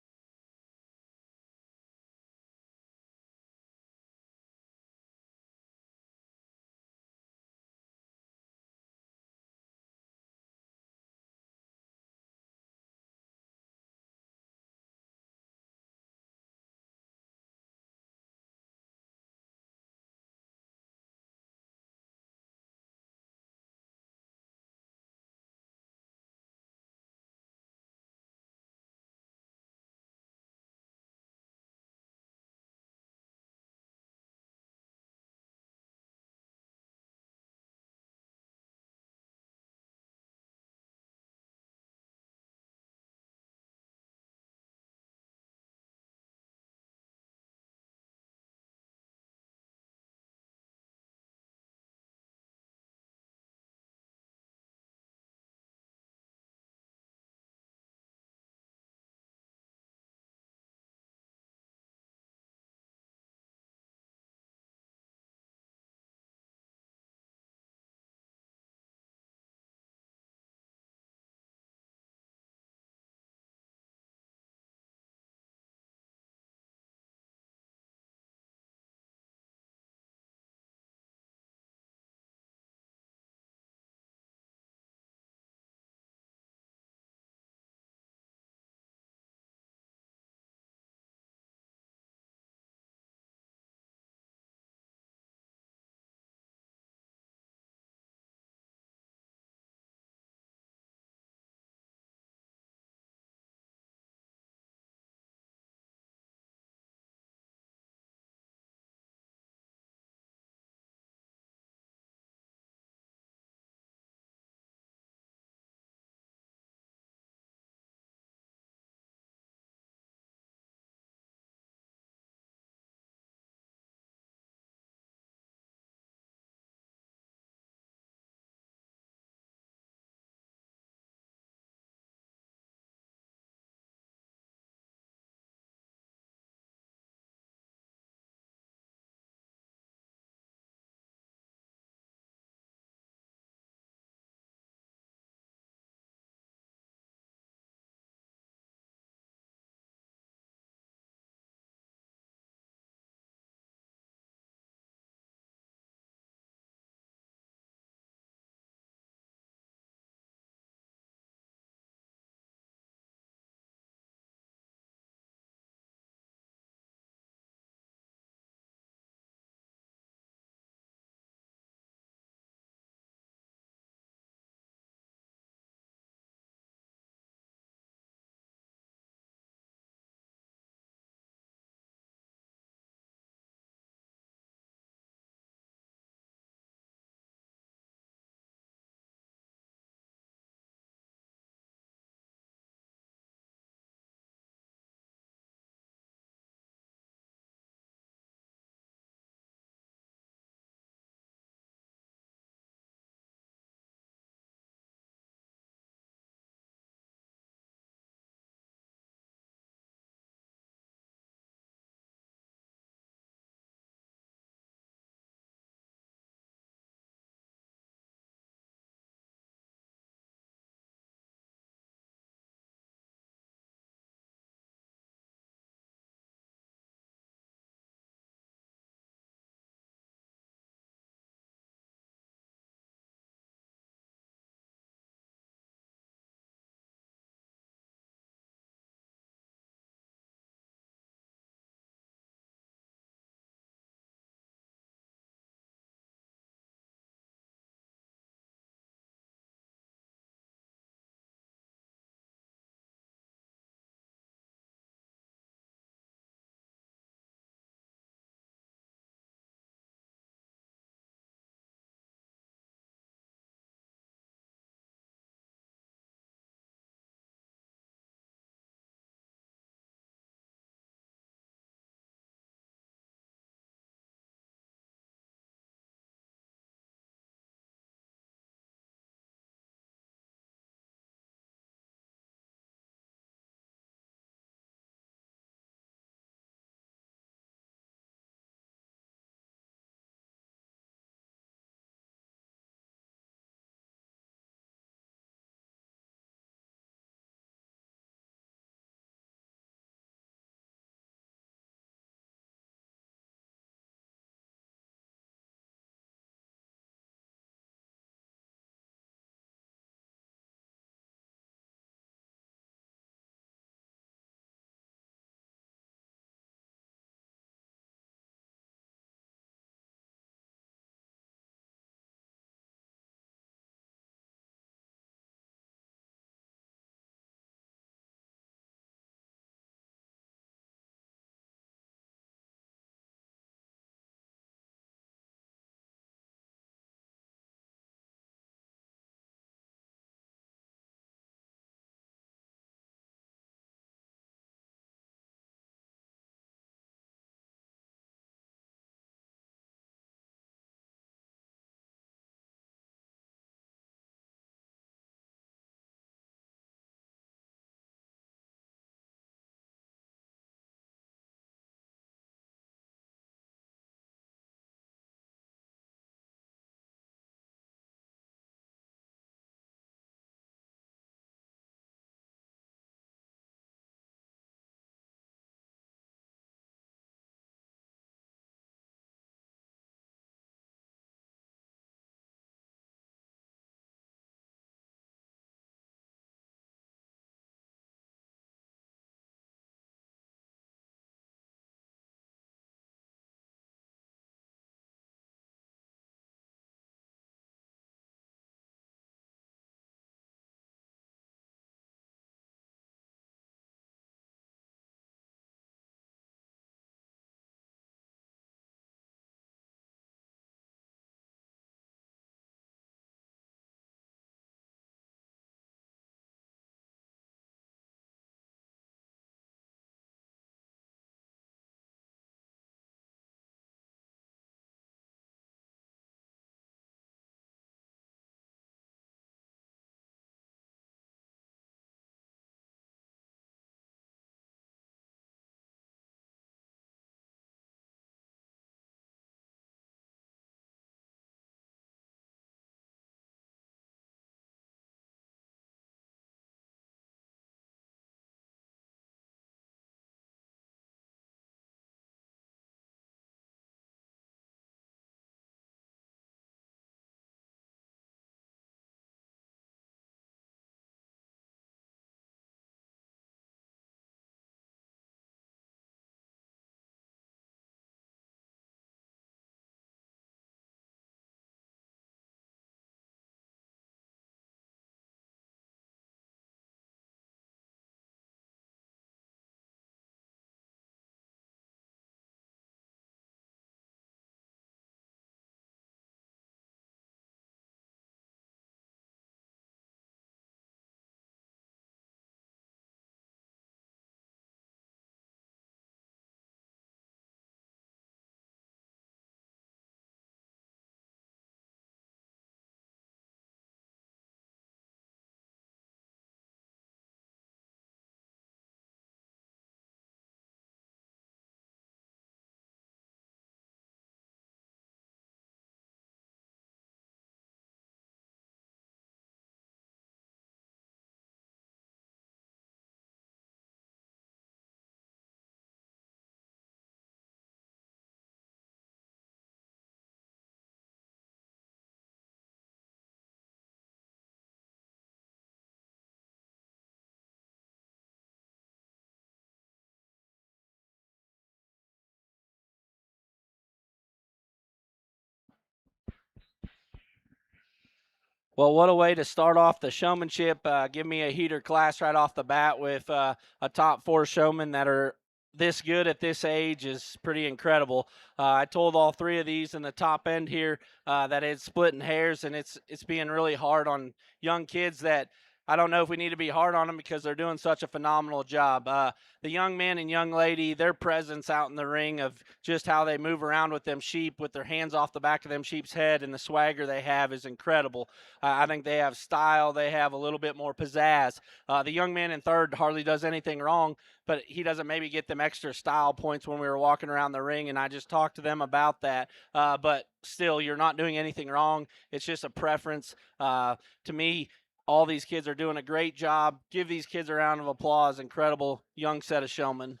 Speaker 2: Well, what a way to start off the showmanship. Give me a heater class right off the bat with a top 4 showmen that are this good at this age is pretty incredible. I told all 3 of these in the top end here that it's splitting hairs, and it's being really hard on young kids that I don't know if we need to be hard on them because they're doing such a phenomenal job. The young man and young lady, their presence out in the ring of just how they move around with them sheep with their hands off the back of them sheep's head and the swagger they have is incredible. I think they have style. They have a little bit more pizzazz. The young man in third hardly does anything wrong, but he doesn't maybe get them extra style points when we were walking around the ring, and I just talked to them about that. But still, you're not doing anything wrong. It's just a preference. To me, all these kids are doing a great job. Give these kids a round of applause. Incredible young set of showmen.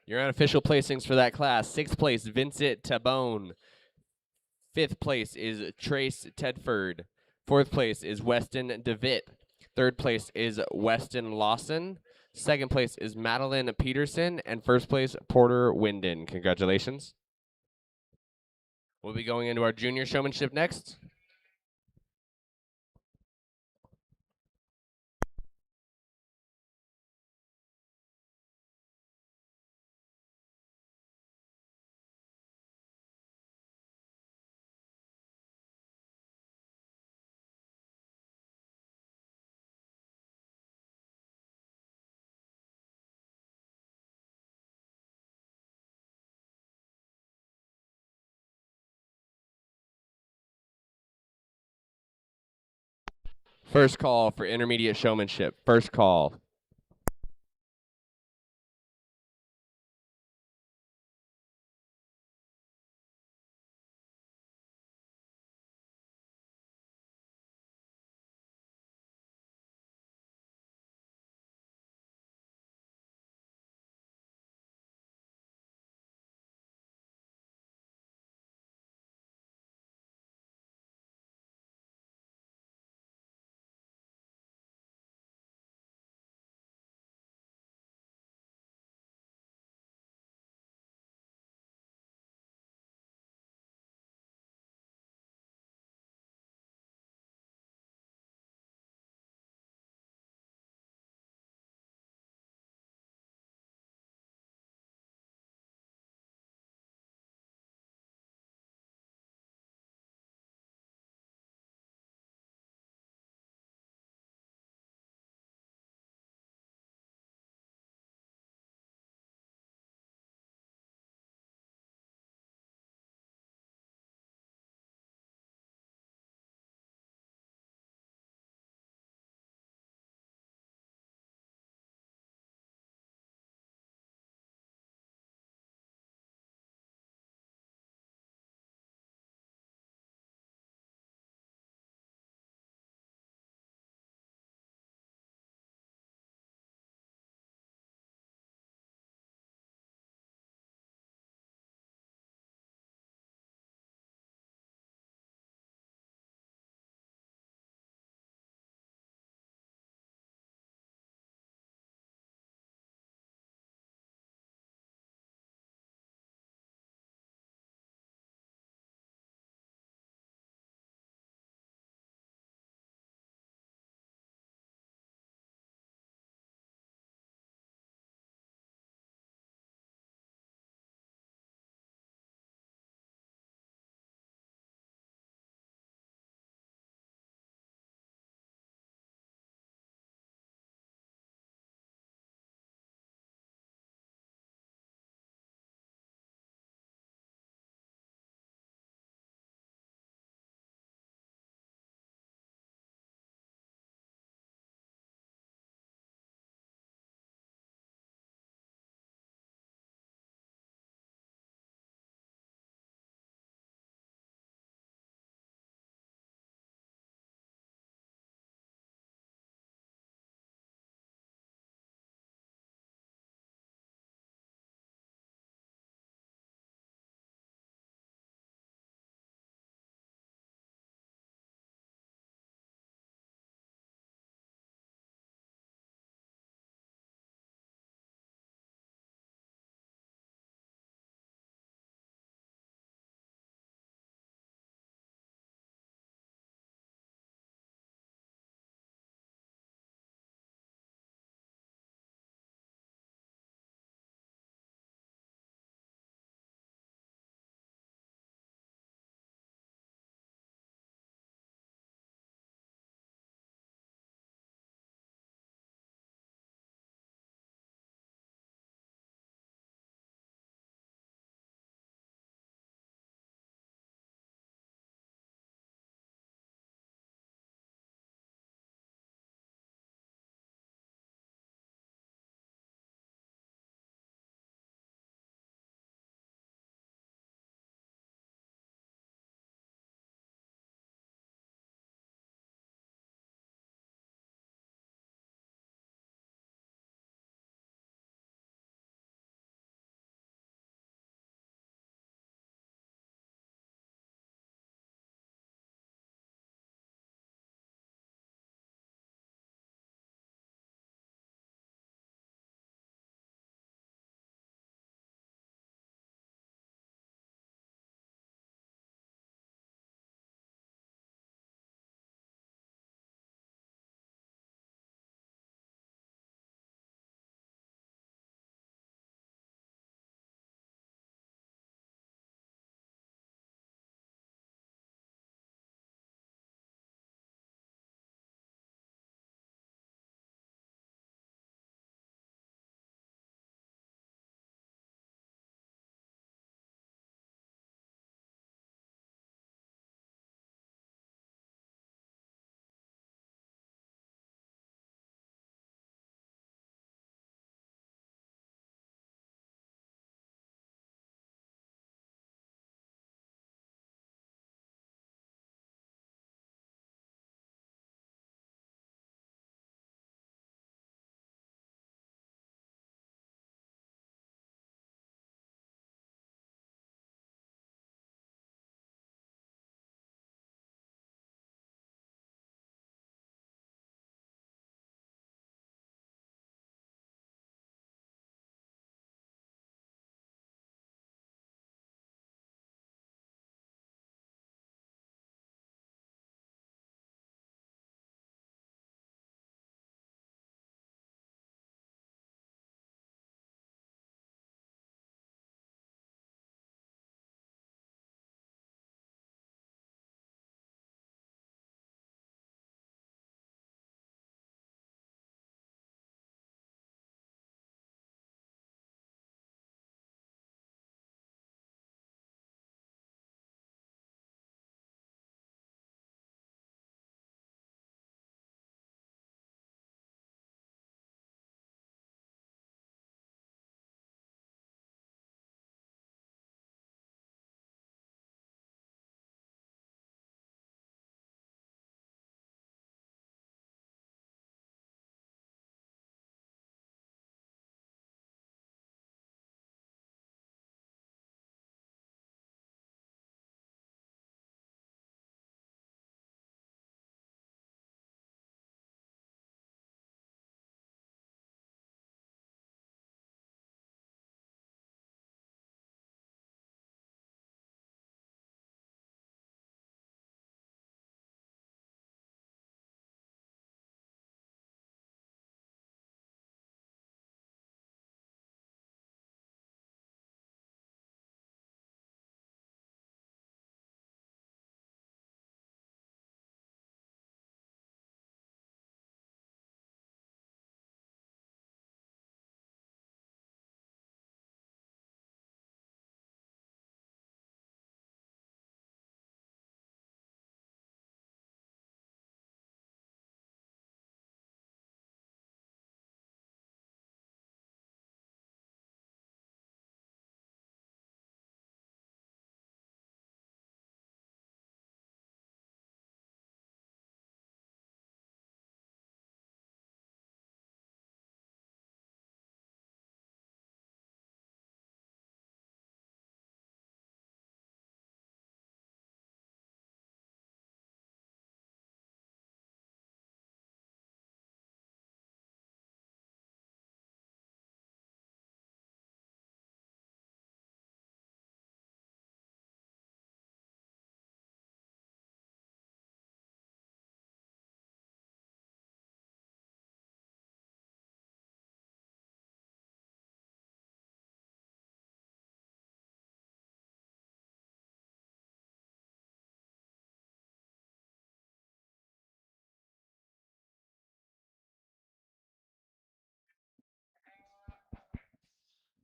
Speaker 1: Your unofficial placings for that class. 6th place, Vincent Tabone. 5th place is Trace Tedford. 4th place is Weston DeVitt. 3rd place is Weston Lawson. 2nd place is Madeline Peterson. And 1st place, Porter Winden. Congratulations. We'll be going into our junior showmanship next. First call for intermediate showmanship. First call.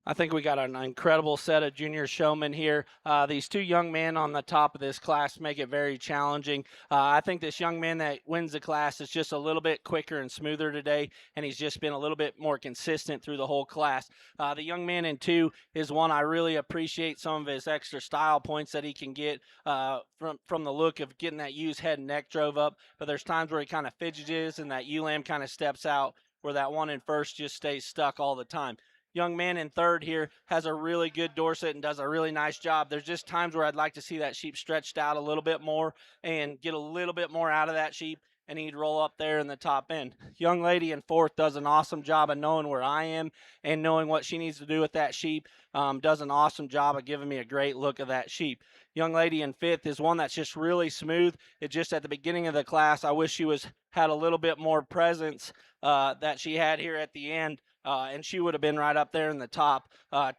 Speaker 2: I think we got an incredible set of junior showmen here. These two young men on the top of this class make it very challenging. I think this young man that wins the class is just a little bit quicker and smoother today, and he's just been a little bit more consistent through the whole class. The young man in 2 is one I really appreciate some of his extra style points that he can get from the look of getting that U's head and neck drove up. But there's times where he kind of fidgets and that U-lamb kind of steps out, where that one in first just stays stuck all the time. Young man in 3rd here has a really good Dorset and does a really nice job. There's just times where I'd like to see that sheep stretched out a little bit more and get a little bit more out of that sheep, and he'd roll up there in the top end. Young lady in 4th does an awesome job of knowing where I am and knowing what she needs to do with that sheep. Does an awesome job of giving me a great look of that sheep. Young lady in 5th is one that's just really smooth. It just at the beginning of the class, I wish she had a little bit more presence that she had here at the end. And she would have been right up there in the top.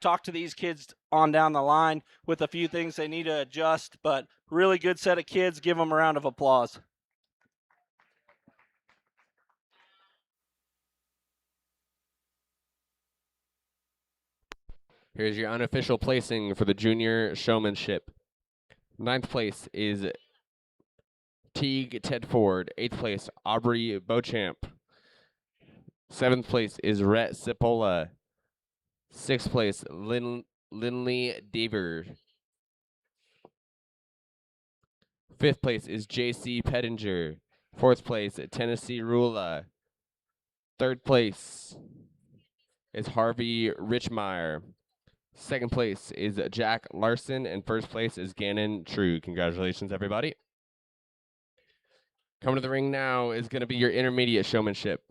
Speaker 2: Talk to these kids on down the line with a few things they need to adjust, but really good set of kids. Give them a round of applause.
Speaker 1: Here's your unofficial placing for the junior showmanship. 9th place is Teague Tedford. 8th place, Aubrey Beauchamp. 7th place is Rhett Cipolla. 6th place, Lindley Deaver. 5th place is J.C. Pettinger. 4th place, Tennessee Rula. 3rd place is Harvey Richmeyer. 2nd place is Jack Larson, and 1st place is Gannon True. Congratulations, everybody. Coming to the ring now is going to be your intermediate showmanship.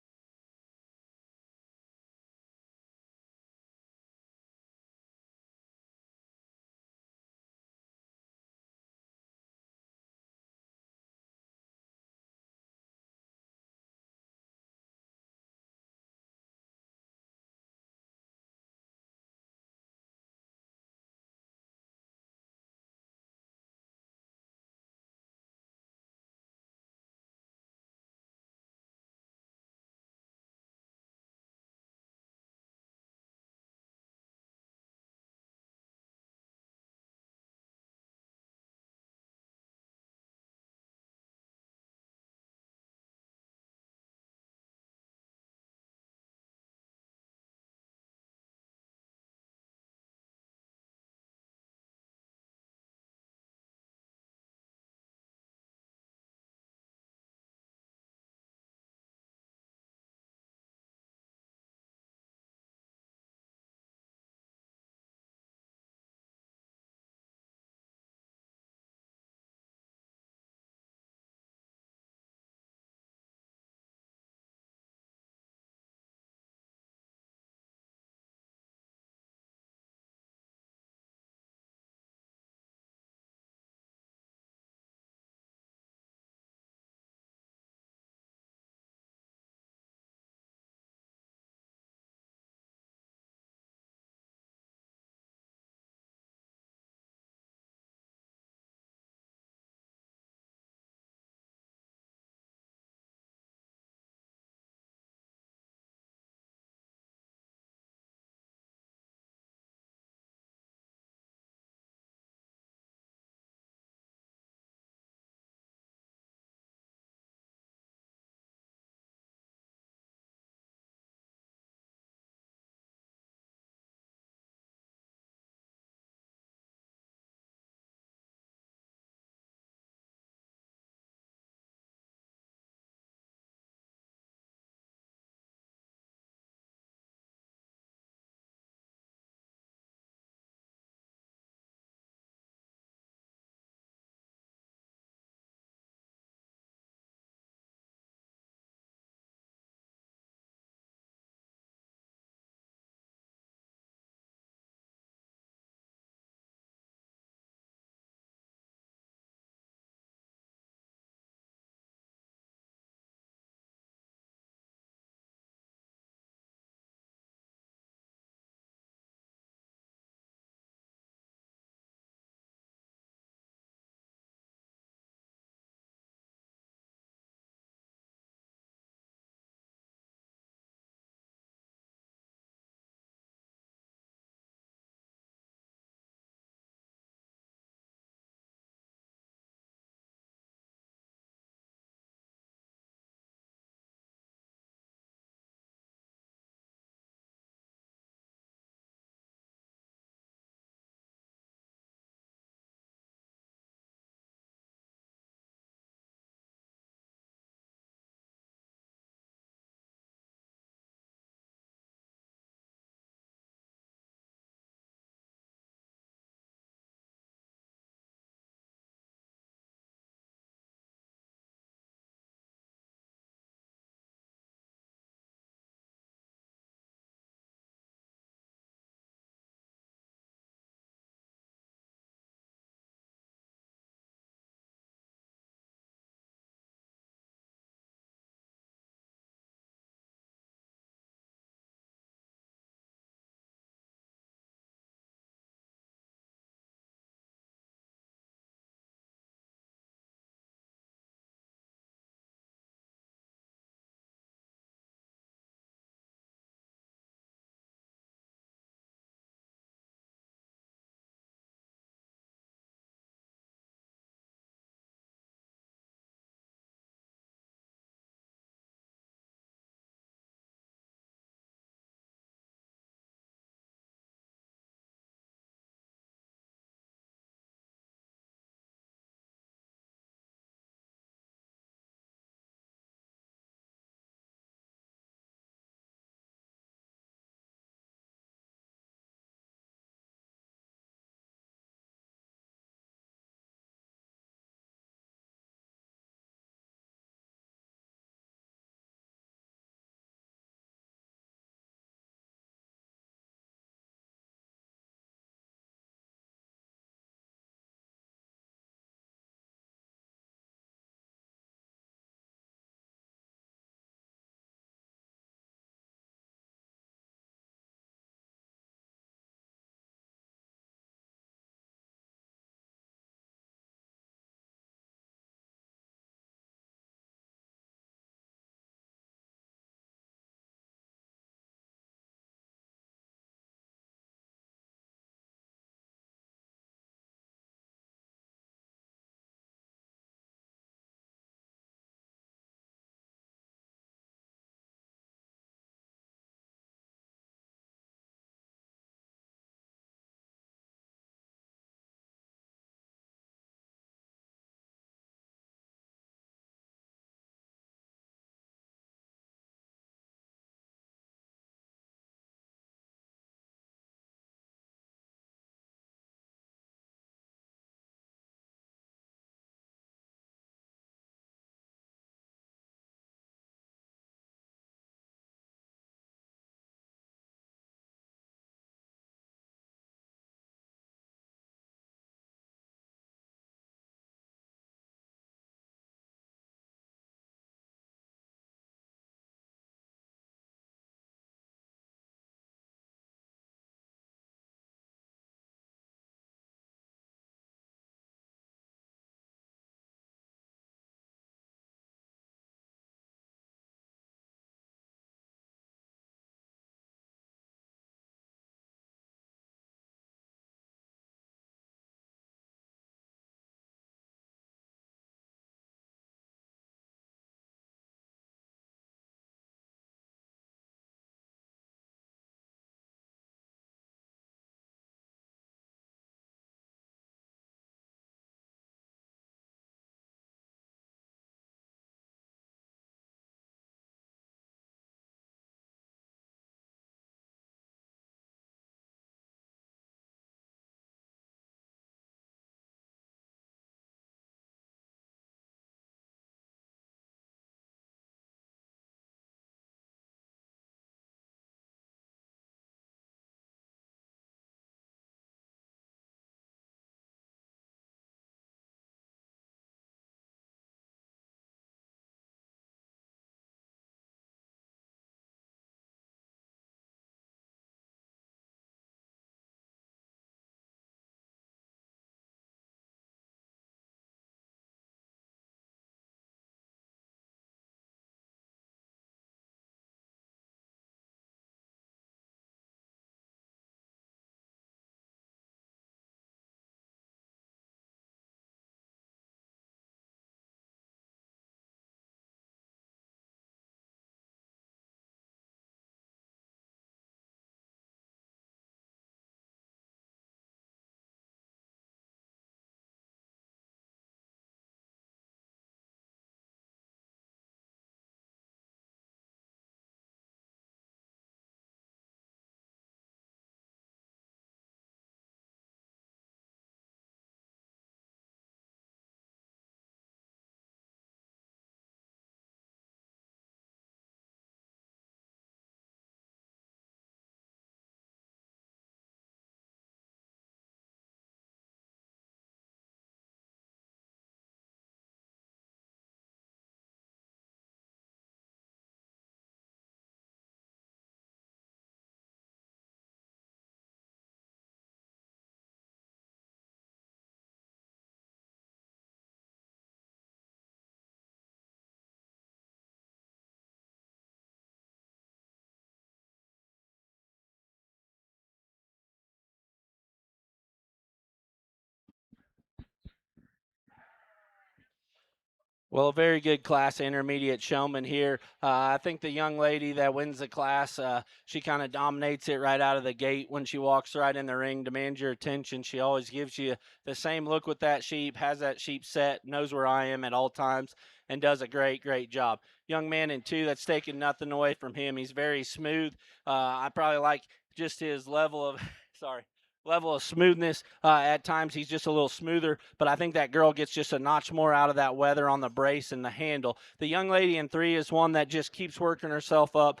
Speaker 2: Well, a very good class intermediate showman here. I think the young lady that wins the class, she kind of dominates it right out of the gate when she walks right in the ring, demands your attention. She always gives you the same look with that sheep, has that sheep set, knows where I am at all times, and does a great, great job. Young man in two, that's taking nothing away from him. He's very smooth. I probably like just his level of, sorry, level of smoothness. At times he's just a little smoother, but I think that girl gets just a notch more out of that weather on the brace and the handle. The young lady in three is one that just keeps working herself up.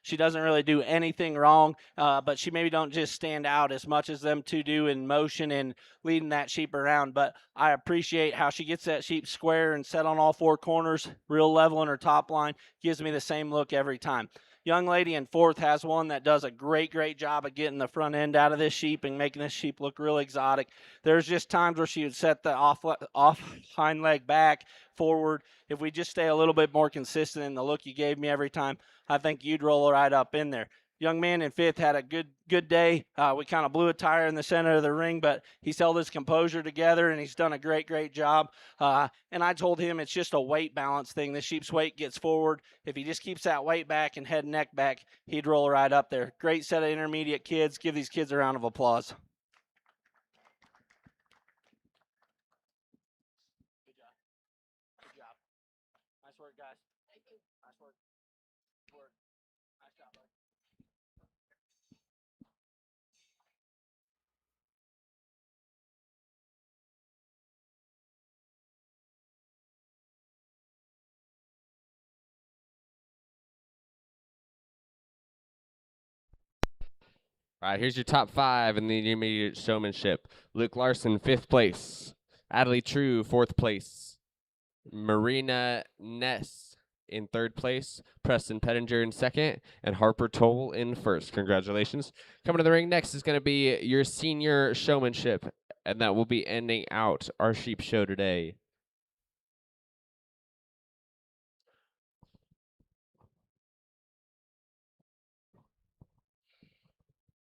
Speaker 2: She doesn't really do anything wrong, but she maybe don't just stand out as much as them two do in motion and leading that sheep around. But I appreciate how she gets that sheep square and set on all four corners, real level in her top line. Gives me the same look every time. Young lady in fourth has one that does a great, great job of getting the front end out of this sheep and making this sheep look real exotic. There's just times where she would set the off hind leg back, forward. If we just stay a little bit more consistent in the look you gave me every time, I think you'd roll right up in there. Young man in fifth had a good day. We kind of blew a tire in the center of the ring, but he's held his composure together, and he's done a great, great job. And I told him it's just a weight balance thing. The sheep's weight gets forward. If he just keeps that weight back and head and neck back, he'd roll right up there. Great set of intermediate kids. Give these kids a round of applause. Good job. Good job. Nice work, guys. Nice work. Good work. Nice job, buddy.
Speaker 1: All right, here's your top five in the intermediate showmanship. Luke Larson, 5th place. Adley True, 4th place. Marina Ness in 3rd place. Preston Pettinger in 2nd. And Harper Toll in 1st. Congratulations. Coming to the ring next is going to be your senior showmanship. And that will be ending out our sheep show today.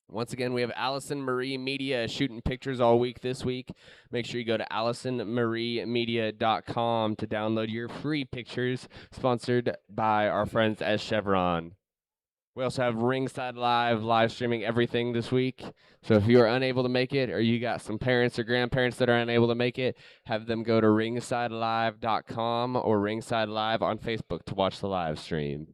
Speaker 1: Once again, we have Allison Marie Media shooting pictures all week this week. Make sure you go to AllisonMarieMedia.com to download your free pictures, sponsored by our friends at Chevron. We also have Ringside live streaming everything this week. So if you are unable to make it, or you got some parents or grandparents that are unable to make it, have them go to ringsidelive.com or Ringside Live on Facebook to watch the live stream.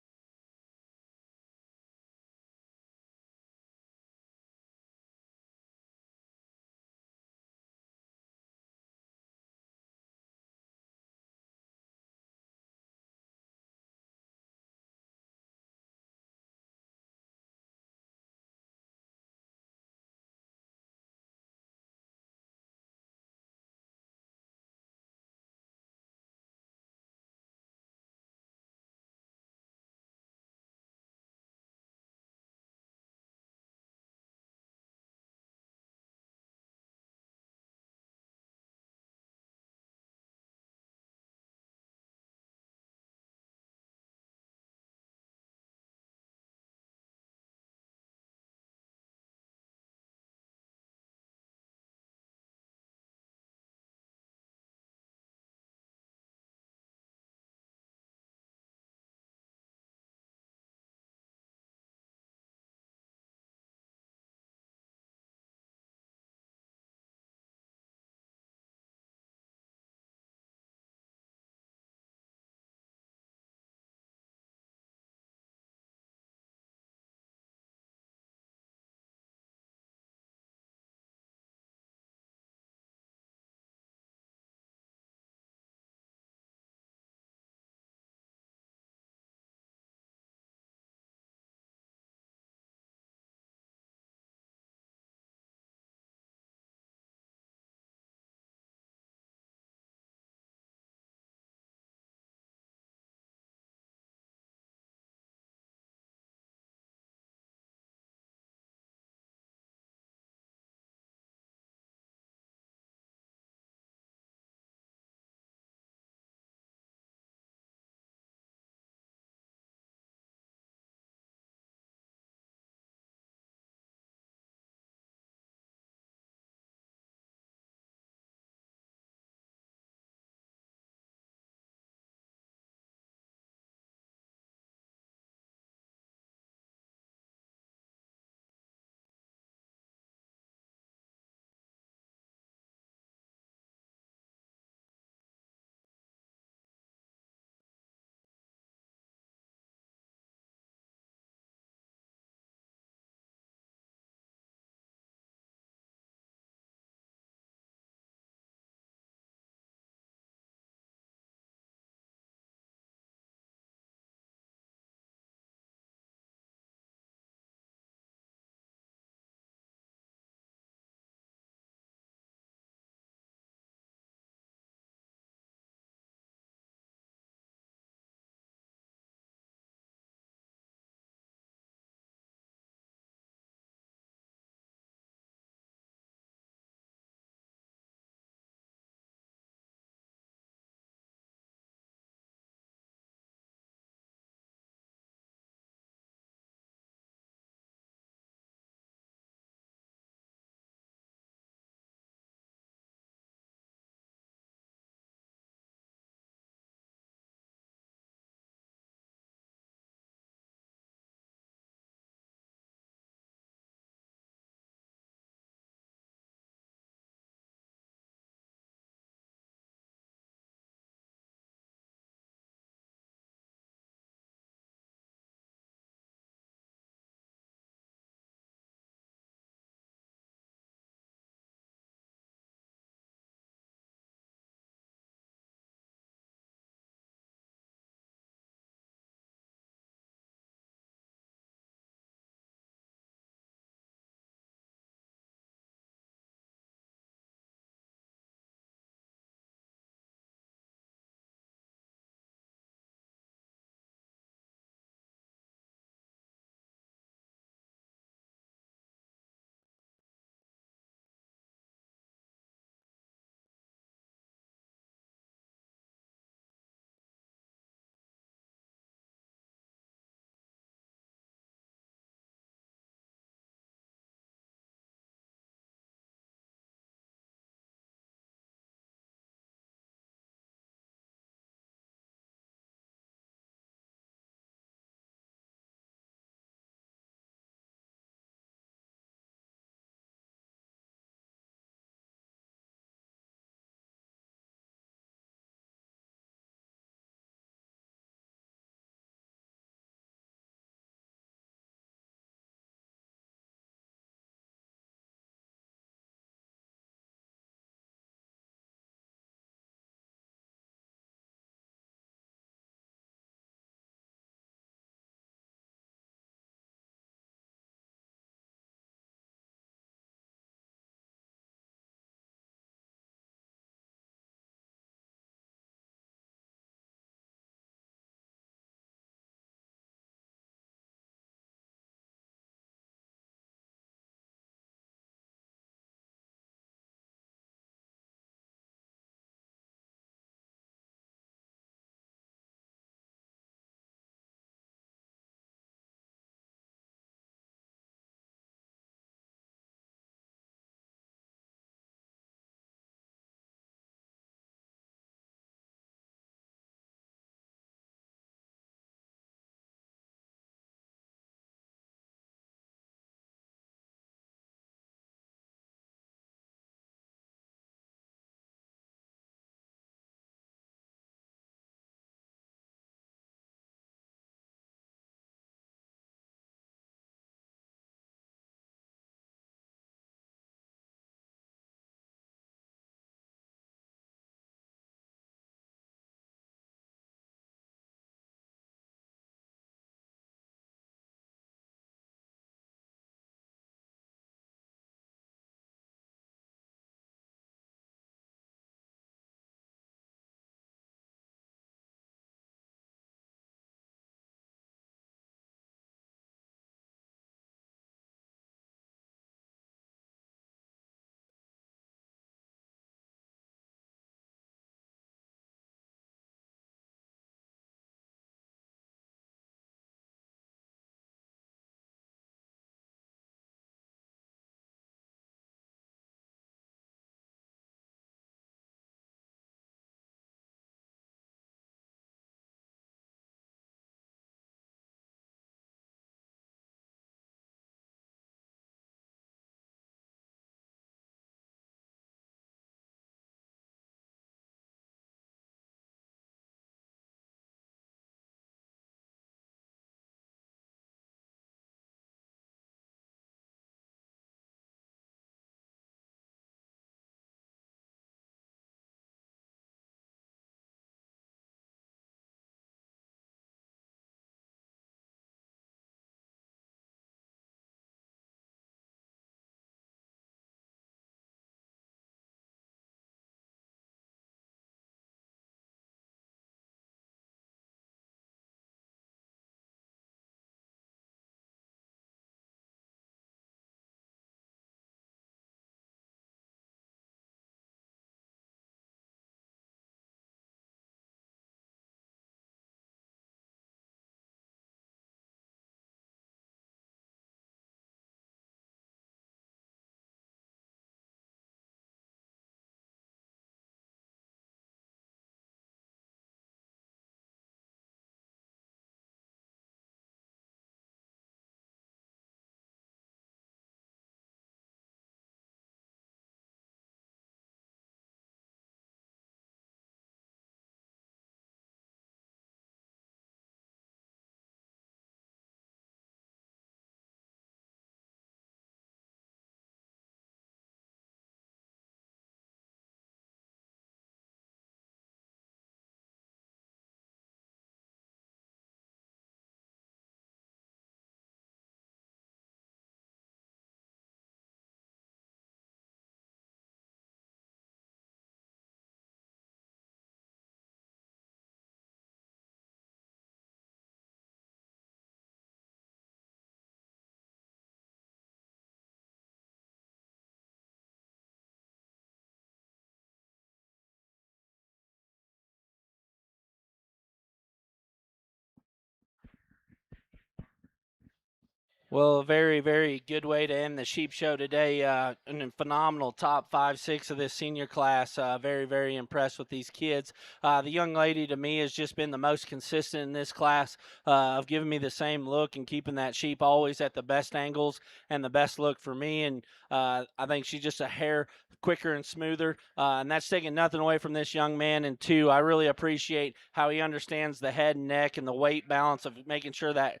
Speaker 2: Well, a very, very good way to end the sheep show today. And a phenomenal top 5, 6 of this senior class. Very, very impressed with these kids. The young lady to me has just been the most consistent in this class of giving me the same look and keeping that sheep always at the best angles and the best look for me. And I think she's just a hair quicker and smoother. And that's taking nothing away from this young man. And two, I really appreciate how he understands the head and neck and the weight balance of making sure that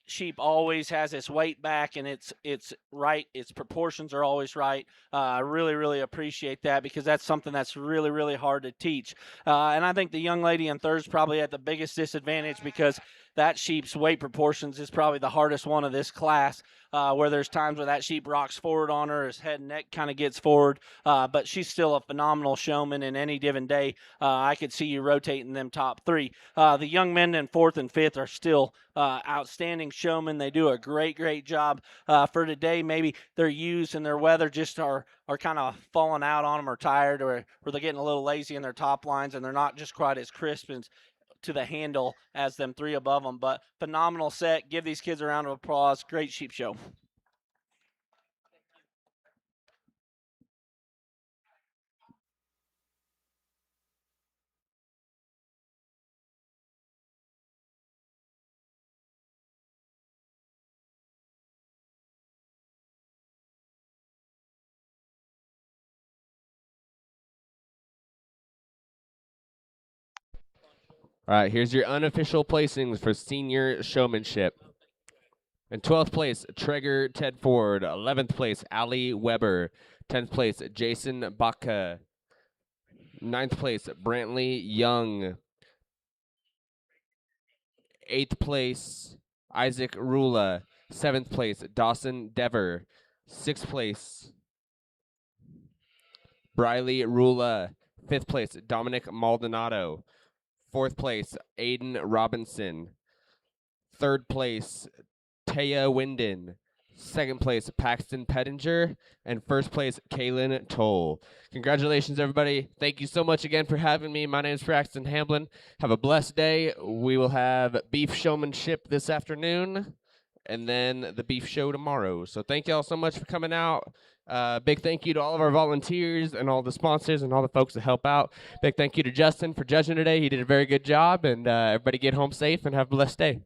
Speaker 2: sheep always has its weight back and it's right. Its proportions are always right. I really appreciate that because that's something that's really hard to teach. And I think the young lady in third's probably at the biggest disadvantage because that sheep's weight proportions is probably the hardest one of this class. Where there's times where that sheep rocks forward on her, his head and neck kind of gets forward, but she's still a phenomenal showman. In any given day, I could see you rotating them top 3. The young men in 4th and 5th are still outstanding showmen. They do a great job. For today, maybe their ewes and their weather just are kind of falling out on them or tired or they're getting a little lazy in their top lines and they're not just quite as crisp and to the handle as them 3 above them. But phenomenal set. Give these kids a round of applause. Great sheep show.
Speaker 1: All right, here's your unofficial placings for senior showmanship. In 12th place, Traeger Ted Ford. 11th place, Ali Weber. 10th place, Jason Baca. 9th place, Brantley Young. 8th place, Isaac Rula. 7th place, Dawson Dever. 6th place, Briley Rula. 5th place, Dominic Maldonado. 4th place, Aiden Robinson. 3rd place, Taya Winden. 2nd place, Paxton Pettinger. And 1st place, Kaylin Toll. Congratulations, everybody. Thank you so much again for having me. My name is Paxton Hamblin. Have a blessed day. We will have beef showmanship this afternoon and then the beef show tomorrow. So thank y'all so much for coming out. Big thank you to all of our volunteers and all the sponsors and all the folks that help out. Big thank you to Justin for judging today. He did a very good job. And everybody get home safe and have a blessed day.